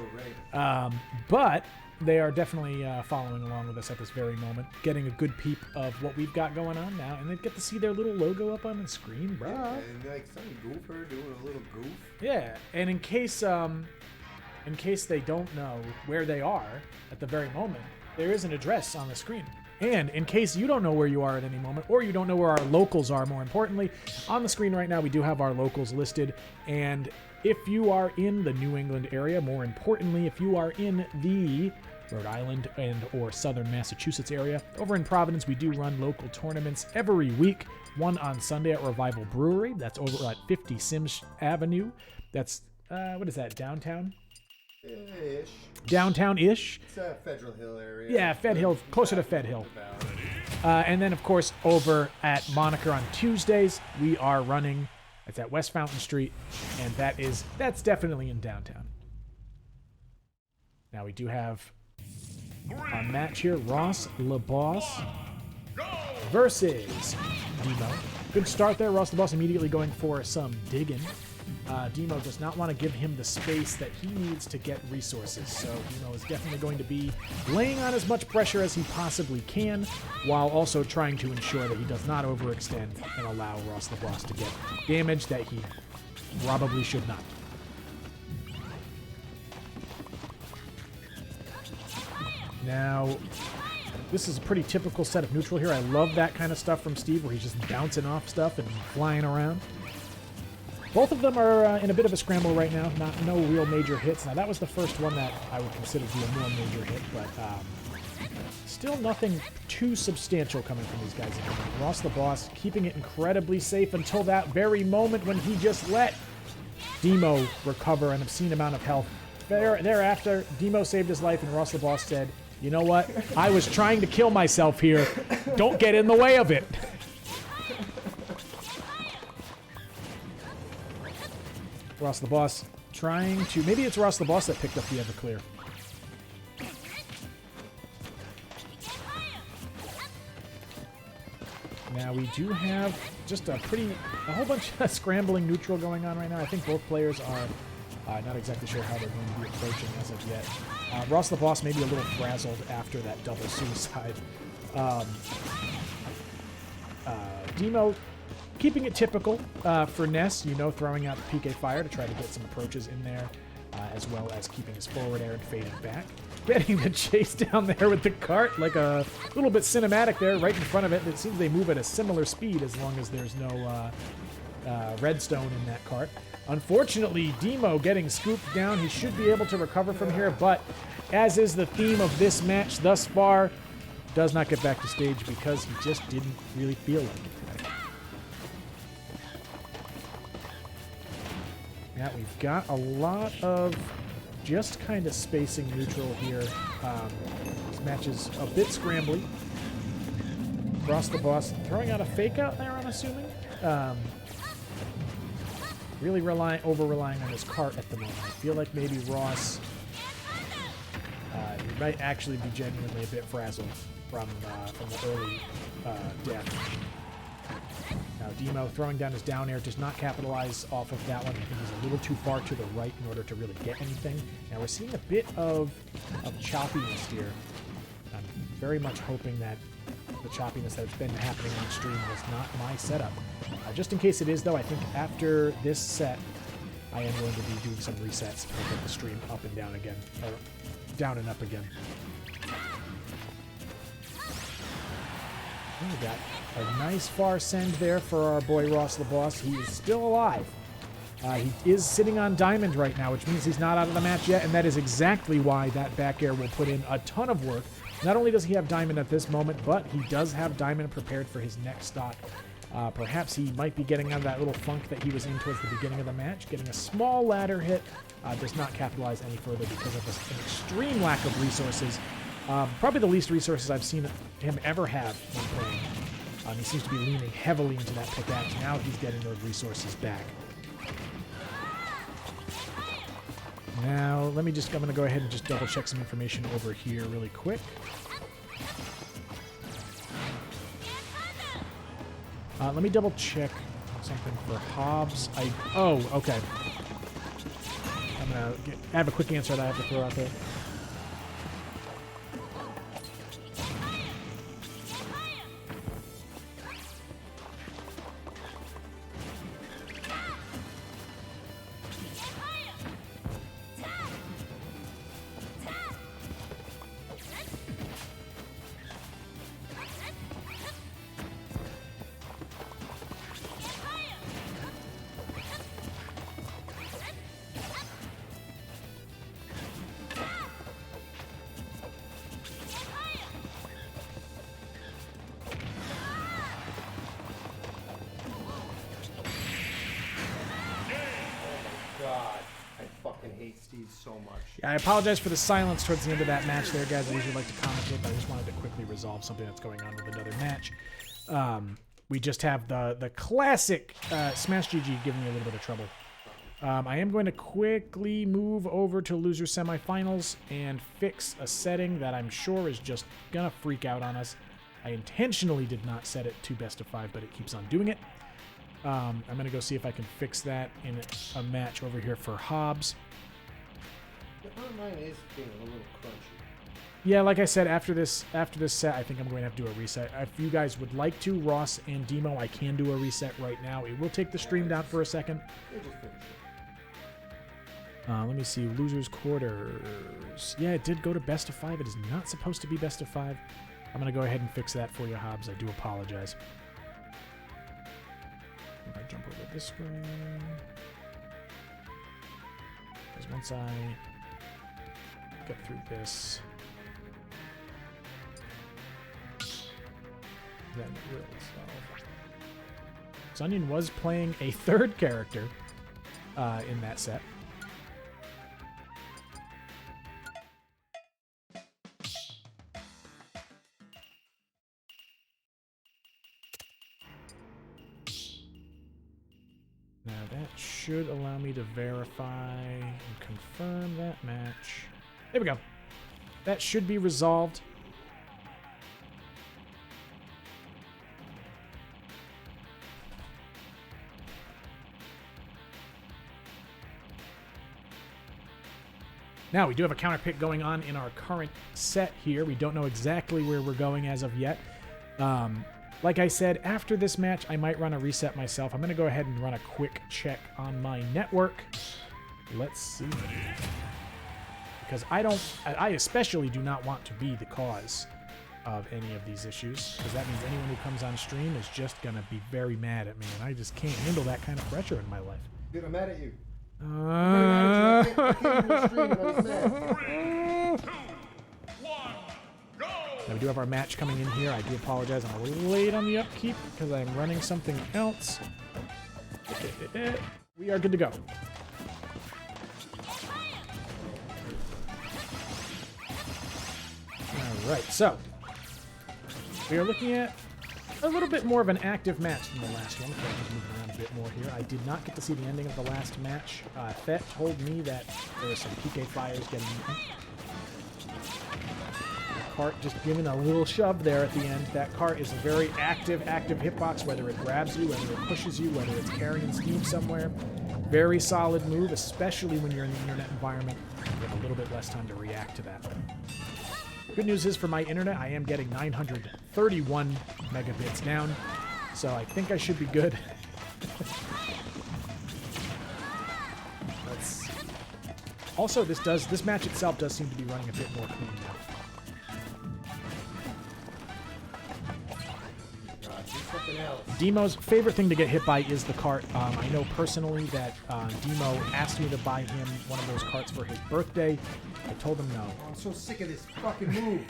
right. but they are definitely following along with us at this very moment, getting a good peep of what we've got going on now, and they get to see their little logo up on the screen, bro. Yeah, and like some goofer doing a little goof. Yeah, and in case they don't know where they are at the very moment, there is an address on the screen. And in case you don't know where you are at any moment, or you don't know where our locals are, more importantly, on the screen right now we do have our locals listed. And if you are in the New England area, more importantly, if you are in the Rhode Island and or Southern Massachusetts area, over in Providence we do run local tournaments every week. One on Sunday at Revival Brewery. That's over at 50 Sims Avenue. That's what is that? Downtown? Ish. Downtown-ish. It's a Federal Hill area. Yeah, Fed Hill, closer to Fed Hill. And then, of course, over at Moniker on Tuesdays, we are running. It's at West Fountain Street, and that's definitely in downtown. Now we do have our match here: Ross LeBoss versus Demo. Good start there. Ross LeBoss immediately going for some digging. Demo does not want to give him the space that he needs to get resources, so Demo is definitely going to be laying on as much pressure as he possibly can, while also trying to ensure that he does not overextend and allow Ross the Boss to get damage that he probably should not. Now, this is a pretty typical set of neutral here. I love that kind of stuff from Steve, where he's just bouncing off stuff and flying around. Both of them are in a bit of a scramble right now. No real major hits. Now, that was the first one that I would consider to be a more major hit, but still nothing too substantial coming from these guys. Ross the Boss keeping it incredibly safe until that very moment when he just let Demo recover an obscene amount of health. Thereafter, Demo saved his life, and Ross the Boss said, "You know what? I was trying to kill myself here. Don't get in the way of it." Ross the Boss trying to... Maybe it's Ross the Boss that picked up the Everclear. Now we do have just a whole bunch of scrambling neutral going on right now. I think both players are not exactly sure how they're going to be approaching as of yet. Ross the Boss may be a little frazzled after that double suicide. Demo keeping it typical for Ness, throwing out the PK Fire to try to get some approaches in there, as well as keeping his forward air and fading back. Getting the chase down there with the cart, like a little bit cinematic there, right in front of it. It seems they move at a similar speed as long as there's no redstone in that cart. Unfortunately, Demo getting scooped down. He should be able to recover from here, but as is the theme of this match thus far, does not get back to stage because he just didn't really feel like it. Yeah, we've got a lot of just kind of spacing neutral here. This match is a bit scrambly. Ross the Boss throwing out a fake out there, I'm assuming. really over-relying on his cart at the moment. I feel like maybe Ross he might actually be genuinely a bit frazzled from the early death. Now, Demo throwing down his down air does not capitalize off of that one. I think he's a little too far to the right in order to really get anything. Now, we're seeing a bit of choppiness here. I'm very much hoping that the choppiness that's been happening on stream was not my setup. Just in case it is, though, I think after this set, I am going to be doing some resets to get the stream up and down again, or down and up again. Oh, we got a nice far send there for our boy Ross the Boss. He is still alive. He is sitting on Diamond right now, which means he's not out of the match yet, and that is exactly why that back air will put in a ton of work. Not only does he have Diamond at this moment, but he does have Diamond prepared for his next stock. Perhaps he might be getting out of that little funk that he was in towards the beginning of the match. Getting a small ladder hit does not capitalize any further because of an extreme lack of resources. Probably the least resources I've seen him ever have when playing. He seems to be leaning heavily into that pickaxe. Now he's getting those resources back. Now, I'm going to go ahead and just double check some information over here really quick. Let me double check something for Hobbs. Oh, okay. I have a quick answer that I have to throw out there. God, I fucking hate Steve so much. Yeah, I apologize for the silence towards the end of that match there, guys. I usually like to commentate, but I just wanted to quickly resolve something that's going on with another match. We just have the classic Smash GG giving me a little bit of trouble. I am going to quickly move over to loser semifinals and fix a setting that I'm sure is just going to freak out on us. I intentionally did not set it to best of 5, but it keeps on doing it. I'm going to go see if I can fix that in a match over here for Hobbs. The online is feeling a little crunchy. Yeah, like I said, after this set, I think I'm going to have to do a reset. If you guys would like to, Ross and Demo, I can do a reset right now. It will take the stream down for a second. We'll just finish it. Let me see. Losers quarters. Yeah, it did go to best of 5. It is not supposed to be best of 5. I'm going to go ahead and fix that for you, Hobbs. I do apologize. I'm going to jump over this way. Because once I get through this, then it will solve. Sunyon was playing a third character in that set. Now that should allow me to verify and confirm that match. There we go. That should be resolved. Now, we do have a counter pick going on in our current set here. We don't know exactly where we're going as of yet. Like I said, after this match, I might run a reset myself. I'm going to go ahead and run a quick check on my network. Let's see. Because I especially do not want to be the cause of any of these issues. Because that means anyone who comes on stream is just going to be very mad at me. And I just can't handle that kind of pressure in my life. Dude, I'm mad at you. Uh... 3, 2, 1, go! Now we do have our match coming in here. I do apologize. I'm a little late on the upkeep because I'm running something else. We are good to go. All right, so we are looking at a little bit more of an active match than the last one. So I'm just moving around a bit more here. I did not get to see the ending of the last match. Thet told me that there were some PK fires getting eaten. The cart just giving a little shove there at the end. That cart is a very active hitbox, whether it grabs you, whether it pushes you, whether it's carrying Steve somewhere. Very solid move, especially when you're in the internet environment. You have a little bit less time to react to that. Good news is for my internet, I am getting 931 megabits down, so I think I should be good. Also, this match itself does seem to be running a bit more clean now. Demo's favorite thing to get hit by is the cart. I know personally that Demo asked me to buy him one of those carts for his birthday. I told him no. I'm so sick of this fucking move.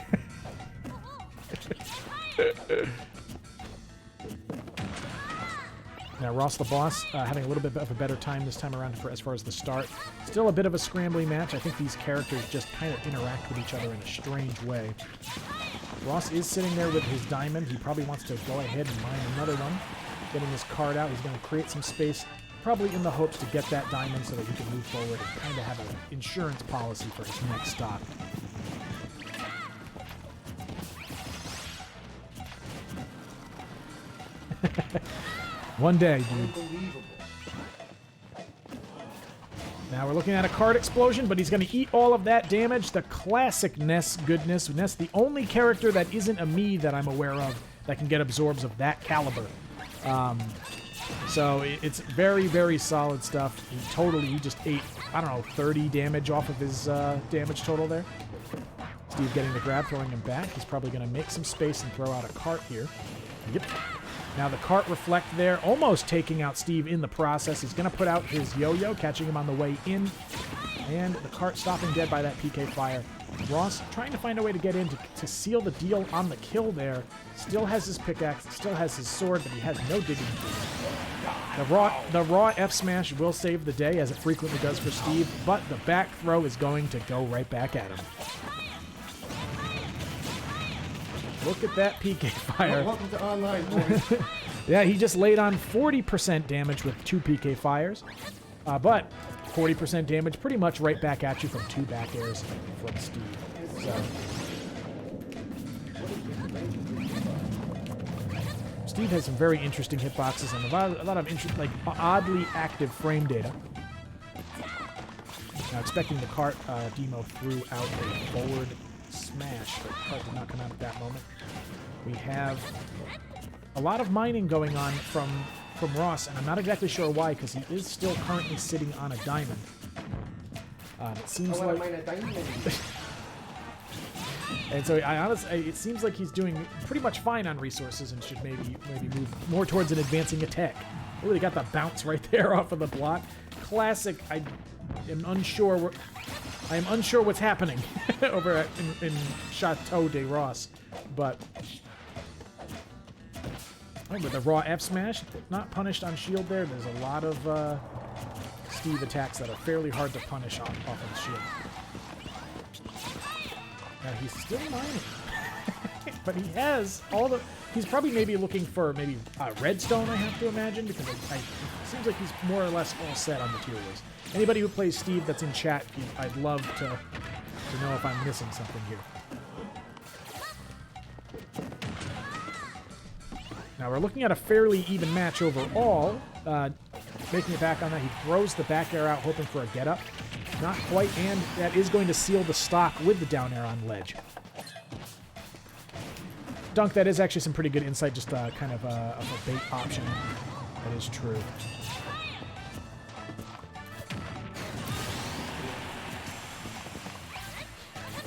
Now Ross the Boss having a little bit of a better time this time around as far as the start. Still a bit of a scrambly match. I think these characters just kind of interact with each other in a strange way. Ross is sitting there with his diamond. He probably wants to go ahead and mine another one. Getting his card out, he's going to create some space, probably in the hopes to get that diamond so that he can move forward and kind of have an insurance policy for his next stock. One day, dude. Unbelievable. Now we're looking at a card explosion, but he's going to eat all of that damage. The classic Ness goodness. Ness, the only character that isn't a me that I'm aware of that can get absorbs of that caliber. So it's very, very solid stuff. He just ate, I don't know, 30 damage off of his damage total there. Steve getting the grab, throwing him back. He's probably going to make some space and throw out a cart here. Yep. Now the cart reflect there, almost taking out Steve in the process. He's going to put out his yo-yo, catching him on the way in. And the cart stopping dead by that PK fire. Ross trying to find a way to get in to seal the deal on the kill there. Still has his pickaxe, still has his sword, but he has no digging. The raw F smash will save the day, as it frequently does for Steve, but the back throw is going to go right back at him. Look at that PK fire. Welcome to online, boys. Yeah, he just laid on 40% damage with 2 PK fires. But 40% damage pretty much right back at you from 2 back airs from Steve. So. Steve has some very interesting hitboxes and a lot of like oddly active frame data. Now expecting the cart, Demo threw out a forward smash, but the cart did not come out at that moment. We have a lot of mining going on from Ross, and I'm not exactly sure why, because he is still currently sitting on a diamond. It seems like... And so it seems like he's doing pretty much fine on resources and should maybe move more towards an advancing attack. Really got the bounce right there off of the block. Classic. I am unsure what's happening over in Chateau de Ross, but with the raw F smash, not punished on shield there. There's a lot of Steve attacks that are fairly hard to punish off of the shield. Now he's still mining, but he has all the. He's probably maybe looking for maybe redstone, I have to imagine, because it seems like he's more or less all set on materials. Anybody who plays Steve that's in chat, I'd love to know if I'm missing something here. Now we're looking at a fairly even match overall. Making it back on that, he throws the back air out, hoping for a get up. Not quite, and that is going to seal the stock with the down air on ledge. Dunk, that is actually some pretty good insight, just kind of a bait option. That is true.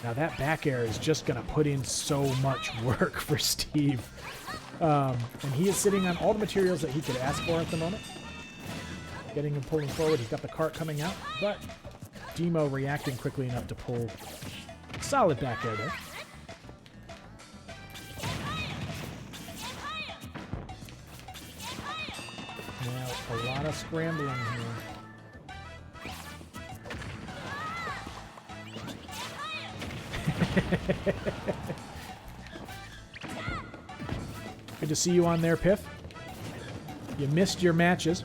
Now that back air is just going to put in so much work for Steve. And he is sitting on all the materials that he could ask for at the moment. Getting him pulling forward. He's got the cart coming out, but Demo reacting quickly enough to pull solid back air there. Now, a lot of scrambling here. Good to see you on there, Piff. You missed your matches.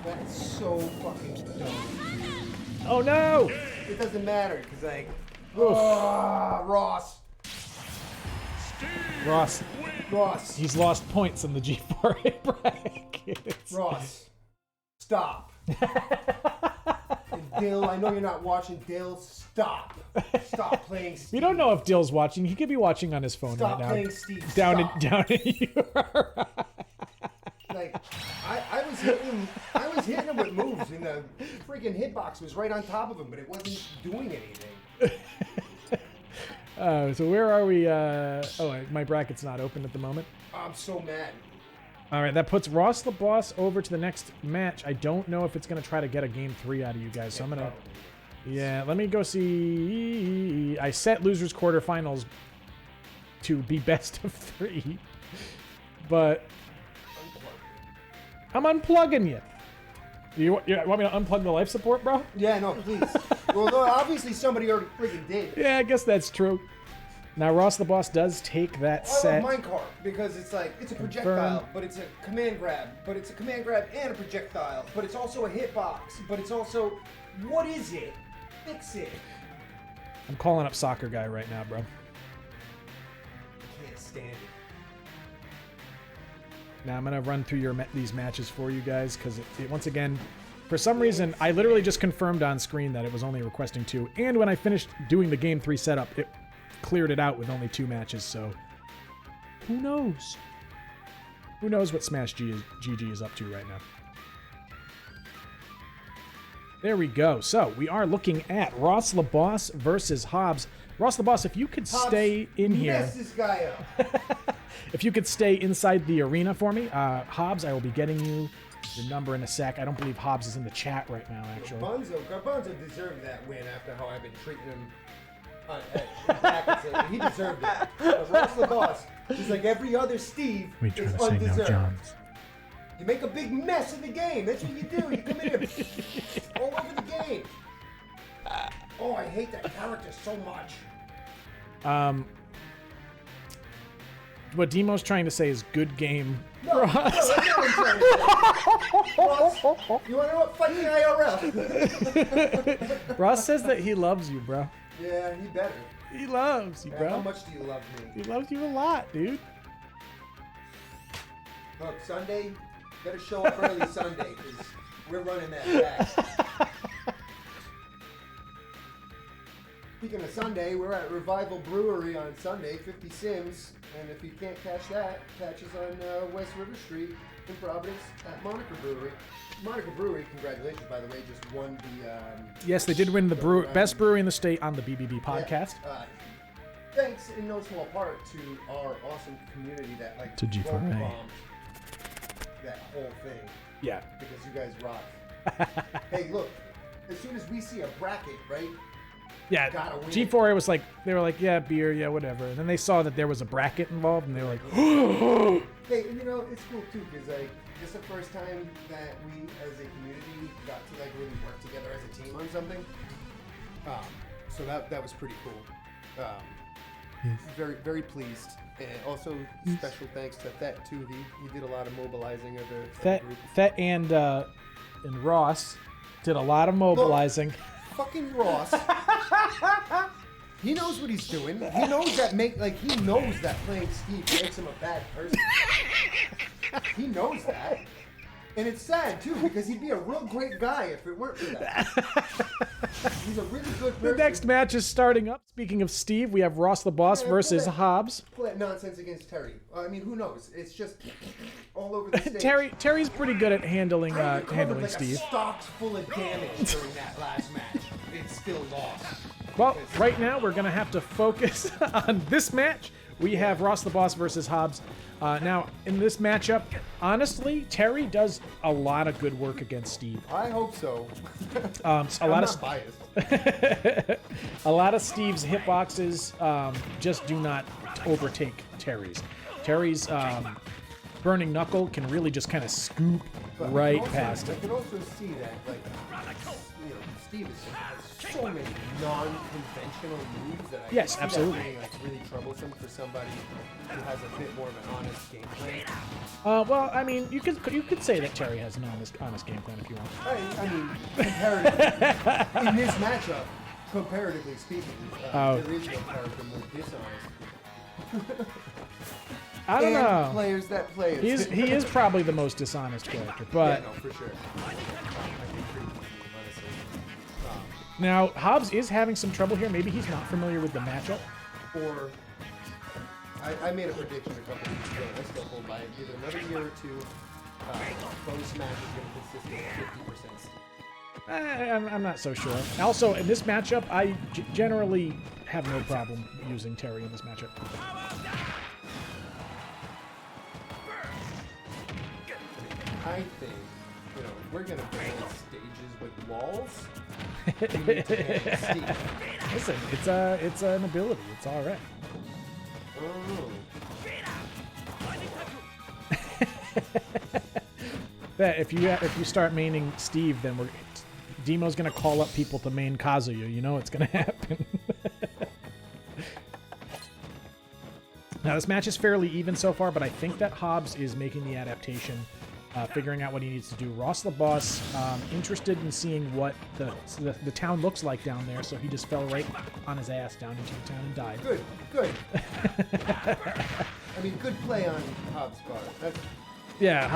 That's so fucking dumb, dude. Oh no! It doesn't matter, because like, Ross. Ross, he's lost points in the G4A brackets. Ross, stop. And Dill, I know you're not watching. Dill, stop. Stop playing Steve. We don't know if Dill's watching. He could be watching on his phone Stop right now. playing Steve. Down Stop. in you. Like, I was hitting him with moves, and the freaking hitbox was right on top of him, but it wasn't doing anything. So where are we? Oh, my bracket's not open at the moment. I'm so mad. All right, that puts Ross the Boss over to the next match. I don't know if it's going to try to get a game 3 out of you guys, so I'm going to... Yeah, let me go see... I set losers quarterfinals to be best of 3, but... I'm unplugging you. You want me to unplug the life support, bro? Yeah, no, please. Well, no, obviously somebody already freaking did. Yeah, I guess that's true. Now, Ross the Boss does take that set. I love Minecart because it's like, it's a projectile, but it's a command grab, but it's a command grab and a projectile, but it's also a hitbox, but it's also, what is it? Fix it. I'm calling up Soccer Guy right now, bro. I can't stand it. Now I'm gonna run through these matches for you guys because once again, for some reason, I literally just confirmed on screen that it was only requesting 2, and when I finished doing the game 3 setup, it cleared it out with only 2 matches. So who knows? Who knows what Smash GG is up to right now? There we go. So we are looking at Ross the Boss versus Hobbs. Ross the Boss, if you could stay in here. Mess this guy up. If you could stay inside the arena for me, Hobbs, I will be getting you your number in a sec. I don't believe Hobbs is in the chat right now, actually. Garbanzo deserved that win after how I've been treating him at brackets. He deserved it. But Ross the Boss, just like every other Steve, is undeserved. You make a big mess of the game. That's what you do. You come in here all over the game. Oh, I hate that character so much. What Demo's trying to say is good game. No, Ross. that's not what I'm trying to say. Ross, you want to know what? Fight the IRL. Ross says that he loves you, bro. Yeah, he better. He loves you, bro. How much do you love me? He loves you a lot, dude. Look, Sunday, better show up early Sunday, because we're running that fast. Speaking of Sunday, we're at Revival Brewery on Sunday, 50 Sims, and if you can't catch that, catch us on West River Street in Providence at Monica Brewery. Monica Brewery, congratulations, by the way, just won the... Yes, they did win the best brewery in the state on the BBB podcast. Yeah, thanks in no small part to our awesome community that like To G4A. bombed that whole thing. Yeah. Because you guys rock. Hey, look, as soon as we see a bracket, right? Yeah, Gotta win. G4A was like, they were like, yeah, beer, yeah, whatever. And then they saw that there was a bracket involved, and they were like, Hey, you know, it's cool too, because like, it's the first time that we as a community got to like really work together as a team on something. So that was pretty cool. Very, very pleased. And also, special thanks to Thet too. He did a lot of mobilizing of the group. Thet and Ross did a lot of mobilizing. Look, fucking Ross. He knows what he's doing. He knows that he knows that playing Steve makes him a bad person. He knows that. And it's sad too, because he'd be a real great guy if it weren't for that. He's a really good person. The next match is starting up. Speaking of Steve, we have Ross the Boss versus Hobbs. Pull that nonsense against Terry. I mean, who knows? It's just all over the stage. Terry's pretty good at handling handling like Steve. A stocks full of damage during that last match. It's still lost. Well, right now we're gonna have to focus on this match. We have Ross the Boss versus Hobbs. Now, in this matchup, honestly, Terry does a lot of good work against Steve. I hope so. I'm not biased. A lot of Steve's hitboxes just do not overtake Terry's. Terry's Burning Knuckle can really just kind of scoop right past I it. can also see that, like, Steve is so many non-conventional moves that I Yes, can see absolutely. that being like really troublesome for somebody who has a bit more of an honest game plan. Well, I mean, you could say that Terry has an honest game plan if you want. I mean, comparatively, in this matchup, comparatively speaking, there is no character more dishonest. I don't and know. Players that play. He is probably the most dishonest character, but Yeah, no, for sure. I can agree with you, honestly. now Hobbs is having some trouble here. Maybe he's not familiar with the matchup. Or I made a prediction a couple weeks ago, and I still hold by it. Either another year or two, Bo Smash is going to consist of 50%. I'm not so sure. Also, in this matchup, I generally have no problem using Terry in this matchup. I think, if we're going to build stages with walls, we need to ban Steve. Listen, it's an ability. It's all right. Oh. That if you start maining Steve, then Demo's gonna call up people to main Kazuya. You know what's gonna happen. Now this match is fairly even so far, but I think that Hobbs is making the adaptation, figuring out what he needs to do. Ross the Boss, interested in seeing what the town looks like down there, so he just fell right on his ass down into the town and died. Good. I mean, good play on Hobbs' part. Yeah,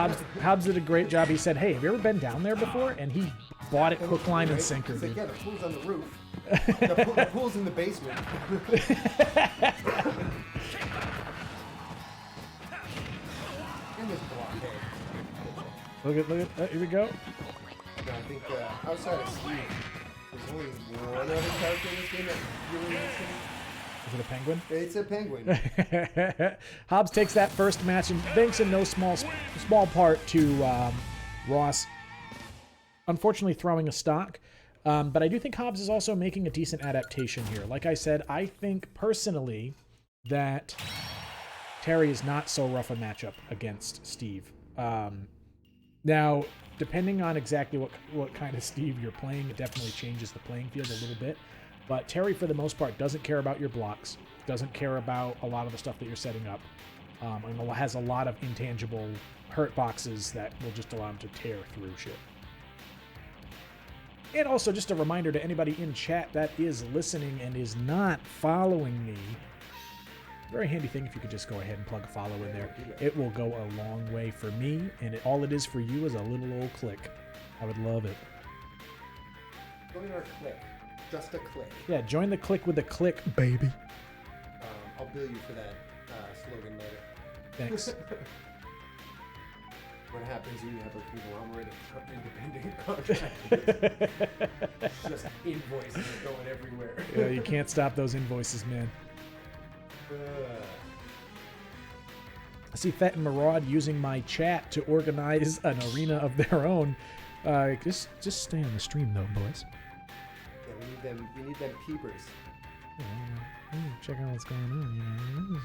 Hobbs did a great job. He said, "Hey, have you ever been down there before?" And he bought it hook, line, and sinker. He's like, Dude. yeah, the pool's on the roof. The pool's in the basement. In this blockade. Look at, here we go. No, I think outside of Steve, there's only one other character in this game that really missing. Is it a penguin? It's a penguin. Hobbs takes that first match, and thanks in no small part to Ross, unfortunately throwing a stock. But I do think Hobbs is also making a decent adaptation here. Like I said, I think personally that Terry is not so rough a matchup against Steve. Now, depending on exactly what kind of Steve you're playing, it definitely changes the playing field a little bit. But Terry, for the most part, doesn't care about your blocks, doesn't care about a lot of the stuff that you're setting up, and has a lot of intangible hurt boxes that will just allow him to tear through shit. And also, just a reminder to anybody in chat that is listening and is not following me, very handy thing if you could just go ahead and plug a follow in there. It will go a long way for me, and all it is for you is a little old click. I would love it. Join our click. Just a click. Yeah, join the click with a click, baby. I'll bill you for that slogan later. Thanks. What happens when you have a conglomerate of independent contractors? Just invoices going everywhere. Yeah, you can't stop those invoices, man. I see Fett and Maraud using my chat to organize an arena of their own. Just stay on the stream, though, boys. Yeah, we need them peepers. Check out what's going on.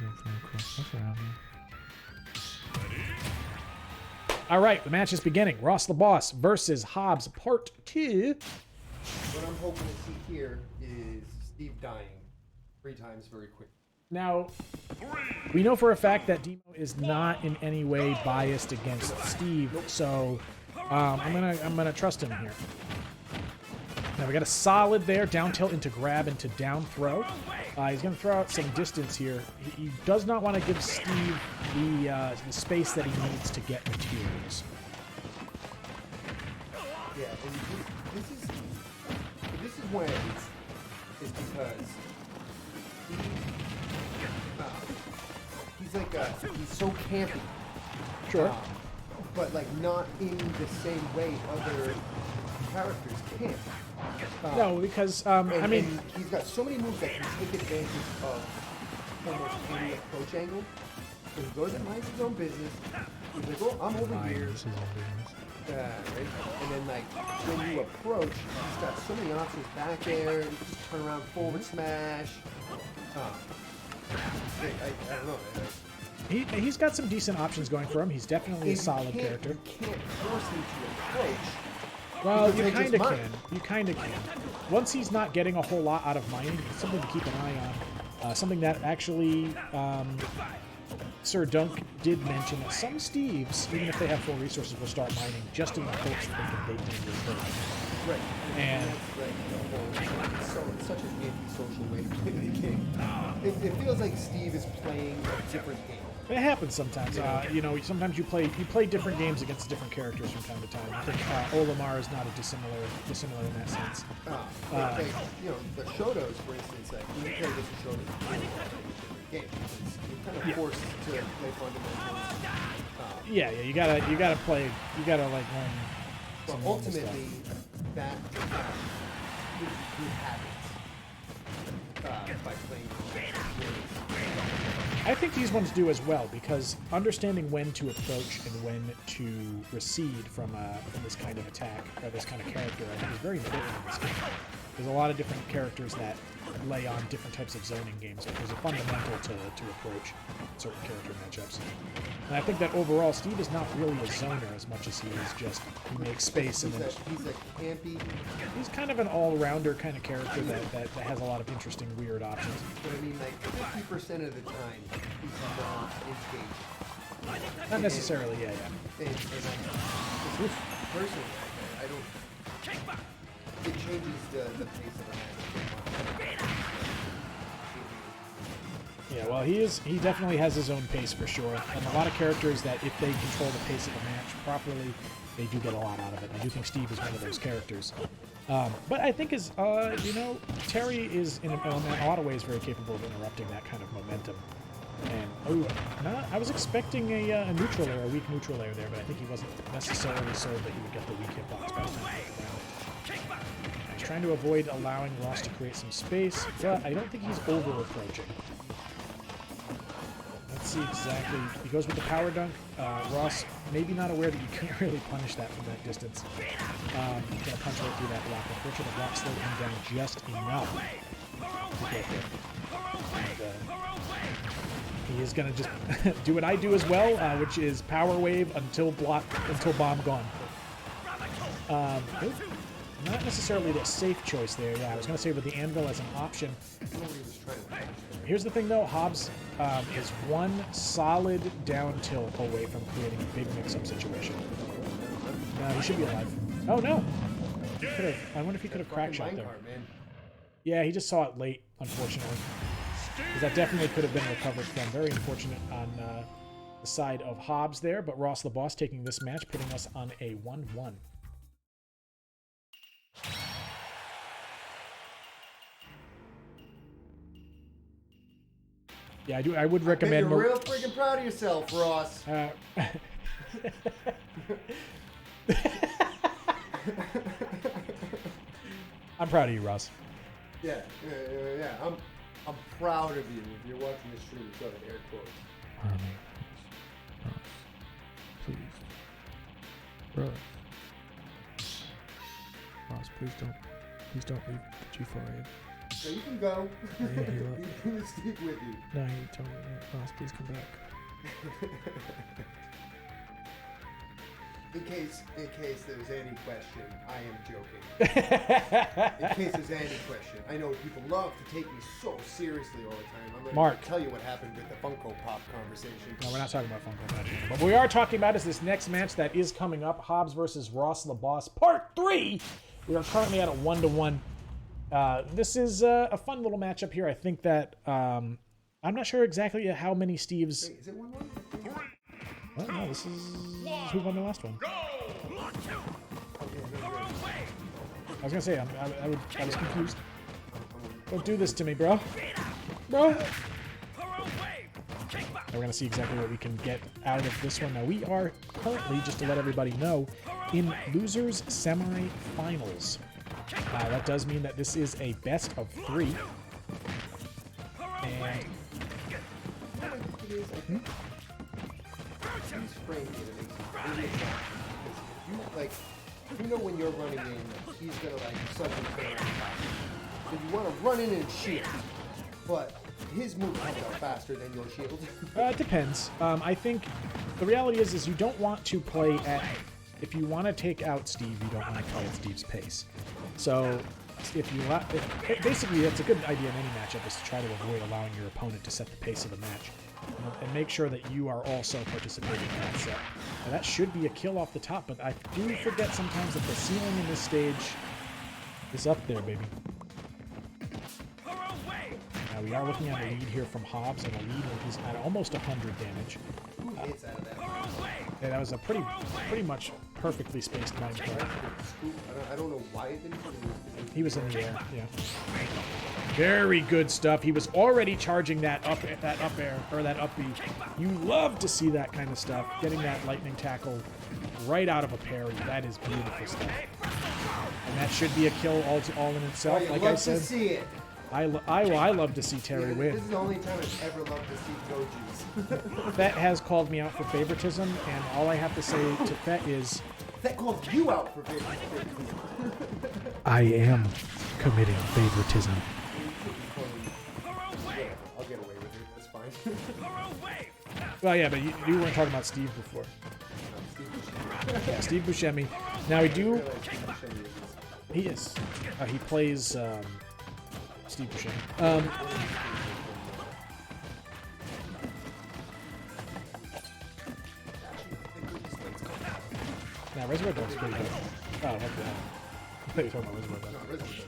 All right, the match is beginning. Ross the Boss versus Hobbs, Part 2. What I'm hoping to see here is Steve dying 3 times very quick. Now, we know for a fact that Demo is not in any way biased against Steve, so I'm gonna trust him here. Now we got a solid there, down tilt into grab into down throw. He's going to throw out some distance here. He does not want to give Steve the space that he needs to get materials. Yeah, and this is why is because he's so campy. Sure. But like not in the same way other characters can. No, because And he's got so many moves that can take advantage of almost any approach angle. So he goes and minds his own business. He's like, oh, I'm over here. Right? And then like when you approach, he's got so many options back there. You just turn around, forward smash. I don't know. He's got some decent options going for him. He's definitely a solid character. You can't force him to approach Well, Because you they just kind of mine. can. You kind of can. Once he's not getting a whole lot out of mining, it's something to keep an eye on. Something that actually Sir Dunk did mention that some Steves, even if they have full resources, will start mining just in the hopes that they can bait into your bird. Right. And- that's like the whole, it's such an antisocial way to play the game. It feels like Steve is playing a different game. It happens sometimes. You know, sometimes you play different games against different characters from time to time. I think Olimar is not a dissimilar in that sense. Like, you know, the Shotos, for instance, like when you play against the Shotos, it's a different game. You're kind of forced to play fundamentals. Yeah, you gotta play. You gotta like learn. But some normal ultimately, stuff. that good habits by playing. I think these ones do as well, because understanding when to approach and when to recede from this kind of attack or this kind of character, I think is very important in this game. There's a lot of different characters that lay on different types of zoning games, but there's a fundamental to approach certain character matchups. And I think that overall, Steve is not really a zoner as much as he is just, he makes space and then He's a campy, he's kind of an all-rounder kind of character that has a lot of interesting, weird options. but I mean, like 50% of the time, he's not engaged. Not necessarily, yeah. And I, personally, I don't. It changes the pace of the match. Yeah, well, he definitely has his own pace for sure, and a lot of characters that if they control the pace of the match properly, they do get a lot out of it. I do think Steve is one of those characters. But I think you know, Terry is in a lot of ways very capable of interrupting that kind of momentum. And I was expecting a neutral layer, a weak neutral layer there, but I think he wasn't necessarily sold that he would get the weak hitbox by the time he hit the ground. He's trying to avoid allowing Ross to create some space, but I don't think he's over approaching. Let's see exactly. He goes with the power dunk. Ross, maybe not aware that you can't really punish that from that distance. He's going to punch right through that block. Unfortunately, the block slowed him down just enough to get there. And, he is going to just do what I do as well, which is power wave until bomb gone. Not necessarily the safe choice there. Yeah, I was going to say with the anvil as an option. Here's the thing, though. Hobbs is one solid down tilt away from creating a big mix-up situation. No, he should be alive. Oh, no! I wonder if he could have crack shot there. Yeah, he just saw it late, unfortunately. Because that definitely could have been recovered from. Very unfortunate on the side of Hobbs there, but Ross the Boss taking this match, putting us on a 1-1. Yeah, I would recommend. You're real freaking proud of yourself, Ross. I'm proud of you, Ross. Yeah. I'm proud of you. If you're watching this stream, so air quotes. Please. Ross, please don't leave the G4A. So you can go. Yeah, You can stick with you. No, you told me that. Ross, please come back. In case there's any question, I am joking. In case there's any question, I know people love to take me so seriously all the time. I'm going to tell you what happened with the Funko Pop conversation. No, we're not talking about Funko Pop. But what we are talking about is this next match that is coming up, Hobbs versus Ross the Boss, Part 3. We are currently at a 1-1. This is a fun little matchup here. I think that I'm not sure exactly how many Steves. Wait, is it 1-1? Oh, no, this is who won the last one. I was gonna say I was confused. Don't do this to me, bro. Bro. Now we're gonna see exactly what we can get out of this one. Now we are currently, just to let everybody know, in losers semi-finals. That does mean that this is a best of 3. And you know when you're running in, he's gonna something's gonna happen. So you want to run in and shield, but his move comes out faster than your shield. It depends. I think the reality is you don't want to play at if you want to take out Steve, you don't want to call Steve's pace. So basically that's a good idea in any matchup, is to try to avoid allowing your opponent to set the pace of the match, and make sure that you are also participating in that set. Now, that should be a kill off the top, but I do forget sometimes that the ceiling in this stage is up there, baby. Now we are looking at a lead here from Hobbs, and a lead where he's at almost 100 damage. Who hits out of that? Yeah, that was a pretty much perfectly spaced mind play. I don't know why it didn't. He was in the air, yeah. Very good stuff. He was already charging that up air, or that up B. You love to see that kind of stuff. Getting that lightning tackle right out of a parry. That is beautiful stuff. And that should be a kill all in itself. Oh, like love I said, to see it. I love to see Terry This win. is the only time I've ever loved to see Goju's. Fett has called me out for favoritism, and all I have to say to Fett is, That called you out for favoritism. I am committing favoritism. I'll get away with it. That's fine. Well, yeah, but you weren't talking about Steve before. Yeah, Steve Buscemi. Now he is. He plays Steve Buscemi. Now Reservoir Dogs is pretty good. Oh, okay. I thought you were talking about Reservoir Dogs.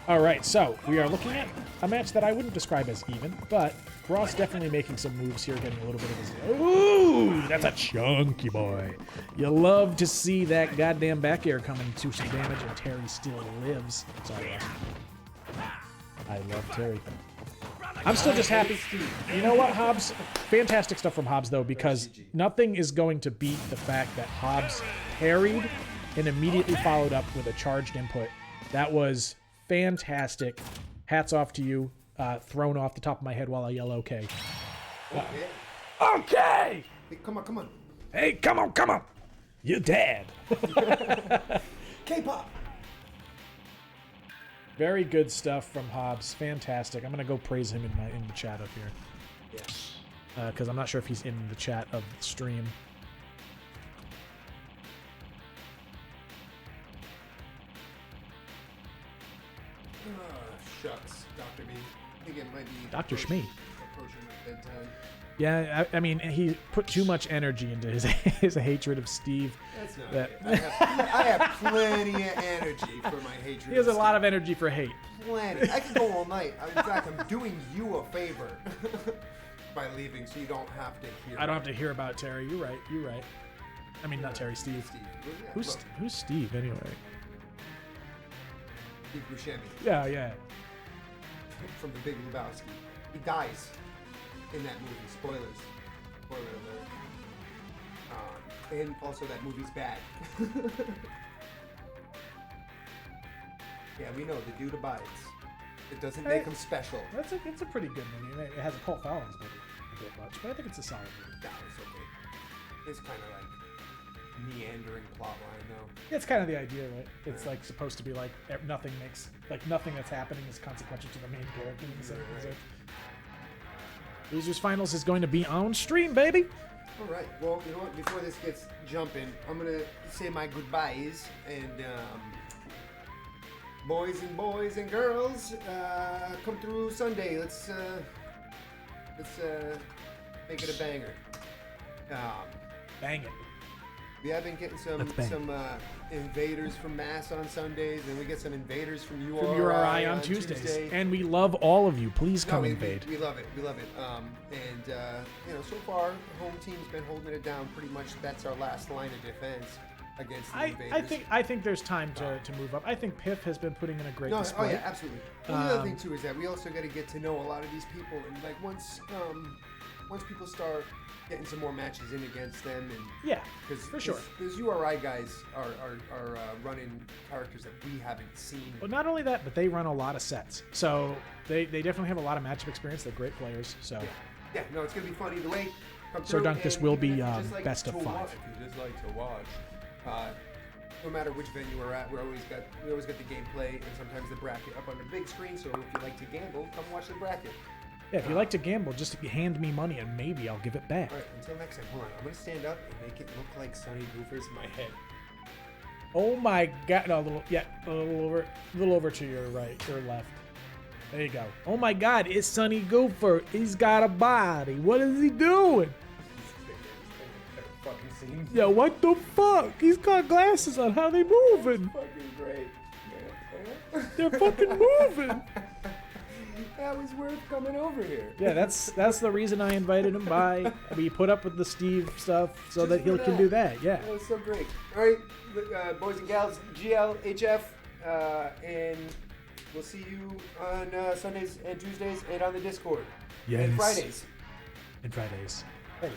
All right, so we are looking at a match that I wouldn't describe as even, but Ross definitely making some moves here, getting a little bit of his... Ooh, that's a chunky boy. You love to see that goddamn back air coming to some damage, and Terry still lives. Sorry, Ross. I love Terry. I'm still just happy. You know what, Hobbs? Fantastic stuff from Hobbs, though, because nothing is going to beat the fact that Hobbs parried and immediately followed up with a charged input. That was fantastic. Hats off to you. Thrown off the top of my head while I yell okay. Okay! Hey, come on. Hey, come on! You're dead. K-pop. Very good stuff from Hobbs. Fantastic. I'm gonna go praise him in the chat up here. Yeah. Because I'm not sure if he's in the chat of the stream. Shucks, Dr. B. I think it might be Dr. Shmee. approaching bedtime. Yeah, I mean, he put too much energy into his hatred of Steve. That's not That- it. I have plenty of energy for my hatred. He has a lot of energy for hate. Plenty. I could go all night. In fact, I'm doing you a favor by leaving, so you don't have to hear. I don't have to hear about Terry. You're right. I mean, not Terry, Steve. Steve. Yeah, Who's Steve anyway? Steve Buscemi Yeah. from The Big Lebowski. He dies in that movie. Spoilers. Spoiler alert. And also that movie's bad. Yeah, we know the dude abides. It doesn't make him special. It's a pretty good movie. It has a cult following, but a bit much. But I think it's a solid movie. That was okay. It's kind of like meandering plot line though. It's kind of the idea, right? It's like supposed to be like nothing that's happening is consequential to the main character. Right. Losers Finals is going to be on stream, baby. All right. Well, you know what? Before this gets jumping, I'm gonna say my goodbyes and boys and girls, come through Sunday. Let's make it a banger. Bang it. We have been getting some invaders from Mass on Sundays, and we get some invaders from URI, From URI on Tuesdays. And we love all of you. Please come invade. We love it. We love it. So far, the home team's been holding it down pretty much. That's our last line of defense against the invaders. I think there's time to move up. I think Piff has been putting in a great display. Oh yeah, absolutely. Well, the other thing too is that we also got to get to know a lot of these people, and like once people start getting some more matches in against them, and Yeah, for sure. Those URI guys are running characters that we haven't seen. But not only that, but they run a lot of sets, so they definitely have a lot of matchup experience. They're great players. So Yeah, no, it's gonna be fun either way. Come So, through, Dunk, this and will even be, if you just like best of to 5. watch- If you just like to watch, no matter which venue we're at, we always got the gameplay and sometimes the bracket up on the big screen. So if you like to gamble, come watch the bracket. Yeah, if you like to gamble, just hand me money and maybe I'll give it back. All right, until next time, hold on. I'm gonna stand up and make it look like Sonny Goofers in my head. Oh my god! No, a little over to your right, your left. There you go. Oh my god! It's Sonny Goofer. He's got a body. What is he doing? Fucking scene. Yo, what the fuck? He's got glasses on. How they moving? Fucking great. Man. They're fucking moving. That was worth coming over here. Yeah, that's the reason I invited him by. I mean, he put up with the Steve stuff so that he for can do that. Yeah. That was so great. All right, boys and gals, GLHF, and we'll see you on Sundays and Tuesdays and on the Discord. Yes. And Fridays. And Fridays. Hey,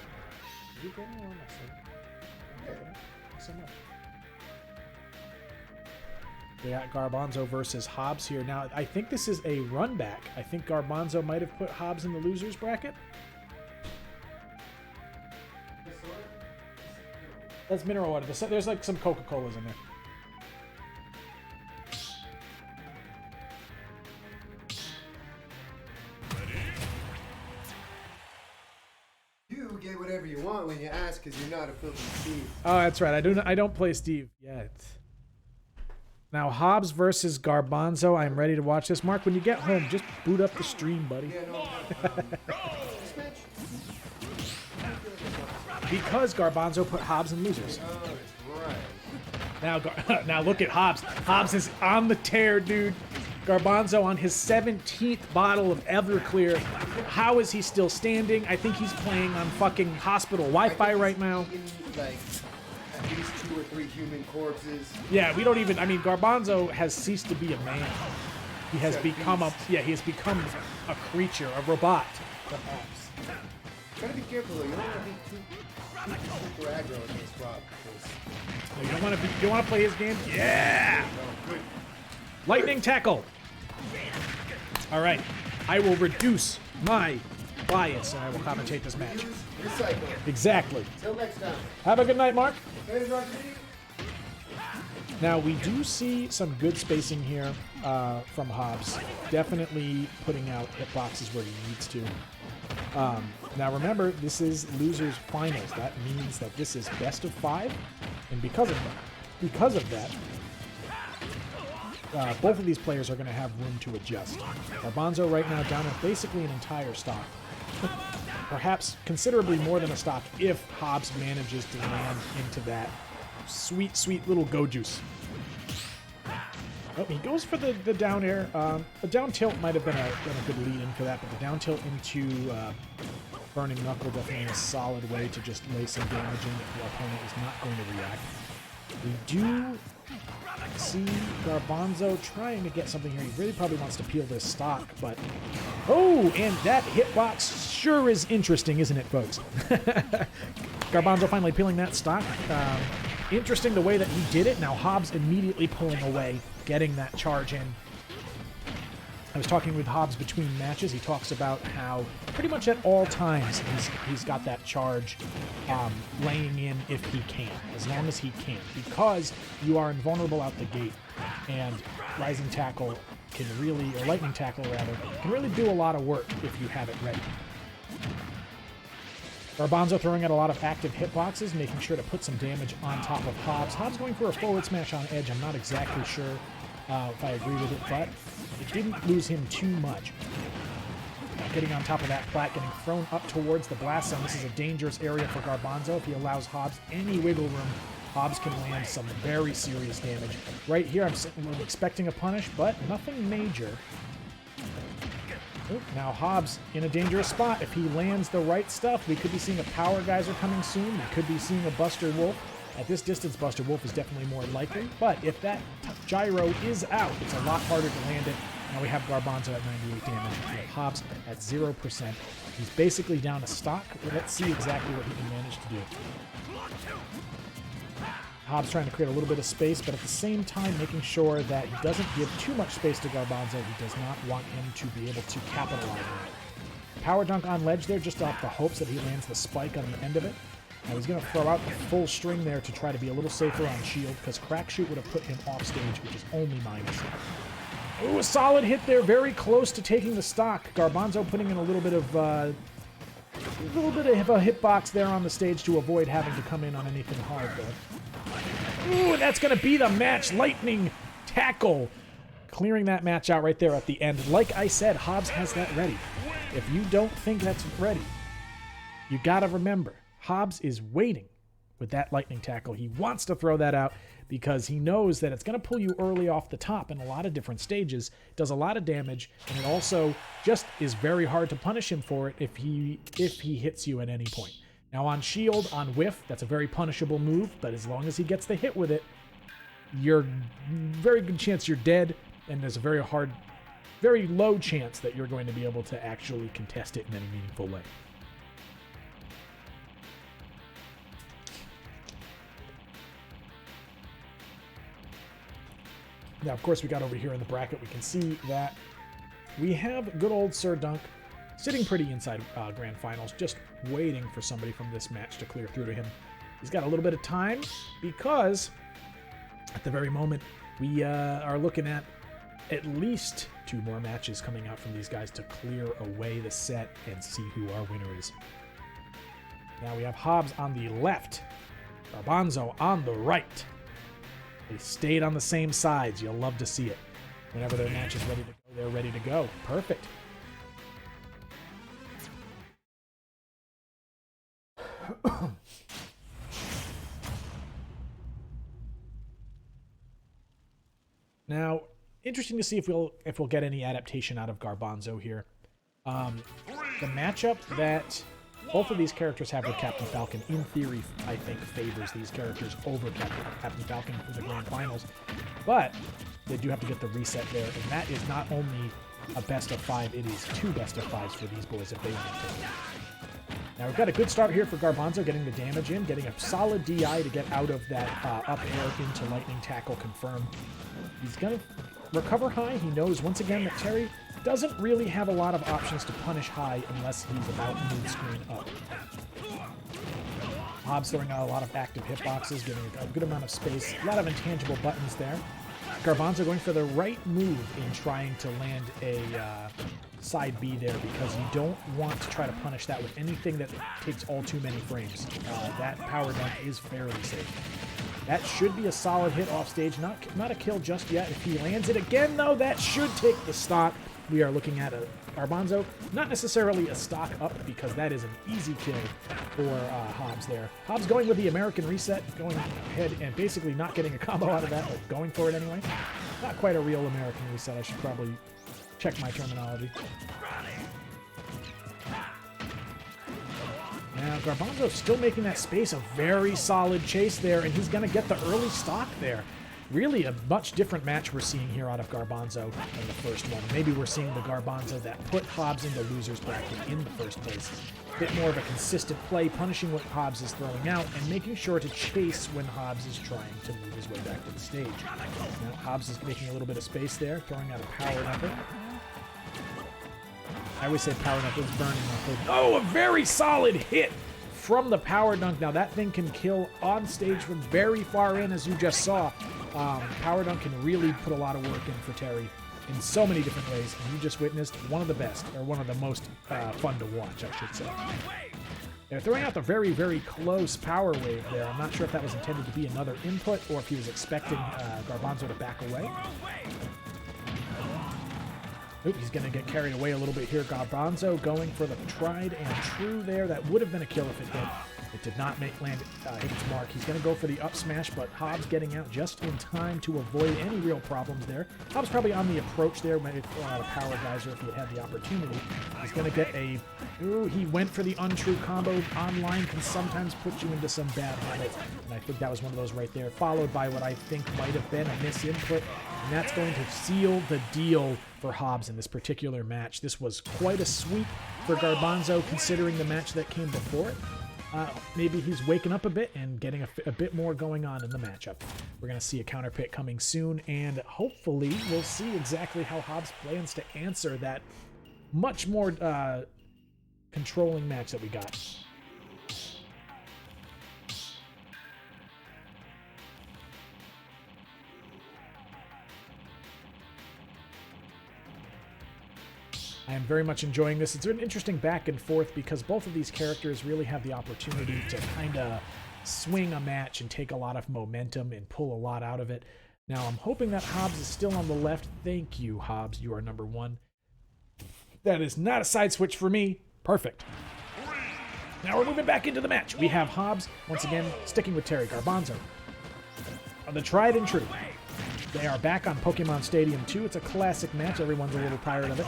you getting on my side? So much. We got Garbanzo versus Hobbs here. Now, I think this is a run back. I think Garbanzo might have put Hobbs in the losers bracket. That's mineral water. There's like some Coca-Colas in there. You get whatever you want when you ask because you're not a filthy Steve. Oh, that's right. I don't play Steve yet. Now, Hobbs versus Garbanzo. I'm ready to watch this. Mark, when you get home, just boot up the stream, buddy. Yeah, no. This match. Because Garbanzo put Hobbs in losers. Oh, that's right. Now look at Hobbs. Hobbs is on the tear, dude. Garbanzo on his 17th bottle of Everclear. How is he still standing? I think he's playing on fucking hospital Wi-Fi right now. Like at least 2 or 3 human corpses. Yeah, we don't even. I mean, Garbanzo has ceased to be a man. He has become he has become a creature, a robot. Perhaps. Gotta be careful though. You don't want to be too super aggro against Rob. You don't want to be. You want to play his game? Yeah. Oh, good. Lightning tackle. All right, I will reduce my bias and I will commentate this match. Use recycle. Exactly. Till next time. Have a good night, Mark. Hey, Roger. Now, we do see some good spacing here from Hobbs. Definitely putting out hitboxes where he needs to. Now, remember, this is losers finals. That means that this is best of 5. And because of that, both of these players are going to have room to adjust. Garbanzo right now down at basically an entire stock. Perhaps considerably more than a stock if Hobbs manages to land into that sweet, sweet little go juice. Oh, he goes for the down air. The down tilt might have been a good lead in for that, but the down tilt into Burning Knuckle definitely a solid way to just lay some damage in if your opponent is not going to react. We do see Garbanzo trying to get something here. He really probably wants to peel this stock, but... Oh, and that hitbox sure is interesting, isn't it, folks? Garbanzo finally peeling that stock. Interesting the way that he did it. Now Hobbs immediately pulling away, getting that charge in. I was talking with Hobbs between matches. He talks about how pretty much at all times he's got that charge laying in if he can, as long as he can, because you are invulnerable out the gate, and Rising Tackle can really, or Lightning Tackle rather, can really do a lot of work if you have it ready. Garbanzo throwing out a lot of active hitboxes, making sure to put some damage on top of Hobbs. Hobbs going for a forward smash on edge. I'm not exactly sure if I agree with it, but it didn't lose him too much. Getting on top of that plat, getting thrown up towards the blast zone. This is a dangerous area for Garbanzo. If he allows Hobbs any wiggle room, Hobbs can land some very serious damage. Right here, I'm expecting a punish, but nothing major. Oh, now Hobbs in a dangerous spot. If he lands the right stuff, we could be seeing a Power Geyser coming soon. We could be seeing a Buster Wolf. At this distance, Buster Wolf is definitely more likely, but if that gyro is out, it's a lot harder to land it. Now we have Garbanzo at 98 damage. We have Hobbs at 0%. He's basically down a stock. Let's see exactly what he can manage to do. Hobbs trying to create a little bit of space, but at the same time making sure that he doesn't give too much space to Garbanzo. He does not want him to be able to capitalize on it. Power dunk on ledge there, just off the hopes that he lands the spike on the end of it. Now he's going to throw out the full string there to try to be a little safer on shield, because Crack Shoot would have put him off stage, which is only minus. Ooh, a solid hit there, very close to taking the stock. Garbanzo putting in a little bit of a hitbox there on the stage to avoid having to come in on anything hard there. Ooh, and that's going to be the match. Lightning tackle. Clearing that match out right there at the end. Like I said, Hobbs has that ready. If you don't think that's ready, you got to remember, Hobbs is waiting with that lightning tackle. He wants to throw that out because he knows that it's going to pull you early off the top in a lot of different stages, does a lot of damage, and it also just is very hard to punish him for it if he hits you at any point. Now on shield, on whiff, that's a very punishable move, but as long as he gets the hit with it, you're very good chance you're dead, and there's a very low chance that you're going to be able to actually contest it in any meaningful way. Now, of course, we got over here in the bracket, we can see that we have good old Sir Dunk sitting pretty inside Grand Finals, just waiting for somebody from this match to clear through to him. He's got a little bit of time because at the very moment, we are looking at least 2 more matches coming out from these guys to clear away the set and see who our winner is. Now we have Hobbs on the left, Garbanzo on the right. They stayed on the same sides. You'll love to see it. Whenever their match is ready to go, they're ready to go. Perfect. Now, interesting to see if we'll get any adaptation out of Garbanzo here. The matchup that both of these characters have with Captain Falcon, in theory, I think, favors these characters over Captain Falcon for the Grand Finals. But they do have to get the reset there, and that is not only a best of 5, it is 2 best of 5s for these boys if they want to take it. Now we've got a good start here for Garbanzo, getting the damage in, getting a solid DI to get out of that up air into lightning tackle confirmed. He's going to recover high. He knows once again that Terry doesn't really have a lot of options to punish high unless he's about mid-screen up. Hobbs throwing out a lot of active hitboxes, giving a good amount of space, a lot of intangible buttons there. Garbanzo going for the right move in trying to land a side B there because you don't want to try to punish that with anything that takes all too many frames. That power dunk is fairly safe. That should be a solid hit off stage. Not a kill just yet. If he lands it again, though, that should take the stock. We are looking at a Garbanzo, not necessarily a stock up because that is an easy kill for Hobbs there. Hobbs going with the American reset, going ahead and basically not getting a combo out of that, but going for it anyway. Not quite a real American reset. I should probably check my terminology. Now, Garbanzo still making that space, a very solid chase there, and he's going to get the early stock there. Really a much different match we're seeing here out of Garbanzo than the first one. Maybe we're seeing the Garbanzo that put Hobbs in the loser's bracket in the first place. A bit more of a consistent play, punishing what Hobbs is throwing out, and making sure to chase when Hobbs is trying to move his way back to the stage. Now, Hobbs is making a little bit of space there, throwing out a power knuckle. I always say power knuckle is burning knuckle. Oh, a very solid hit from the power dunk. Now, that thing can kill on stage from very far in, as you just saw. Power dunk can really put a lot of work in for Terry in so many different ways, and you just witnessed one of the best, or one of the most fun to watch, I should say. They're throwing out the very, very close power wave there. I'm not sure if that was intended to be another input, or if he was expecting Garbanzo to back away. Oop, he's going to get carried away a little bit here. Garbanzo going for the tried and true there. That would have been a kill if it did. It did not hit its mark. He's going to go for the up smash, but Hobbs getting out just in time to avoid any real problems there. Hobbs probably on the approach there, maybe throwing out a power geyser if he had the opportunity. He's going to get a... Ooh, he went for the untrue combo. Online can sometimes put you into some bad habits, and I think that was one of those right there, followed by what I think might have been a misinput, and that's going to seal the deal for Hobbs in this particular match. This was quite a sweep for Garbanzo considering the match that came before it. Maybe he's waking up a bit and getting a bit more going on in the matchup. We're going to see a counter pick coming soon, and hopefully we'll see exactly how Hobbs plans to answer that much more controlling match that we got. I am very much enjoying this. It's an interesting back and forth because both of these characters really have the opportunity to kind of swing a match and take a lot of momentum and pull a lot out of it. Now, I'm hoping that Hobbs is still on the left. Thank you, Hobbs. You are number 1. That is not a side switch for me. Perfect. Now we're moving back into the match. We have Hobbs, once again, sticking with Terry Garbanzo. The tried and true. They are back on Pokemon Stadium 2. It's a classic match. Everyone's a little tired of it.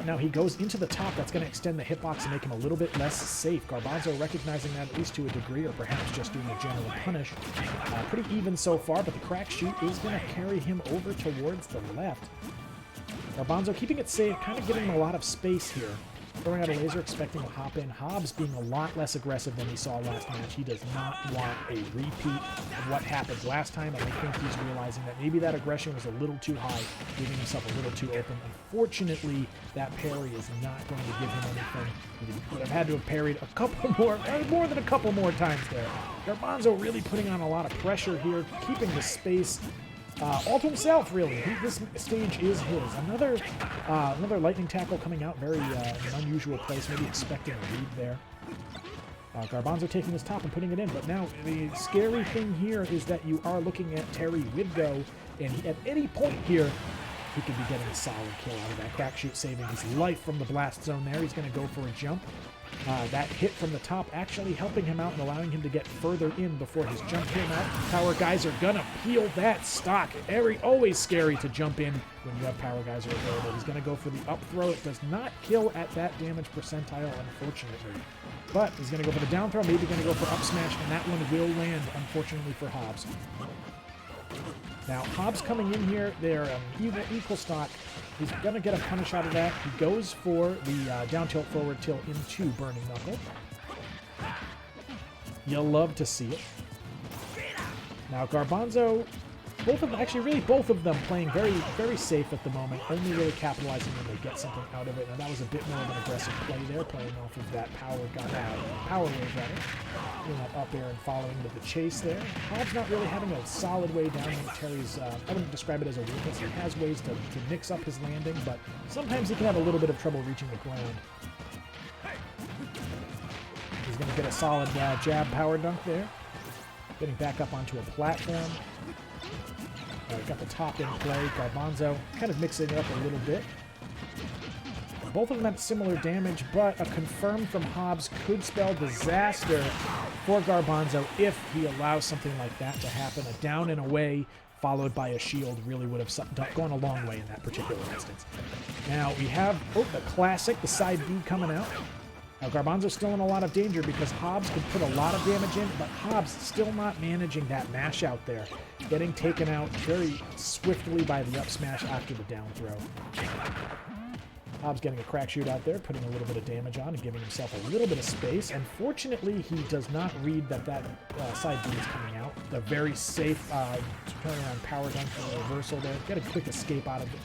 Now he goes into the top. That's going to extend the hitbox and make him a little bit less safe. Garbanzo recognizing that at least to a degree, or perhaps just doing a general punish. Pretty even so far, but the crack shoot is going to carry him over towards the left. Garbanzo keeping it safe, kind of giving him a lot of space here. Throwing out a laser, expecting to hop in. Hobbs being a lot less aggressive than we saw last match. He does not want a repeat of what happened last time, and I think he's realizing that maybe that aggression was a little too high, leaving himself a little too open. Unfortunately, that parry is not going to give him anything. He would have had to have parried a couple more than a couple more times there. Garbanzo really putting on a lot of pressure here, keeping the space all to himself, really. This stage is his. Another lightning tackle coming out, very an unusual place, maybe expecting a lead there. Garbanzo taking his top and putting it in, but now the scary thing here is that you are looking at Terry Widgo, and at any point here, he could be getting a solid kill out of that crack shoot, saving his life from the blast zone there. He's going to go for a jump. That hit from the top actually helping him out and allowing him to get further in before his jump came out. Power Geyser gonna peel that stock. Always scary to jump in when you have Power Geyser available. He's gonna go for the up throw. It does not kill at that damage percentile, unfortunately. But he's gonna go for the down throw, maybe gonna go for up smash, and that one will land, unfortunately, for Hobbs. Now, Hobbs coming in here, they're equal stock. He's going to get a punish out of that. He goes for the down tilt, forward tilt into Burning Knuckle. You'll love to see it. Now, Garbanzo, both of them playing very, very safe at the moment, only really capitalizing when they get something out of it. Now, that was a bit more of an aggressive play there, playing off of that power wave, rather. Doing that up air and following with the chase there. Hobbs not really having a solid way down into Terry's, I wouldn't describe it as a weakness. He has ways to mix up his landing, but sometimes he can have a little bit of trouble reaching the ground. He's going to get a solid jab power dunk there. Getting back up onto a platform. Got the top in play. Garbanzo kind of mixing it up a little bit. Both of them had similar damage, but a confirm from Hobbs could spell disaster for Garbanzo if he allows something like that to happen. A down and away followed by a shield really would have gone a long way in that particular instance. Now we have the classic, the side B coming out. Now Garbanzo's still in a lot of danger because Hobbs can put a lot of damage in, but Hobbs still not managing that mash out there. Getting taken out very swiftly by the up smash after the down throw. Hobbs getting a crack shoot out there, putting a little bit of damage on and giving himself a little bit of space. Unfortunately, he does not read that side B is coming out. The very safe turnaround power dunk for the reversal there. Get a quick escape out of it.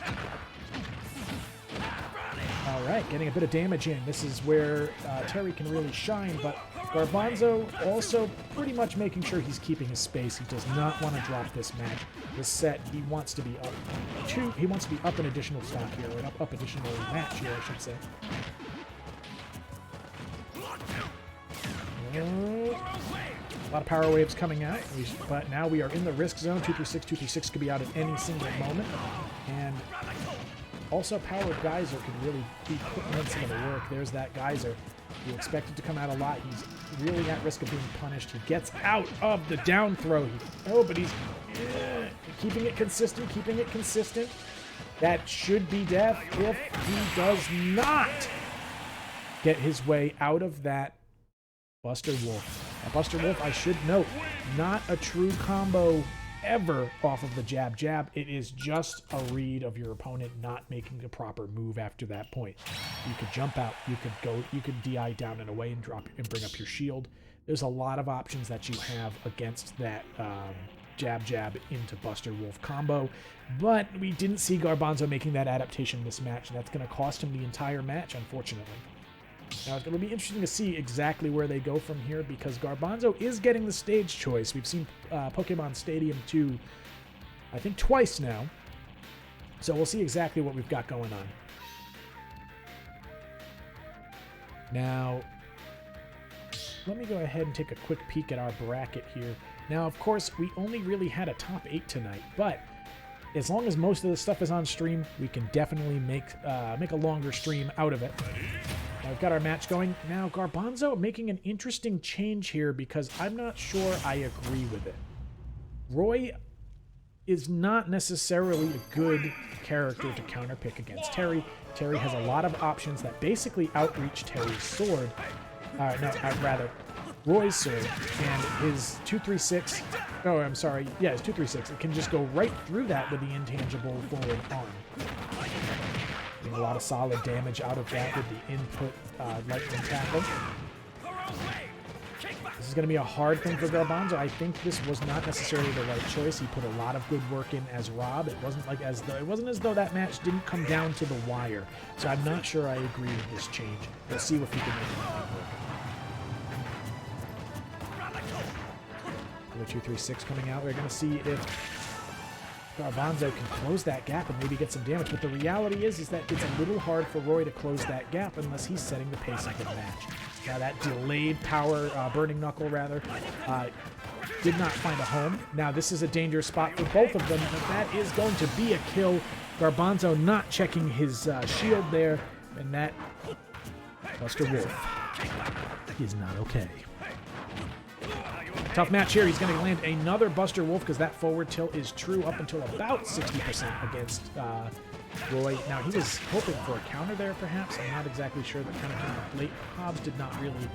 All right, getting a bit of damage in. This is where Terry can really shine, but Garbanzo also pretty much making sure he's keeping his space. He does not want to drop this match. This set, he wants to be up. He wants to be up an additional stock here, or up additional match here, I should say. A lot of power waves coming out, but now we are in the risk zone. 236, 236 could be out at any single moment. And also, Power Geyser can really be putting in some of the work. There's that Geyser. You expect it to come out a lot. He's really at risk of being punished. He gets out of the down throw. But he's keeping it consistent, keeping it consistent. That should be death if he does not get his way out of that Buster Wolf. Now, Buster Wolf, I should note, not a true combo ever off of the jab. It is just a read of your opponent not making the proper move after that point. You could jump out, you could DI down and away and drop and bring up your shield. There's a lot of options that you have against that jab into Buster Wolf combo, but we didn't see Garbanzo making that adaptation in this match, and that's going to cost him the entire match, unfortunately. Now, it's going to be interesting to see exactly where they go from here because Garbanzo is getting the stage choice. We've seen Pokemon Stadium 2, I think, twice now. So we'll see exactly what we've got going on. Now, let me go ahead and take a quick peek at our bracket here. Now, of course, we only really had a top 8 tonight, but as long as most of the stuff is on stream, we can definitely make a longer stream out of it. Now, we've got our match going. Now, Garbanzo making an interesting change here because I'm not sure I agree with it. Roy is not necessarily a good character to counterpick against Terry. Terry has a lot of options that basically outreach Terry's sword. Rather, Roy's sword, and his 236. Oh, I'm sorry. Yeah, his 236. It can just go right through that with the intangible forward arm. Getting a lot of solid damage out of that with the input lightning tackle. This is going to be a hard thing for Garbanzo. I think this was not necessarily the right choice. He put a lot of good work in as Rob. It wasn't as though that match didn't come down to the wire. So I'm not sure I agree with this change. We'll see if we can make anything work. The 236 coming out. We're going to see if Garbanzo can close that gap and maybe get some damage. But the reality is that it's a little hard for Roy to close that gap unless he's setting the pace of the match. Now that delayed power, burning knuckle rather, did not find a home. Now this is a dangerous spot for both of them, but that is going to be a kill. Garbanzo not checking his shield there, and that Buster Wolf is not okay. Tough match here. He's going to land another Buster Wolf because that forward tilt is true up until about 60% against Roy. Now, he was hoping for a counter there, perhaps. I'm not exactly sure. That kind of came up late. Hobbs did not really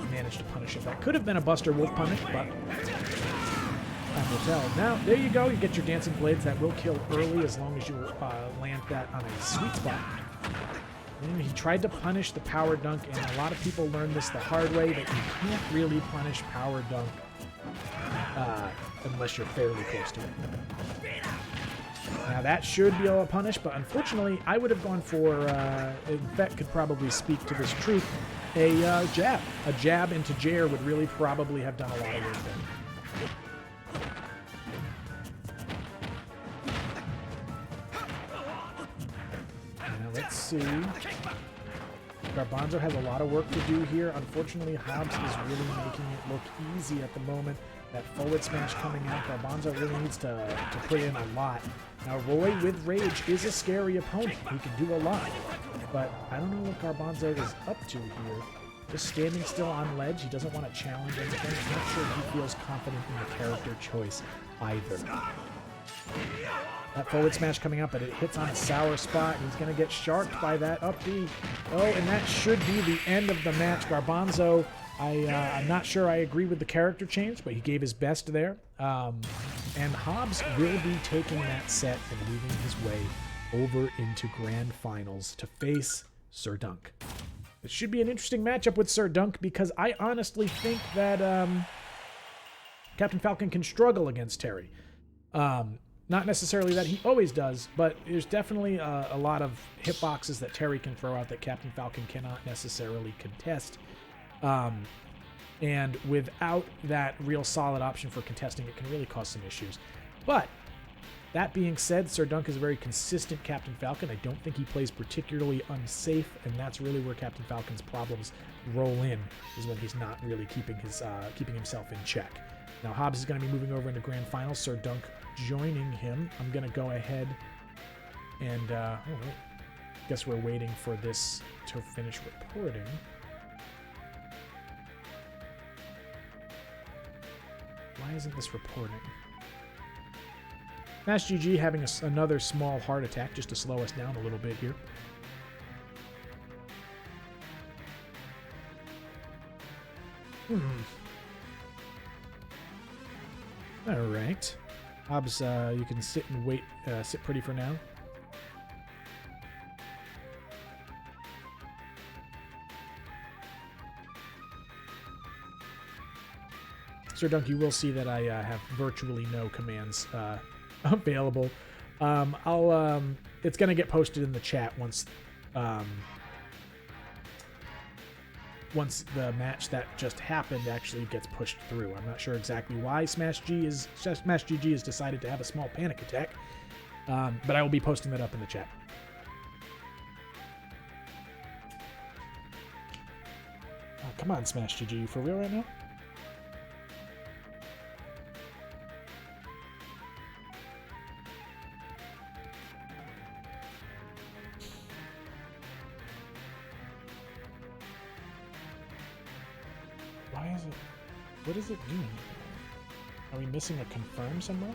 manage to punish it. That could have been a Buster Wolf punish, but time will tell. Now, there you go. You get your Dancing Blades. That will kill early as long as you land that on a sweet spot. And he tried to punish the power dunk, and a lot of people learned this the hard way, that you can't really punish power dunk unless you're fairly close to it. Now that should be a punish, but unfortunately I would have gone for, in fact could probably speak to this truth, a jab. A jab into Jair would really probably have done a lot of work there. Now let's see. Garbanzo has a lot of work to do here. Unfortunately, Hobbs is really making it look easy at the moment. That forward smash coming out, Garbanzo really needs to put in a lot. Now, Roy with Rage is a scary opponent. He can do a lot. But I don't know what Garbanzo is up to here. Just standing still on ledge. He doesn't want to challenge anything. I'm not sure if he feels confident in the character choice either. That forward smash coming up, but it hits on a sour spot. He's going to get sharked by that up B. Oh, and that should be the end of the match. Garbanzo, I'm not sure I agree with the character change, but he gave his best there. And Hobbs will be taking that set and moving his way over into Grand Finals to face Sir Dunk. It should be an interesting matchup with Sir Dunk because I honestly think that Captain Falcon can struggle against Terry. Not necessarily that he always does, but there's definitely a lot of hitboxes that Terry can throw out that Captain Falcon cannot necessarily contest. And without that real solid option for contesting, it can really cause some issues. But that being said, Sir Dunk is a very consistent Captain Falcon. I don't think he plays particularly unsafe, and that's really where Captain Falcon's problems roll in, is when he's not really keeping himself in check. Now Hobbs is going to be moving over into Grand Finals. Sir Dunk joining him. I'm going to go ahead and guess we're waiting for this to finish reporting. Why isn't this reporting? Smash GG having another small heart attack just to slow us down a little bit here. All right. Hobbs, you can sit and wait, sit pretty for now. Sir Dunk, you will see that I have virtually no commands available. It's going to get posted in the chat once the match that just happened actually gets pushed through. I'm not sure exactly why Smash GG has decided to have a small panic attack, but I will be posting that up in the chat. come on, Smash GG. You for real right now? Why is it... What is it doing? Are we missing a confirm somewhere?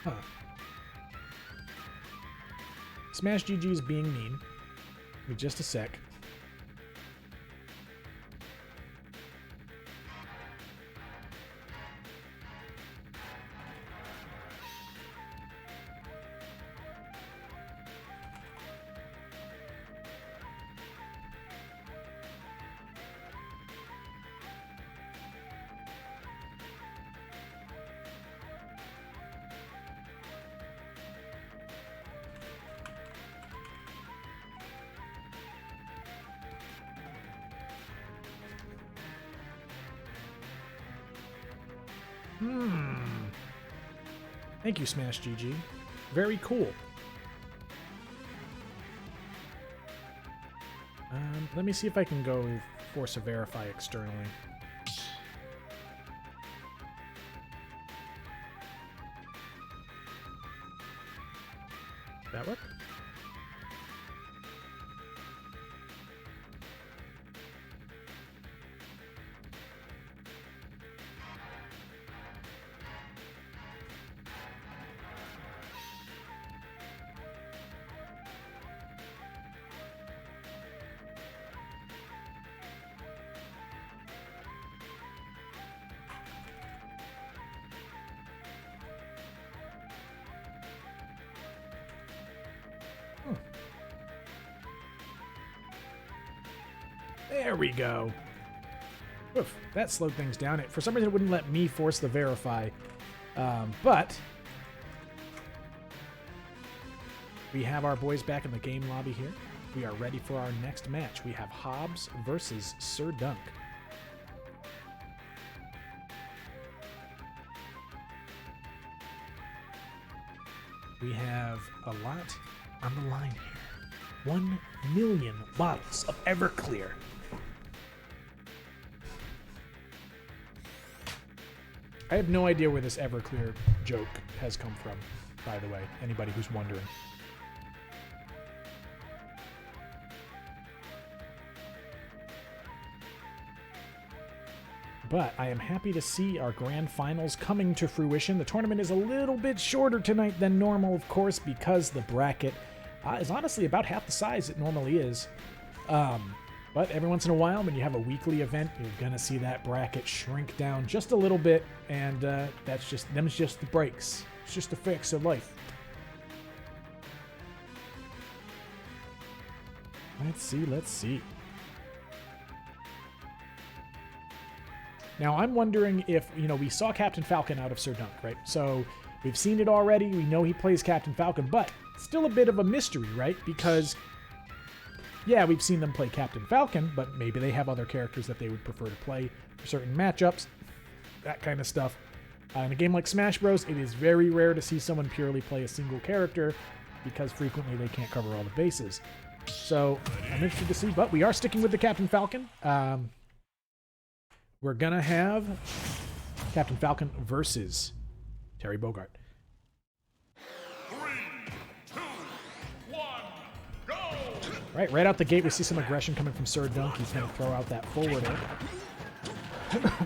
Huh. Smash GG is being mean. Give me just a sec. Thank you, Smash GG. Very cool. Let me see if I can go force a verify externally. That work? There we go. Oof, that slowed things down. For some reason, it wouldn't let me force the verify. But we have our boys back in the game lobby here. We are ready for our next match. We have Hobbs versus Sir Dunk. We have a lot on the line here. 1 million bottles of Everclear. I have no idea where this Everclear joke has come from, by the way, anybody who's wondering. But I am happy to see our grand finals coming to fruition. The tournament is a little bit shorter tonight than normal, of course, because the bracket is honestly about half the size it normally is. But every once in a while, when you have a weekly event, you're going to see that bracket shrink down just a little bit, and that's just the breaks. It's just the facts of life. Let's see. Now, I'm wondering if, we saw Captain Falcon out of Sir Dunk, right? So we've seen it already. We know he plays Captain Falcon, but still a bit of a mystery, right? Because, yeah, we've seen them play Captain Falcon, but maybe they have other characters that they would prefer to play for certain matchups, that kind of stuff. In a game like Smash Bros., it is very rare to see someone purely play a single character because frequently they can't cover all the bases. So I'm interested to see, but we are sticking with the Captain Falcon. We're going to have Captain Falcon versus Terry Bogart. 3, 2, 1, go! Right out the gate, we see some aggression coming from Sir Dunk. He's going to throw out that forward air.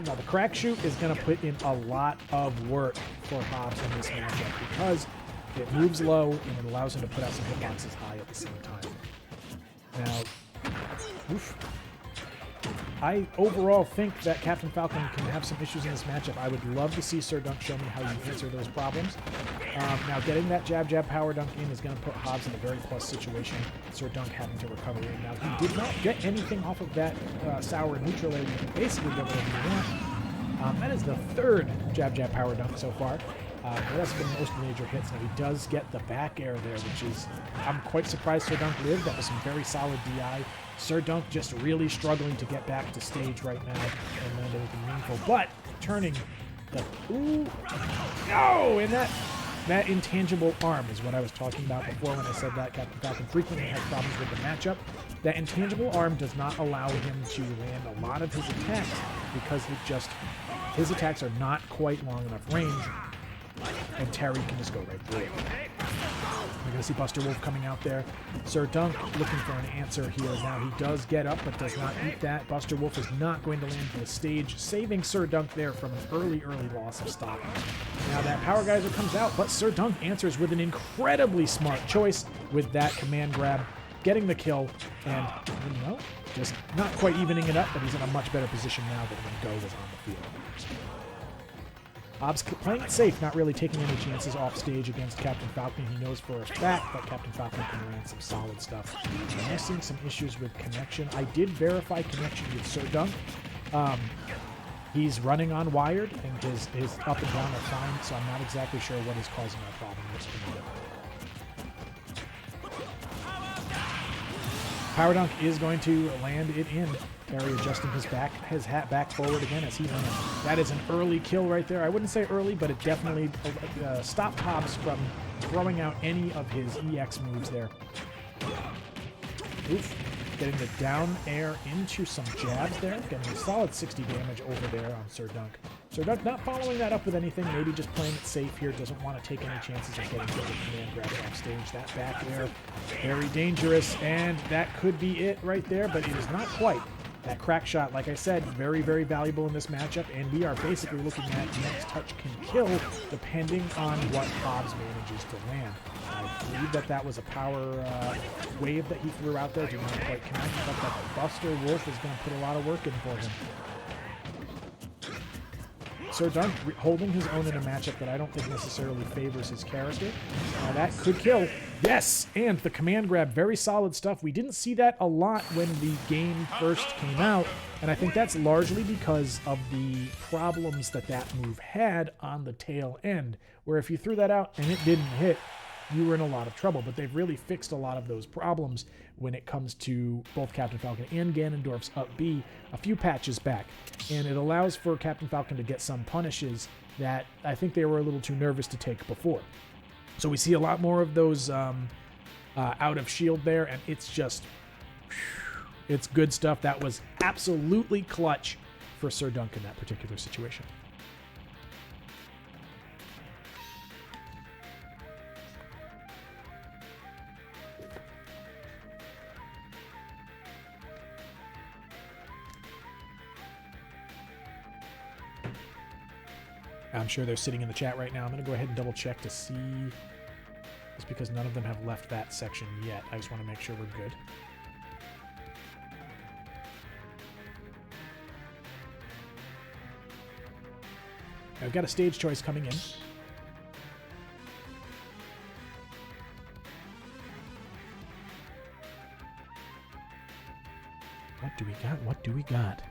Now, the crack shoot is going to put in a lot of work for Hobbs in this matchup because it moves low and it allows him to put out some hitboxes high at the same time. Now, oof. I overall think that Captain Falcon can have some issues in this matchup. I would love to see Sir Dunk show me how you answer those problems. Now, getting that jab power dunk in is going to put Hobbs in a very plus situation. Sir Dunk having to recover in. Now, he did not get anything off of that sour neutral air. You can basically get whatever you want. That is the third jab power dunk so far. That's been most major hits. Now, he does get the back air there, which is, I'm quite surprised Sir Dunk lived. That was some very solid DI. Sir Dunk just really struggling to get back to stage right now and land anything meaningful. But turning Ooh. No! And that intangible arm is what I was talking about before when I said that Captain Falcon frequently has problems with the matchup. That intangible arm does not allow him to land a lot of his attacks because his attacks are not quite long enough range, and Terry can just go right through it. We're going to see Buster Wolf coming out there. Sir Dunk looking for an answer here. Now he does get up, but does not eat that. Buster Wolf is not going to land for the stage, saving Sir Dunk there from an early loss of stock. Now that Power Geyser comes out, but Sir Dunk answers with an incredibly smart choice with that command grab, getting the kill, and, you know, just not quite evening it up, but he's in a much better position now than when Go was on the field. Hobbs playing it safe, not really taking any chances off stage against Captain Falcon. He knows for a fact that Captain Falcon can land some solid stuff. I'm seeing some issues with connection. I did verify connection with Sir Dunk. He's running on wired, and his up and down are fine, so I'm not exactly sure what is causing that problem. Power Dunk is going to land it in. Terry adjusting his hat back forward again as he lands. That is an early kill right there. I wouldn't say early, but it definitely stopped Hobbs from throwing out any of his EX moves there. Oof. Getting the down air into some jabs there. Getting a solid 60 damage over there on Sir Dunk. Sir Dunk not following that up with anything. Maybe just playing it safe here. Doesn't want to take any chances of getting the command grab off stage. That back air, very dangerous. And that could be it right there, but it is not quite. That crack shot, like I said, very, very valuable in this matchup, and we are basically looking at next touch can kill depending on what Hobbs manages to land. I believe that was a power wave that he threw out there. Did not quite connect, but that Buster Wolf is going to put a lot of work in for him. Sir Dunk holding his own in a matchup that I don't think necessarily favors his character. That could kill. Yes! And the command grab, very solid stuff. We didn't see that a lot when the game first came out, and I think that's largely because of the problems that move had on the tail end, where if you threw that out and it didn't hit, you were in a lot of trouble. But they've really fixed a lot of those problems when it comes to both Captain Falcon and Ganondorf's up B a few patches back. And it allows for Captain Falcon to get some punishes that I think they were a little too nervous to take before. So we see a lot more of those out of shield there, and it's just, it's good stuff. That was absolutely clutch for Sir Dunk in that particular situation. I'm sure they're sitting in the chat right now. I'm going to go ahead and double check to see, just because none of them have left that section yet. I just want to make sure we're good. I've got a stage choice coming in. What do we got? What do we got?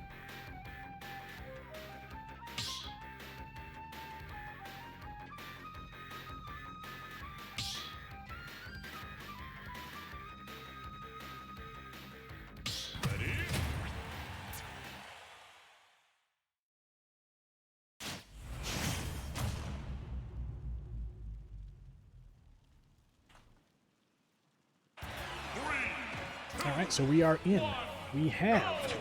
Alright, so we are in. We have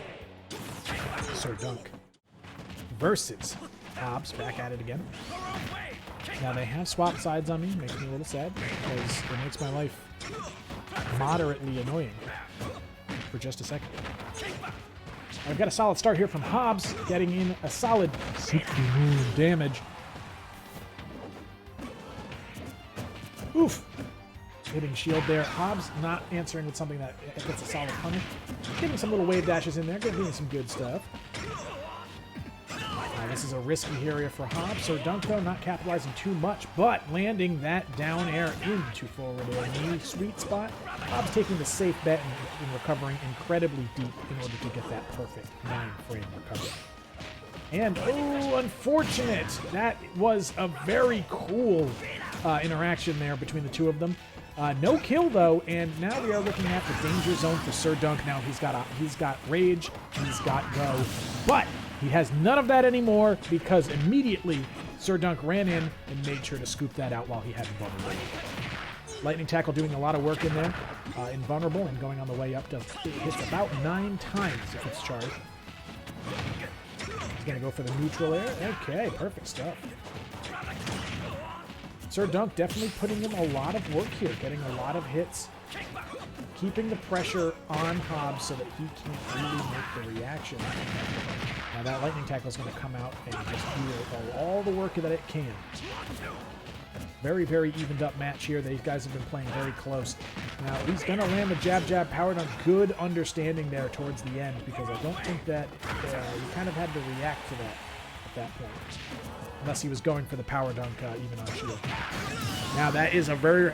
Sir Dunk versus Hobbs, back at it again. Now they have swapped sides on me, makes me a little sad, because it makes my life moderately annoying for just a second. I've got a solid start here from Hobbs, getting in a solid 60 damage. Oof! Hitting shield there. Hobbs not answering with something that gets a solid punish. Getting some little wave dashes in there, getting some good stuff. This is a risky area for Hobbs. Sir Dunk, though, not capitalizing too much, but landing that down air into forward air knee sweet spot. Hobbs taking the safe bet and recovering incredibly deep in order to get that perfect 9-frame recovery. And, oh, unfortunate. That was a very cool interaction there between the two of them. No kill though, and now we are looking at the danger zone for Sir Dunk. Now he's got rage, he's got go, but He has none of that anymore because immediately Sir Dunk ran in and made sure to scoop that out while he had invulnerable. Lightning Tackle doing a lot of work in there. Invulnerable and going on the way up to it hits about 9 times if it's charged. He's going to go for the neutral air. Okay, perfect stuff. Sir Dunk definitely putting in a lot of work here, getting a lot of hits, keeping the pressure on Hobbs so that he can't really make the reaction. Now that Lightning Tackle is going to come out and just do all the work that it can. Very, very evened up match here. These guys have been playing very close. Now he's going to land the jab, jab, power dunk. Good understanding there towards the end because I don't think that he kind of had to react to that at that point. Unless he was going for the power dunk even on shield. Now that is a very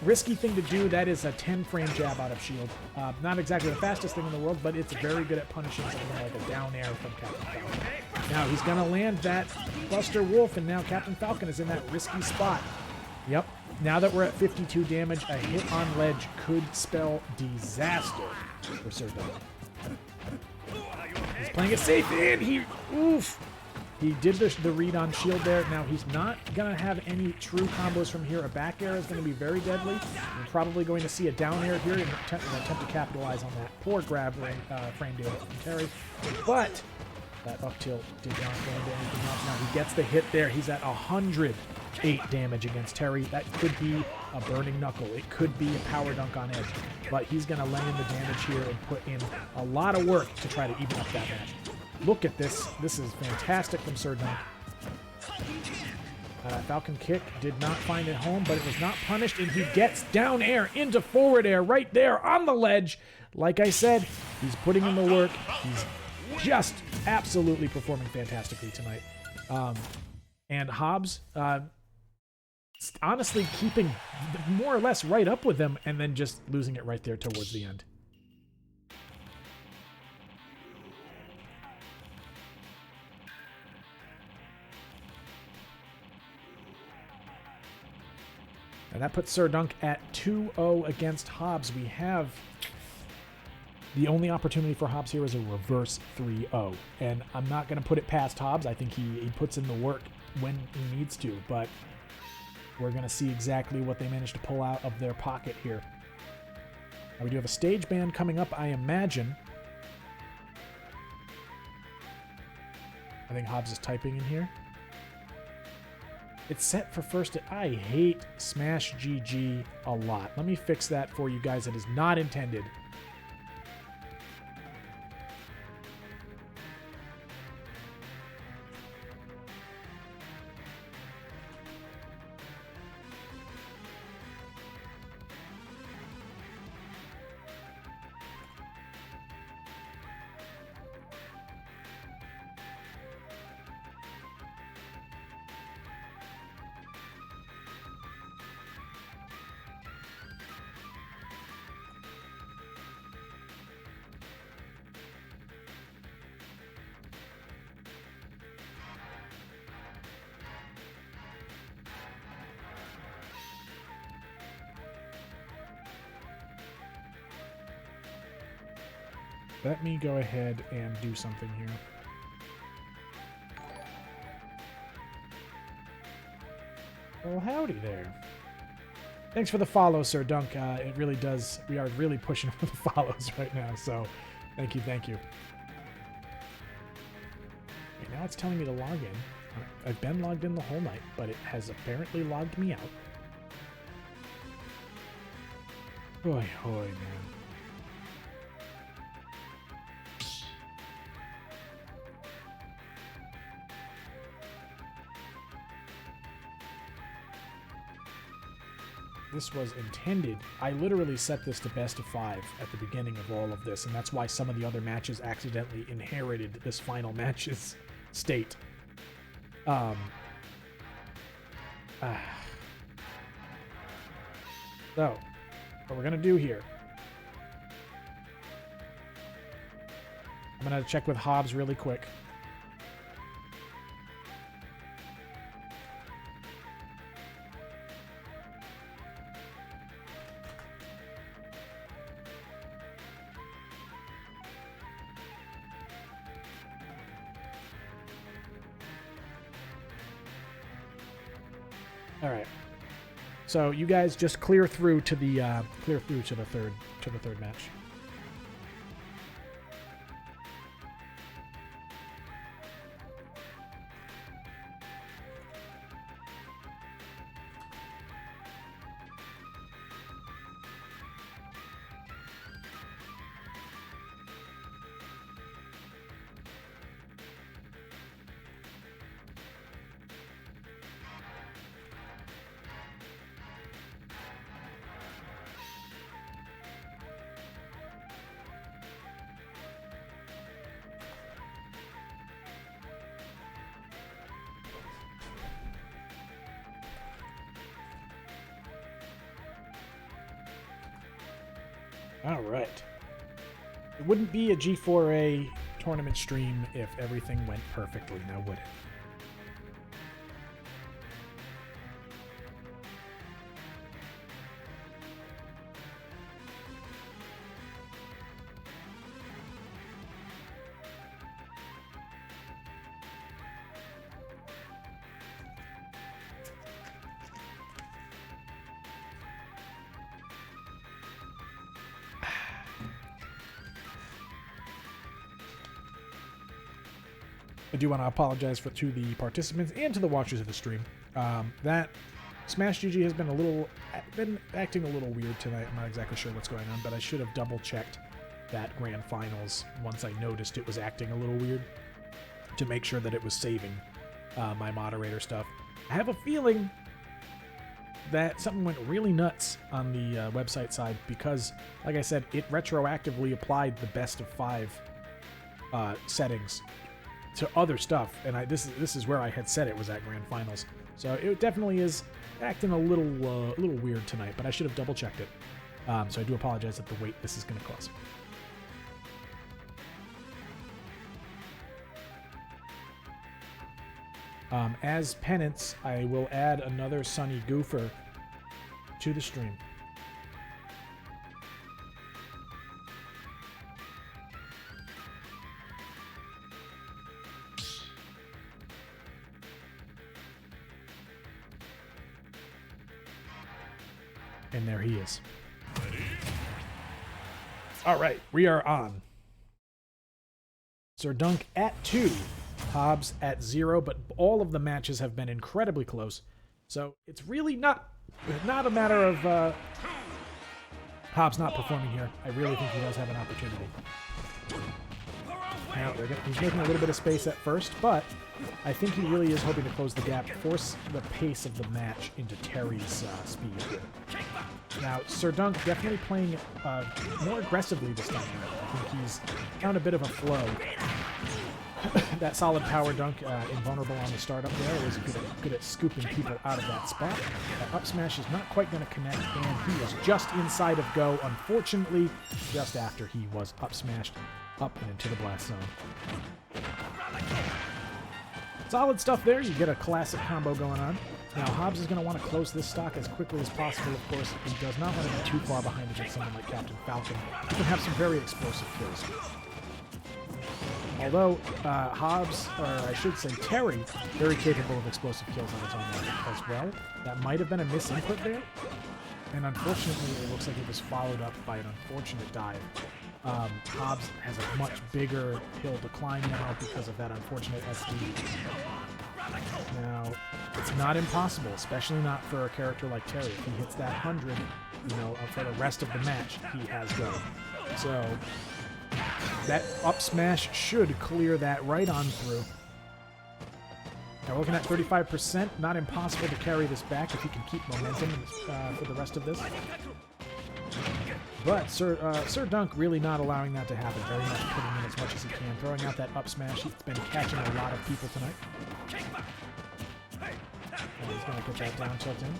risky thing to do. That is a 10-frame jab out of shield. Not exactly the fastest thing in the world, but it's very good at punishing something like a down air from Captain Falcon. Now he's going to land that Buster Wolf, and now Captain Falcon is in that risky spot. Yep. Now that we're at 52 damage, a hit on ledge could spell disaster for Sir Dunk. He's playing it safe, and he did the read on shield there. Now he's not going to have any true combos from here. A back air is going to be very deadly. We're probably going to see a down air here in an attempt to capitalize on that poor grab frame data from Terry. But that up tilt did not go into anything else. Now he gets the hit there. He's at 108 damage against Terry. That could be a burning knuckle. It could be a power dunk on edge. But he's going to lay in the damage here and put in a lot of work to try to even up that match. Look at this. This is fantastic from Sir Dunk. Falcon kick did not find it home, but it was not punished, and he gets down air into forward air right there on the ledge. Like I said, he's putting in the work. He's just absolutely performing fantastically tonight. And Hobbs, honestly keeping more or less right up with them and then just losing it right there towards the end. And that puts Sir Dunk at 2-0 against Hobbs. We have the only opportunity for Hobbs here is a reverse 3-0. And I'm not going to put it past Hobbs. I think he puts in the work when he needs to. But we're going to see exactly what they managed to pull out of their pocket here. Now we do have a stage ban coming up, I imagine. I think Hobbs is typing in here. It's set for first. I hate Smash GG a lot. Let me fix that for you guys. It is not intended. Let me go ahead and do something here. Well, howdy there. Thanks for the follow, Sir Dunk. It really does. We are really pushing for the follows right now, so thank you, thank you. Okay, now it's telling me to log in. I've been logged in the whole night, but it has apparently logged me out. Hoy, hoy, man. This was intended. I literally set this to best of 5 at the beginning of all of this, and that's why some of the other matches accidentally inherited this final match's state. So, what we're gonna do here, I'm gonna check with Hobbs really quick. All right. So you guys just clear through to the third match. All right. It wouldn't be a G4A tournament stream if everything went perfectly, now would it? I do want to apologize to the participants and to the watchers of the stream. That Smash GG has been acting a little weird tonight. I'm not exactly sure what's going on, but I should have double checked that grand finals once I noticed it was acting a little weird to make sure that it was saving my moderator stuff. I have a feeling that something went really nuts on the website side because, like I said, it retroactively applied the best of 5 settings to other stuff, and this is where I had said it was at grand finals. So it definitely is acting a little weird tonight, but I should have double checked it. So I do apologize at the wait this is going to cause. As penance, I will add another Sunny Goofer to the stream. And there he is. All right, we are on. Sir Dunk at 2, Hobbs at 0, but all of the matches have been incredibly close. So it's really not a matter of Hobbs not performing here. I really think he does have an opportunity. Now, he's making a little bit of space at first, but I think he really is hoping to close the gap, force the pace of the match into Terry's speed here. Now, Sir Dunk definitely playing more aggressively this time around. I think he's found a bit of a flow. That solid power dunk, invulnerable on the startup there, was good at scooping people out of that spot. That up smash is not quite going to connect, and he was just inside of go, unfortunately, just after he was up smashed up and into the blast zone. Solid stuff there. You get a classic combo going on. Now, Hobbs is going to want to close this stock as quickly as possible, of course. He does not want to be too far behind against someone like Captain Falcon. He can have some very explosive kills. Although Hobbs, or I should say Terry, very capable of explosive kills on his own as well. That might have been a misinput there. And unfortunately, it looks like it was followed up by an unfortunate dive. Hobbs has a much bigger hill to climb now because of that unfortunate SD. Now, it's not impossible, especially not for a character like Terry. If he hits that 100, for the rest of the match, he has go. So, that up smash should clear that right on through. Now, we're looking at 35%. Not impossible to carry this back if he can keep momentum for the rest of this. But Sir Dunk really not allowing that to happen. Very much putting in as much as he can. Throwing out that up smash. He's been catching a lot of people tonight. And he's going to get that down tilt in.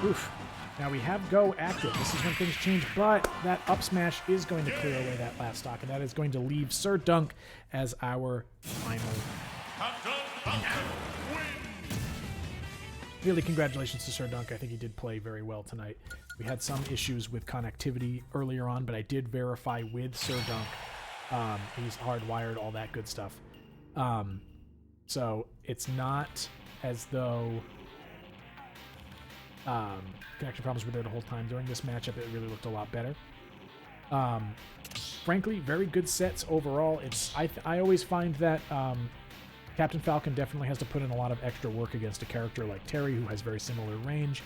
Oof. Now we have Go active. This is when things change, but that up smash is going to clear away that last stock, and that is going to leave Sir Dunk as our final. Really, congratulations to Sir Dunk. I think he did play very well tonight. We had some issues with connectivity earlier on, but I did verify with Sir Dunk. He's hardwired, all that good stuff. So it's not as though connection problems were there the whole time. During this matchup, it really looked a lot better. Frankly, very good sets overall. I always find that Captain Falcon definitely has to put in a lot of extra work against a character like Terry, who has very similar range,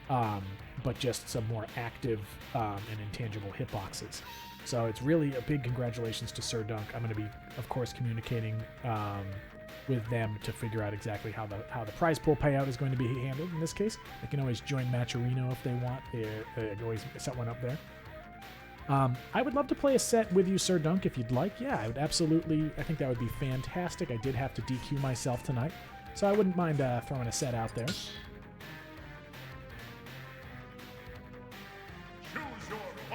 but just some more active and intangible hitboxes. So it's really a big congratulations to Sir Dunk. I'm going to be, of course, communicating with them to figure out exactly how the prize pool payout is going to be handled in this case. They can always join Matcherino if they want. They can always set one up there. I would love to play a set with you, Sir Dunk, if you'd like. Yeah, I would absolutely. I think that would be fantastic. I did have to DQ myself tonight, so I wouldn't mind throwing a set out there.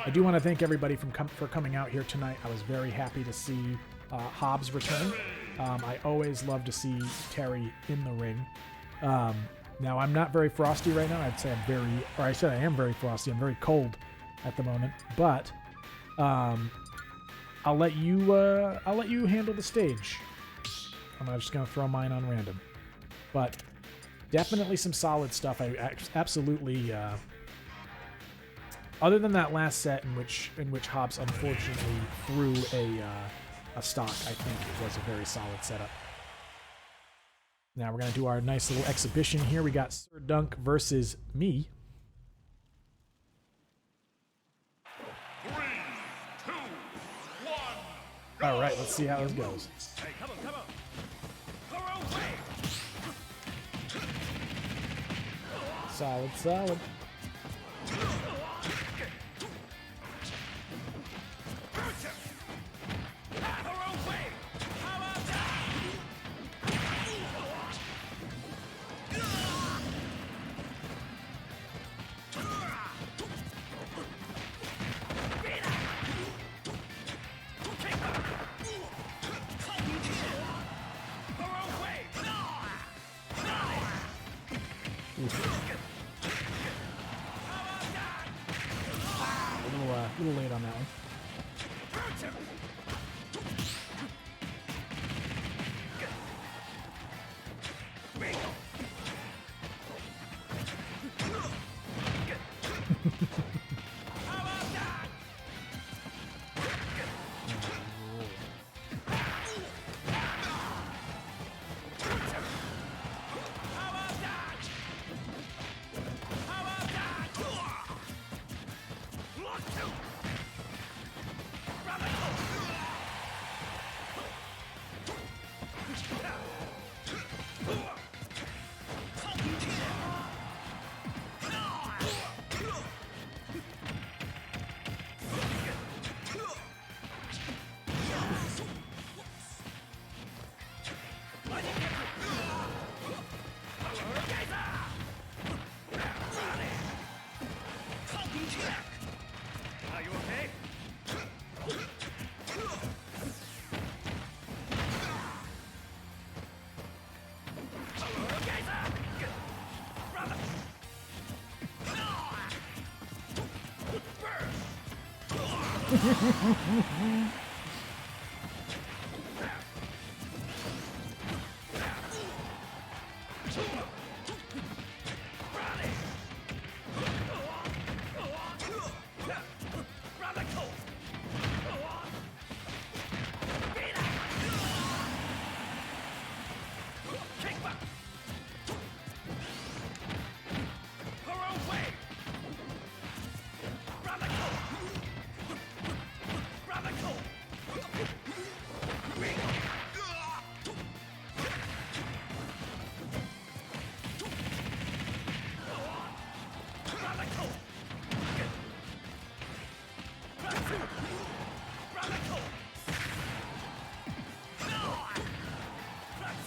I do want to thank everybody for coming out here tonight. I was very happy to see Hobbs return. I always love to see Terry in the ring. Now, I'm not very frosty right now. I'd say I am very frosty. I'm very cold at the moment, but I'll let you handle the stage. I'm just gonna throw mine on random, but definitely some solid stuff. I absolutely. Other than that last set in which Hobbs unfortunately threw a stock, I think it was a very solid setup. Now we're gonna do our nice little exhibition here. We got Sir Dunk versus me. 3, 2, 1, go! All right, let's see how this goes. Hey, come on. Go away. Solid. A little late on that one.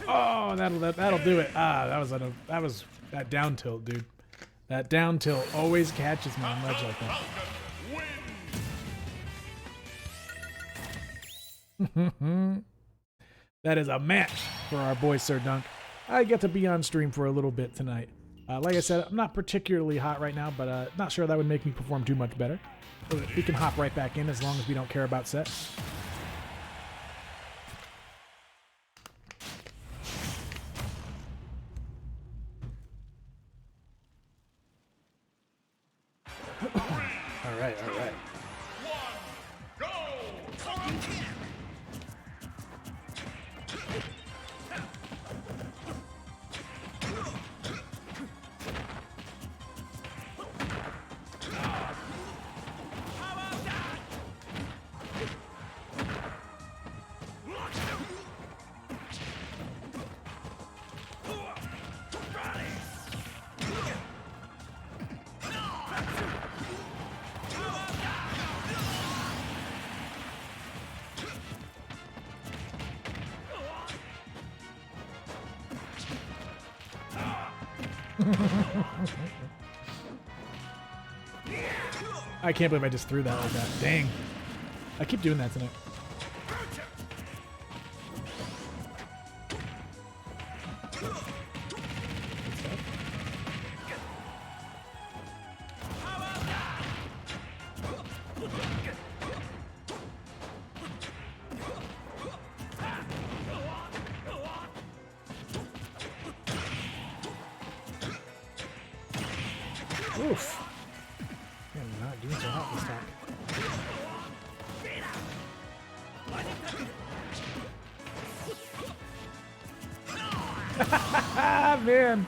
Oh, that'll do it. That was that down tilt, dude. That down tilt always catches me on ledge like that. That is a match for our boy Sir Dunk. I get to be on stream for a little bit tonight. Like I said, I'm not particularly hot right now, but not sure that would make me perform too much better. We can hop right back in as long as we don't care about sets. I can't believe I just threw that like that. Dang. I keep doing that tonight. Oof. I'm not doing so hot this time. Man.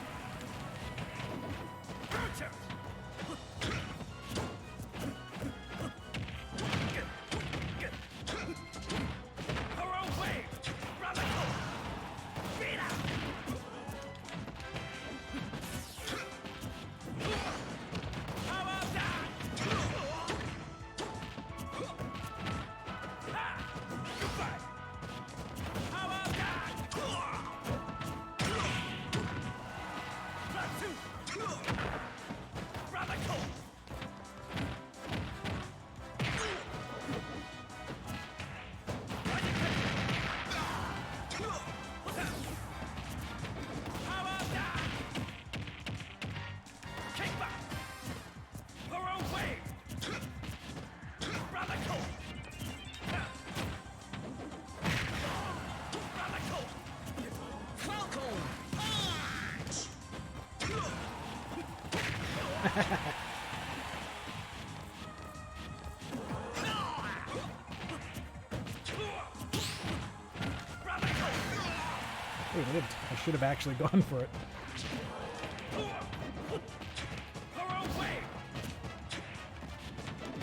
Wait, I should have actually gone for it.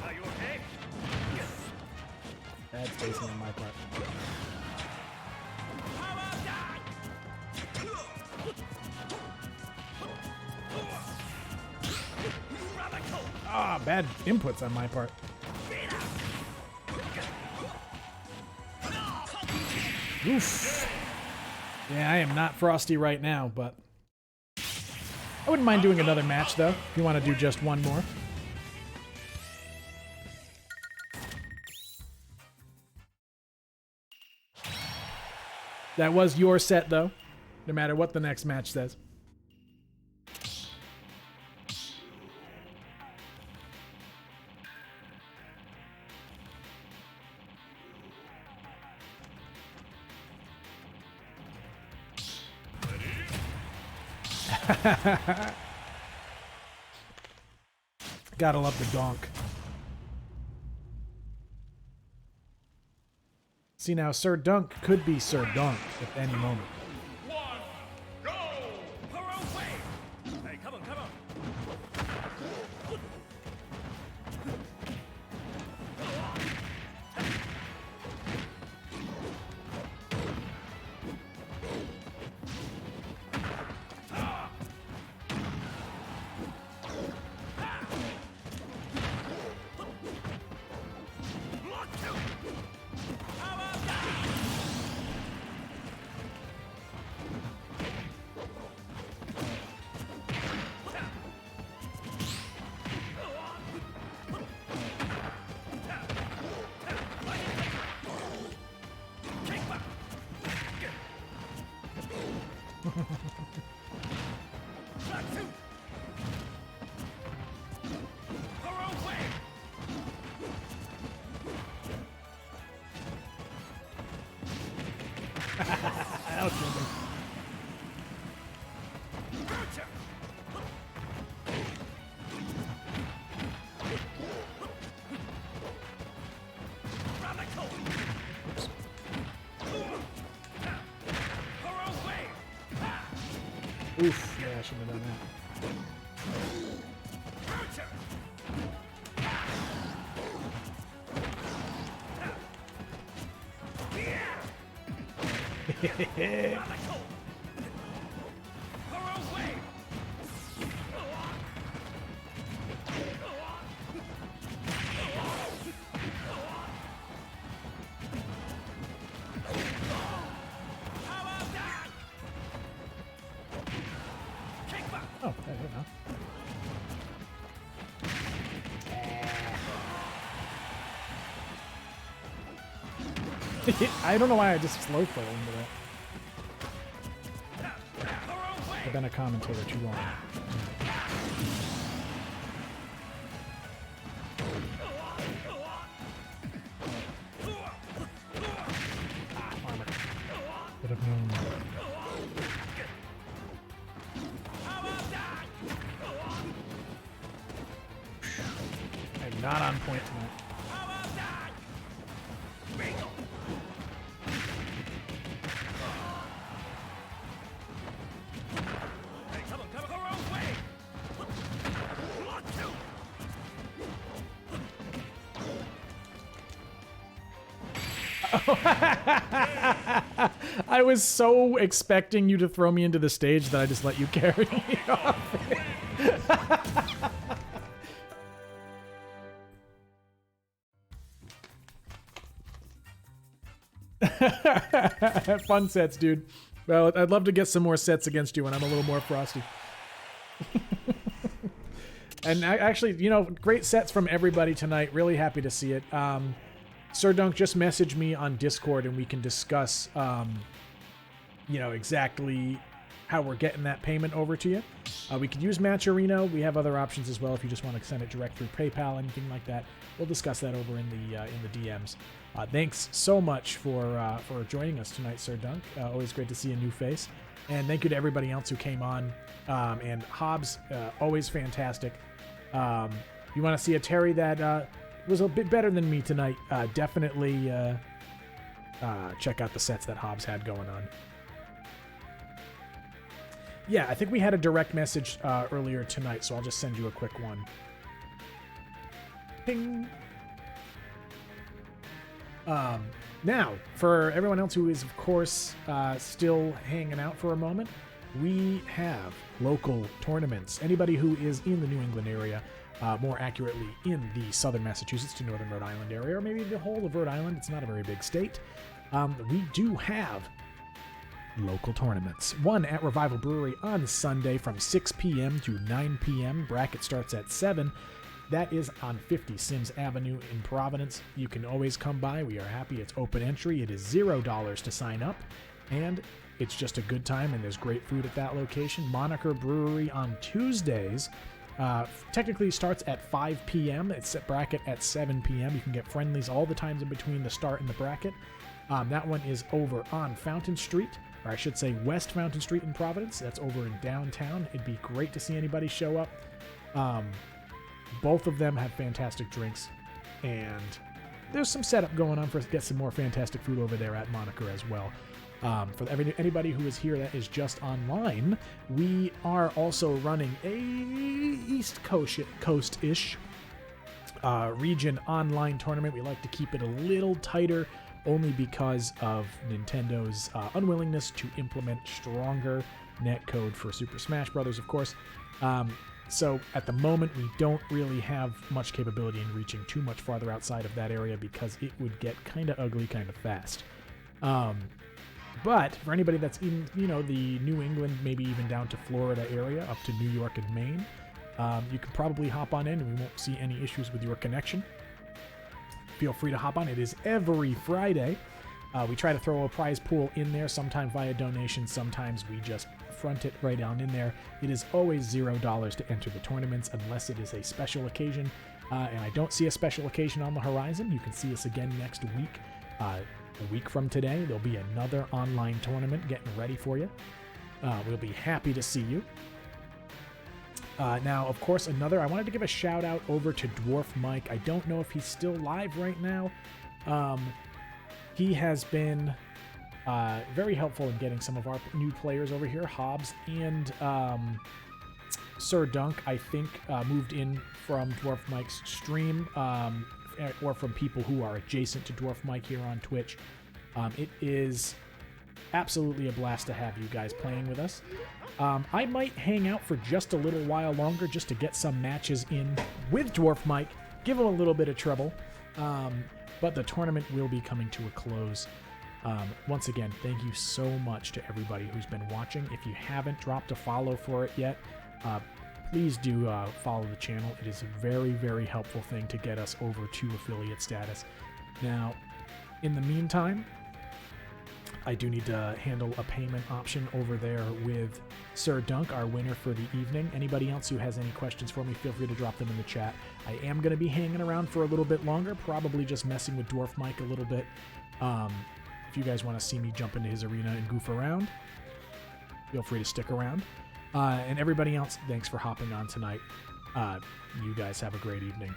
Are you okay? Bad spacing on my part. Ah, bad inputs on my part. Oof. Yeah, I am not frosty right now, but I wouldn't mind doing another match, though, if you want to do just one more. That was your set, though, no matter what the next match says. Gotta love the donk. See now, Sir Dunk could be Sir Dunk at any moment. One, go! Hey, come on, come on. That was good. Oof, yeah, I shouldn't have done that. Oh, there you go. I don't know why I just slow fell into that. I've been a commentator too long. Armor. Could have known. I'm not on point tonight. I was so expecting you to throw me into the stage that I just let you carry me off. Fun sets, dude. Well, I'd love to get some more sets against you when I'm a little more frosty. And actually, you know, great sets from everybody tonight. Really happy to see it. Sir Dunk, just message me on Discord and we can discuss, you know, exactly how we're getting that payment over to you. We could use Matcherino. We have other options as well if you just want to send it direct through PayPal, anything like that. We'll discuss that over in the DMs. Thanks so much for joining us tonight, Sir Dunk. Always great to see a new face. And thank you to everybody else who came on. And Hobbs, always fantastic. You want to see a Terry that was a bit better than me tonight, definitely check out the sets that Hobbs had going on. Yeah, I think we had a direct message earlier tonight, so I'll just send you a quick one. Ping. Now, for everyone else who is, of course, still hanging out for a moment, we have local tournaments. Anybody who is in the New England area, more accurately in the southern Massachusetts to northern Rhode Island area, or maybe the whole of Rhode Island, it's not a very big state, we do have local tournaments. One at Revival Brewery on Sunday from 6 p.m. to 9 p.m. Bracket starts at 7. That is on 50 Sims Avenue in Providence. You can always come by. We are happy. It's open entry. It is $0 to sign up, and it's just a good time, and there's great food at that location. Moniker Brewery on Tuesdays technically starts at 5 p.m. It's at bracket at 7 p.m. You can get friendlies all the times in between the start and the bracket. That one is over on Fountain Street, or I should say West Fountain Street in Providence. That's over in downtown. It'd be great to see anybody show up. Both of them have fantastic drinks, and there's some setup going on for us to get some more fantastic food over there at Moniker as well. For anybody who is here that is just online, we are also running a East Coast-ish region online tournament. We like to keep it a little tighter, only because of Nintendo's unwillingness to implement stronger netcode for Super Smash Bros., of course. So at the moment, we don't really have much capability in reaching too much farther outside of that area because it would get kind of ugly kind of fast. But for anybody that's in, you know, the New England, maybe even down to Florida area, up to New York and Maine, you can probably hop on in and we won't see any issues with your connection. Feel free to hop on. It is every Friday. We try to throw a prize pool in there, sometimes via donation, sometimes we just front it right down in there. It is always $0 to enter the tournaments unless it is a special occasion. And I don't see a special occasion on the horizon. You can see us again next week. A week from today, there'll be another online tournament getting ready for you. We'll be happy to see you. Now, of course, I wanted to give a shout out over to Dwarf Mike. I don't know if he's still live right now. He has been Very helpful in getting some of our new players over here. Hobbs and Sir Dunk, I think, moved in from Dwarf Mike's stream, or from people who are adjacent to Dwarf Mike here on Twitch. It is absolutely a blast to have you guys playing with us. I might hang out for just a little while longer just to get some matches in with Dwarf Mike, give him a little bit of trouble, but the tournament will be coming to a close. Once again, thank you so much to everybody who's been watching. If you haven't dropped a follow for it yet, please do follow the channel. It is a very, very helpful thing to get us over to affiliate status. Now, in the meantime, I do need to handle a payment option over there with Sir Dunk, our winner for the evening. Anybody else who has any questions for me, feel free to drop them in the chat. I am going to be hanging around for a little bit longer, probably just messing with Dwarf Mike a little bit. If you guys want to see me jump into his arena and goof around, feel free to stick around. And everybody else, thanks for hopping on tonight. You guys have a great evening.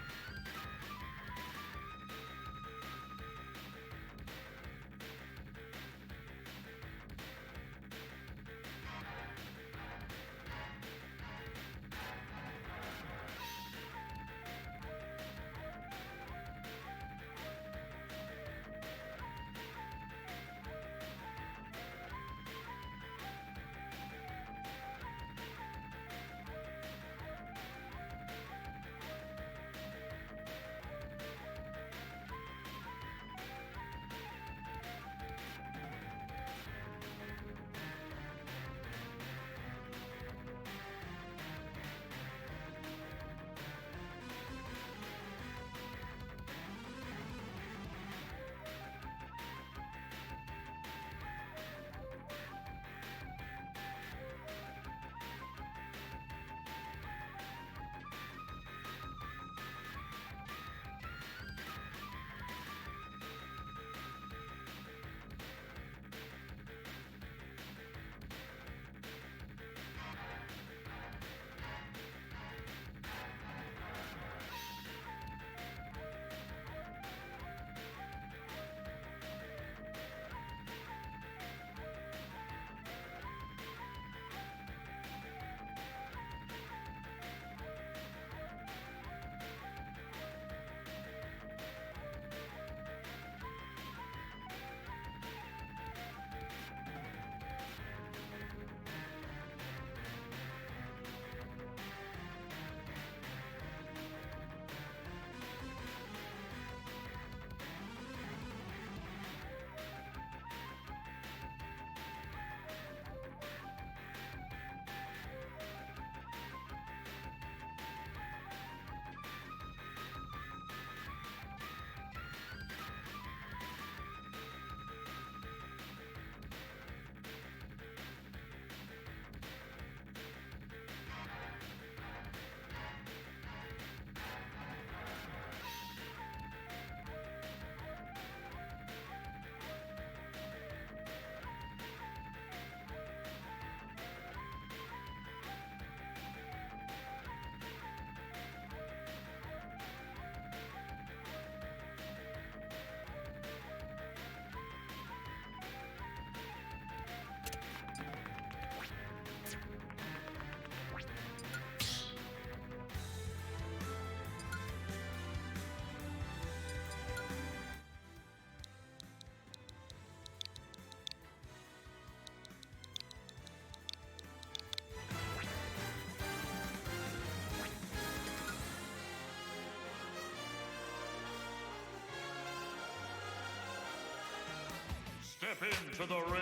Step into the ring.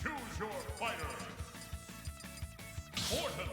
Choose your fighter. Morton.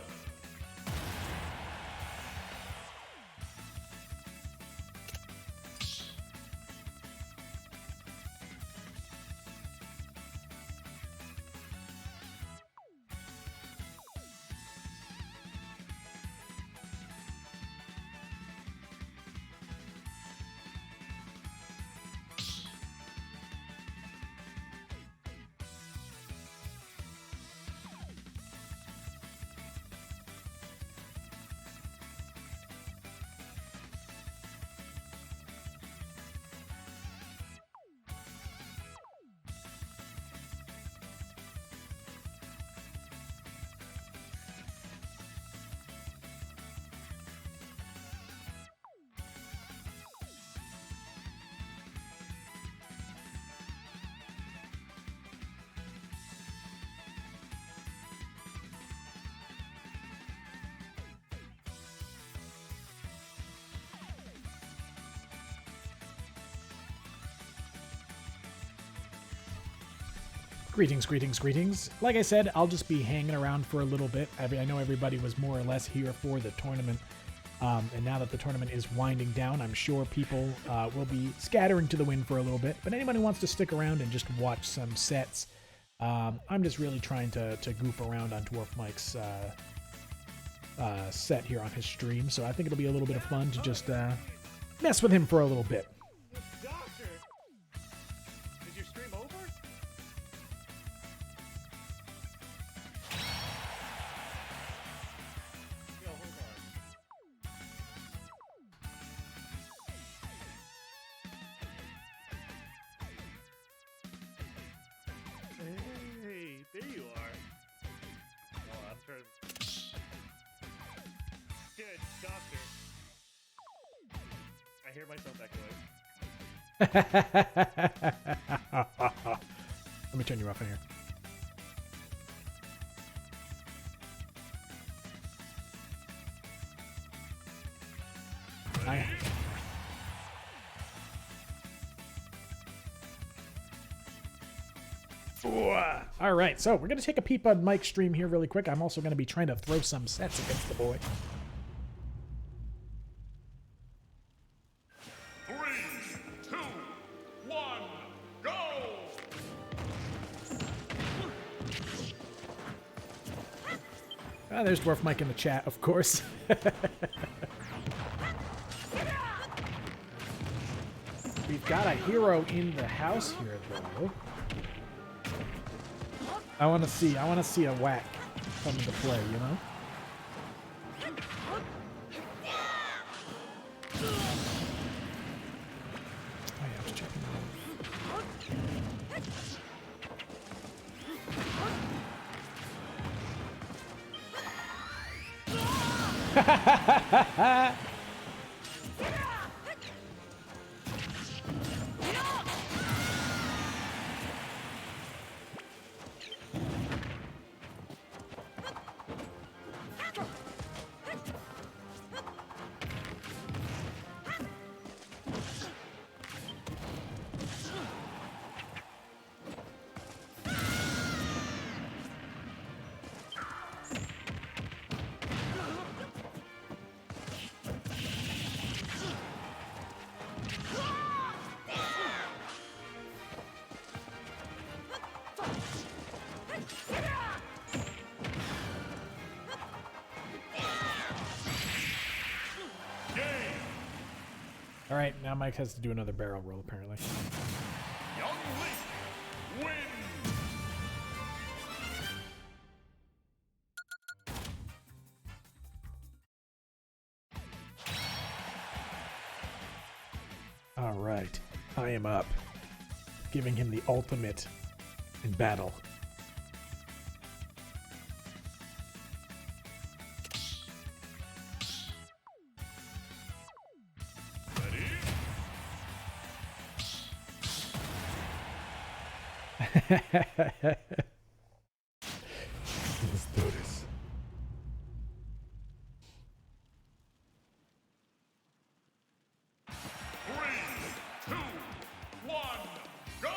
Greetings, greetings, greetings. Like I said, I'll just be hanging around for a little bit. I know everybody was more or less here for the tournament. And now that the tournament is winding down, I'm sure people will be scattering to the wind for a little bit. But anyone who wants to stick around and just watch some sets, I'm just really trying to goof around on Dwarf Mike's set here on his stream. So I think it'll be a little bit of fun to just mess with him for a little bit. Doctor! Is your stream over? Yo, hold on. Hey, there you are. Oh, I'm trying. Good, doctor. I hear myself echoing. Let me turn you off in here. All right, so we're going to take a peep on Mike's stream here really quick. I'm also going to be trying to throw some sets against the boy. 3, 2, 1, go! There's Dwarf Mike in the chat, of course. We've got a hero in the house here, though. I want to see a whack come into play, you know? Oh yeah, I was checking that. All right, now Mike has to do another barrel roll, apparently. Young Link wins! All right, I am up, giving him the ultimate in battle. Let's do this. Three, two, one, go!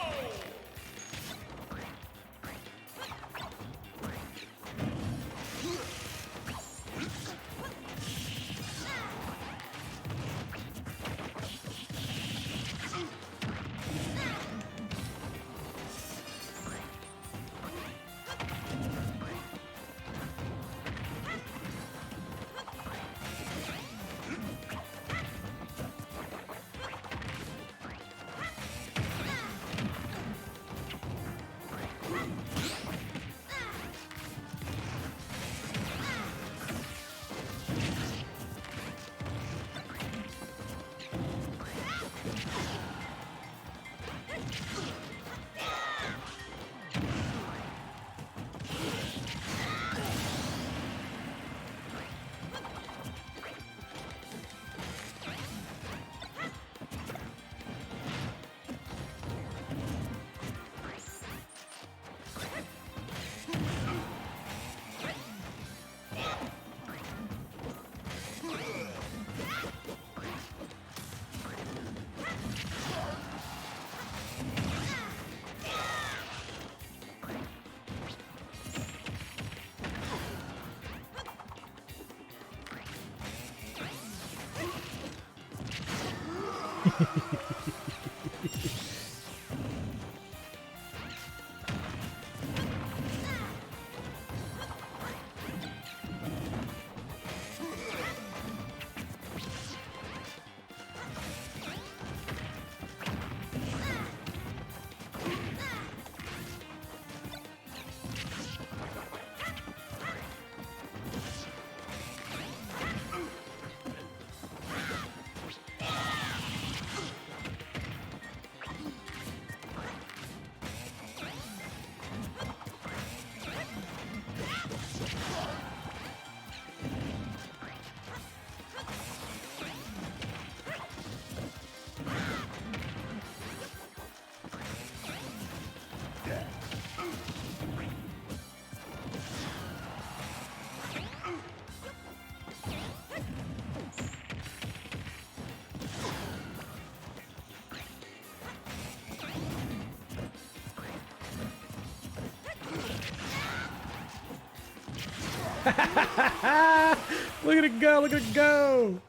Look at it go! Look at it go!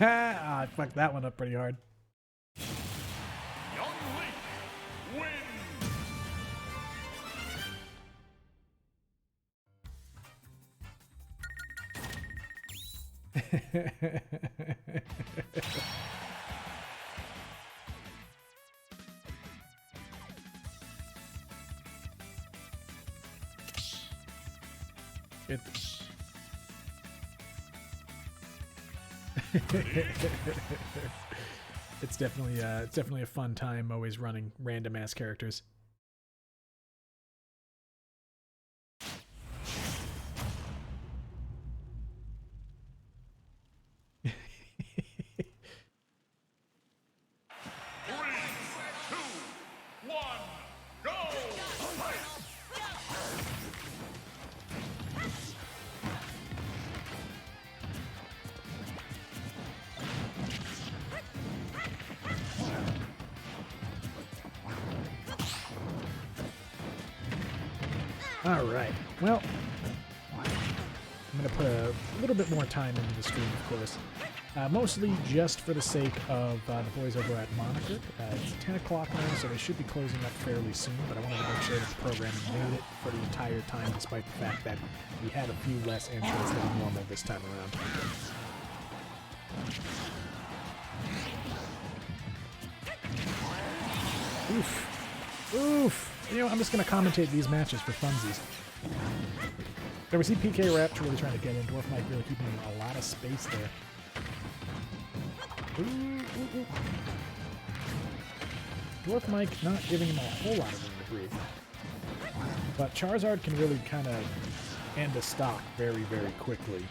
Ah, I fucked that one up pretty hard. Young Link wins. It's definitely a fun time always running random ass characters. Alright, well, I'm going to put a little bit more time into the stream, of course. Mostly just for the sake of the boys over at Moniker. It's 10 o'clock now, so they should be closing up fairly soon, but I wanted to make sure that the programming made it for the entire time, despite the fact that we had a few less entries than normal this time around. Oof. Oof. You know, I'm just going to commentate these matches for funsies. There we see PK Raptor really trying to get in. Dwarf Mike really keeping a lot of space there. Ooh, ooh, ooh. Dwarf Mike not giving him a whole lot of room to breathe. But Charizard can really kind of end a stock very, very quickly.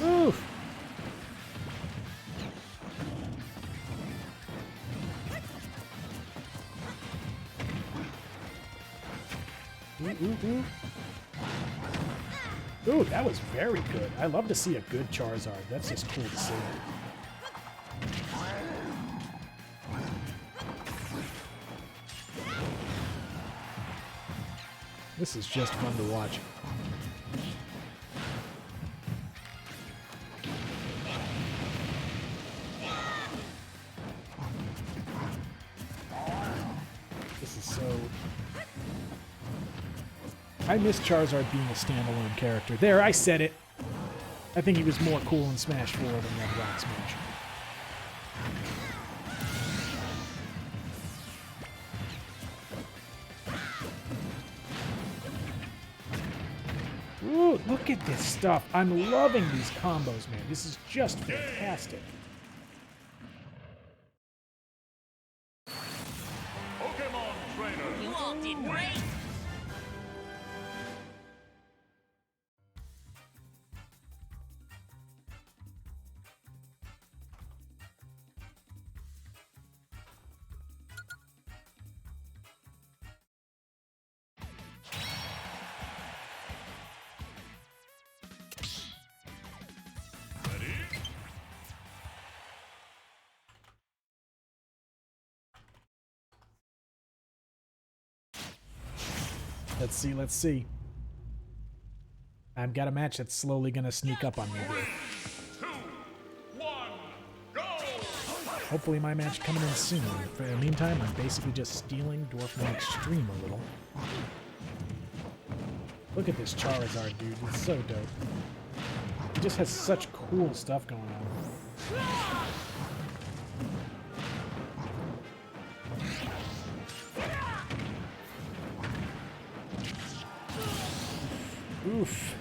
Oof! Ooh, that was very good. I love to see a good Charizard. That's just cool to see. This is just fun to watch. This is so... I miss Charizard being a standalone character. There, I said it! I think he was more cool in Smash 4 than Red Rock Smash. Ooh, look at this stuff. I'm loving these combos, man. This is just fantastic. Pokemon trainer. You all did great. Let's see, let's see. I've got a match that's slowly gonna sneak up on me here. 2, 1, go! Hopefully my match coming in soon. For the meantime, I'm basically just stealing Dwarfman Extreme a little. Look at this Charizard, dude. It's so dope. He just has such cool stuff going on. Oof.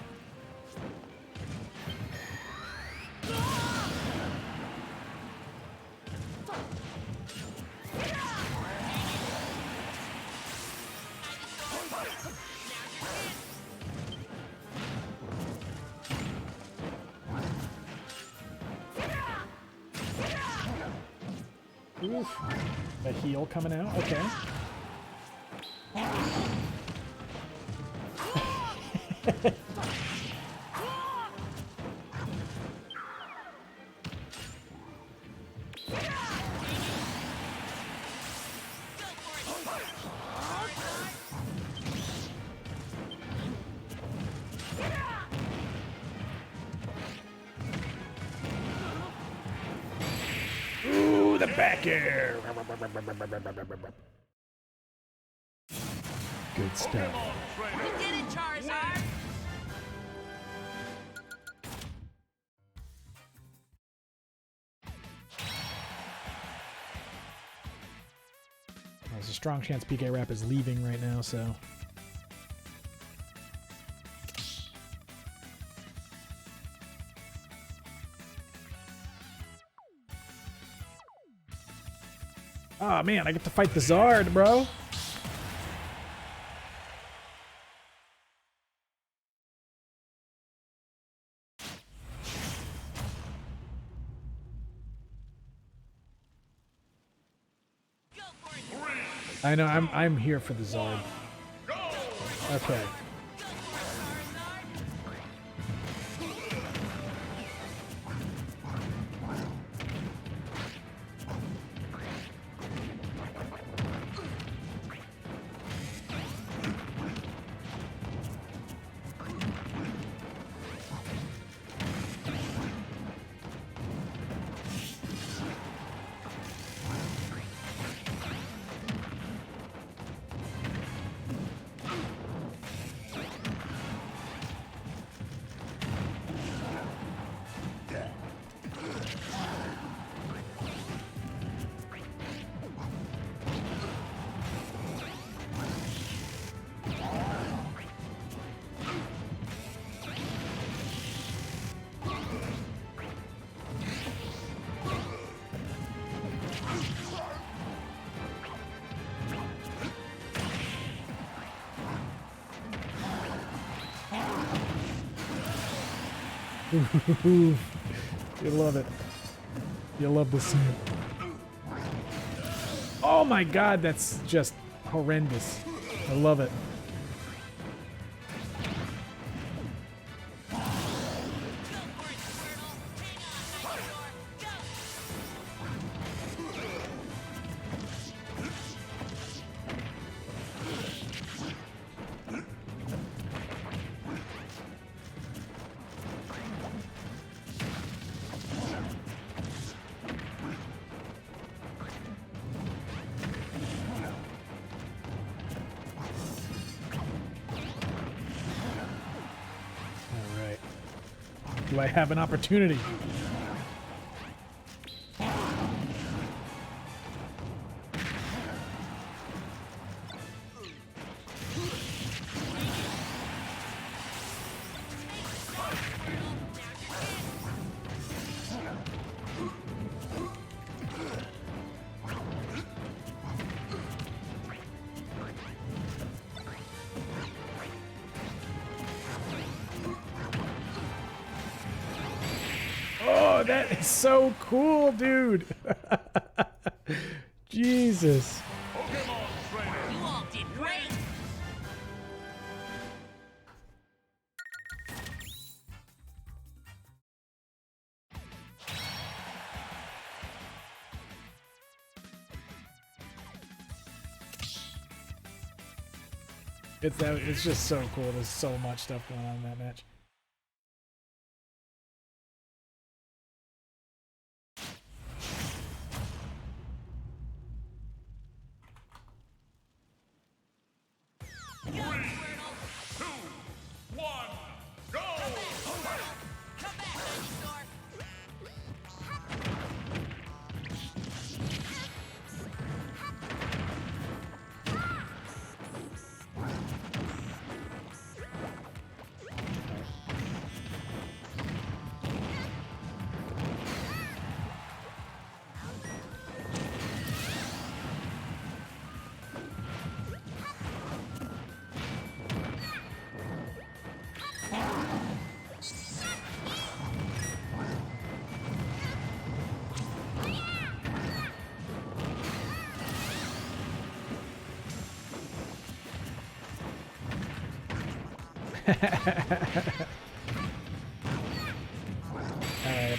Oof. A heal coming out? Okay. Ooh, the back air. Good stuff. You did it, Charizard. There's a strong chance PK Rap is leaving right now, so... Oh man, I get to fight the Zard, bro! Go for it. I know, I'm here for the Zard. Okay. You love it. You love this scene. Oh my god, that's just horrendous. I love it. Do I have an opportunity? Oh, that is so cool, dude. Jesus. Pokemon trainer. You all did great. It's just so cool. There's so much stuff going on in that match. Go, Squirtle. 2, 1, go! Come back, dinosaur. Alright,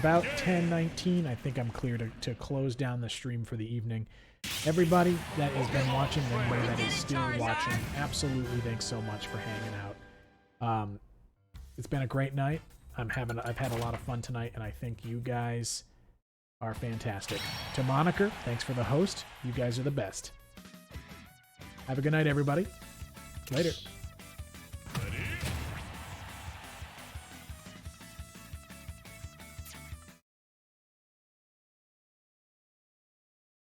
about 10:19, I think I'm clear to close down the stream for the evening. Everybody that has been watching, everybody that is still watching, absolutely thanks so much for hanging out. It's been a great night. I've had a lot of fun tonight, and I think you guys are fantastic. To Moniker, thanks for the host. You guys are the best. Have a good night, everybody. Later.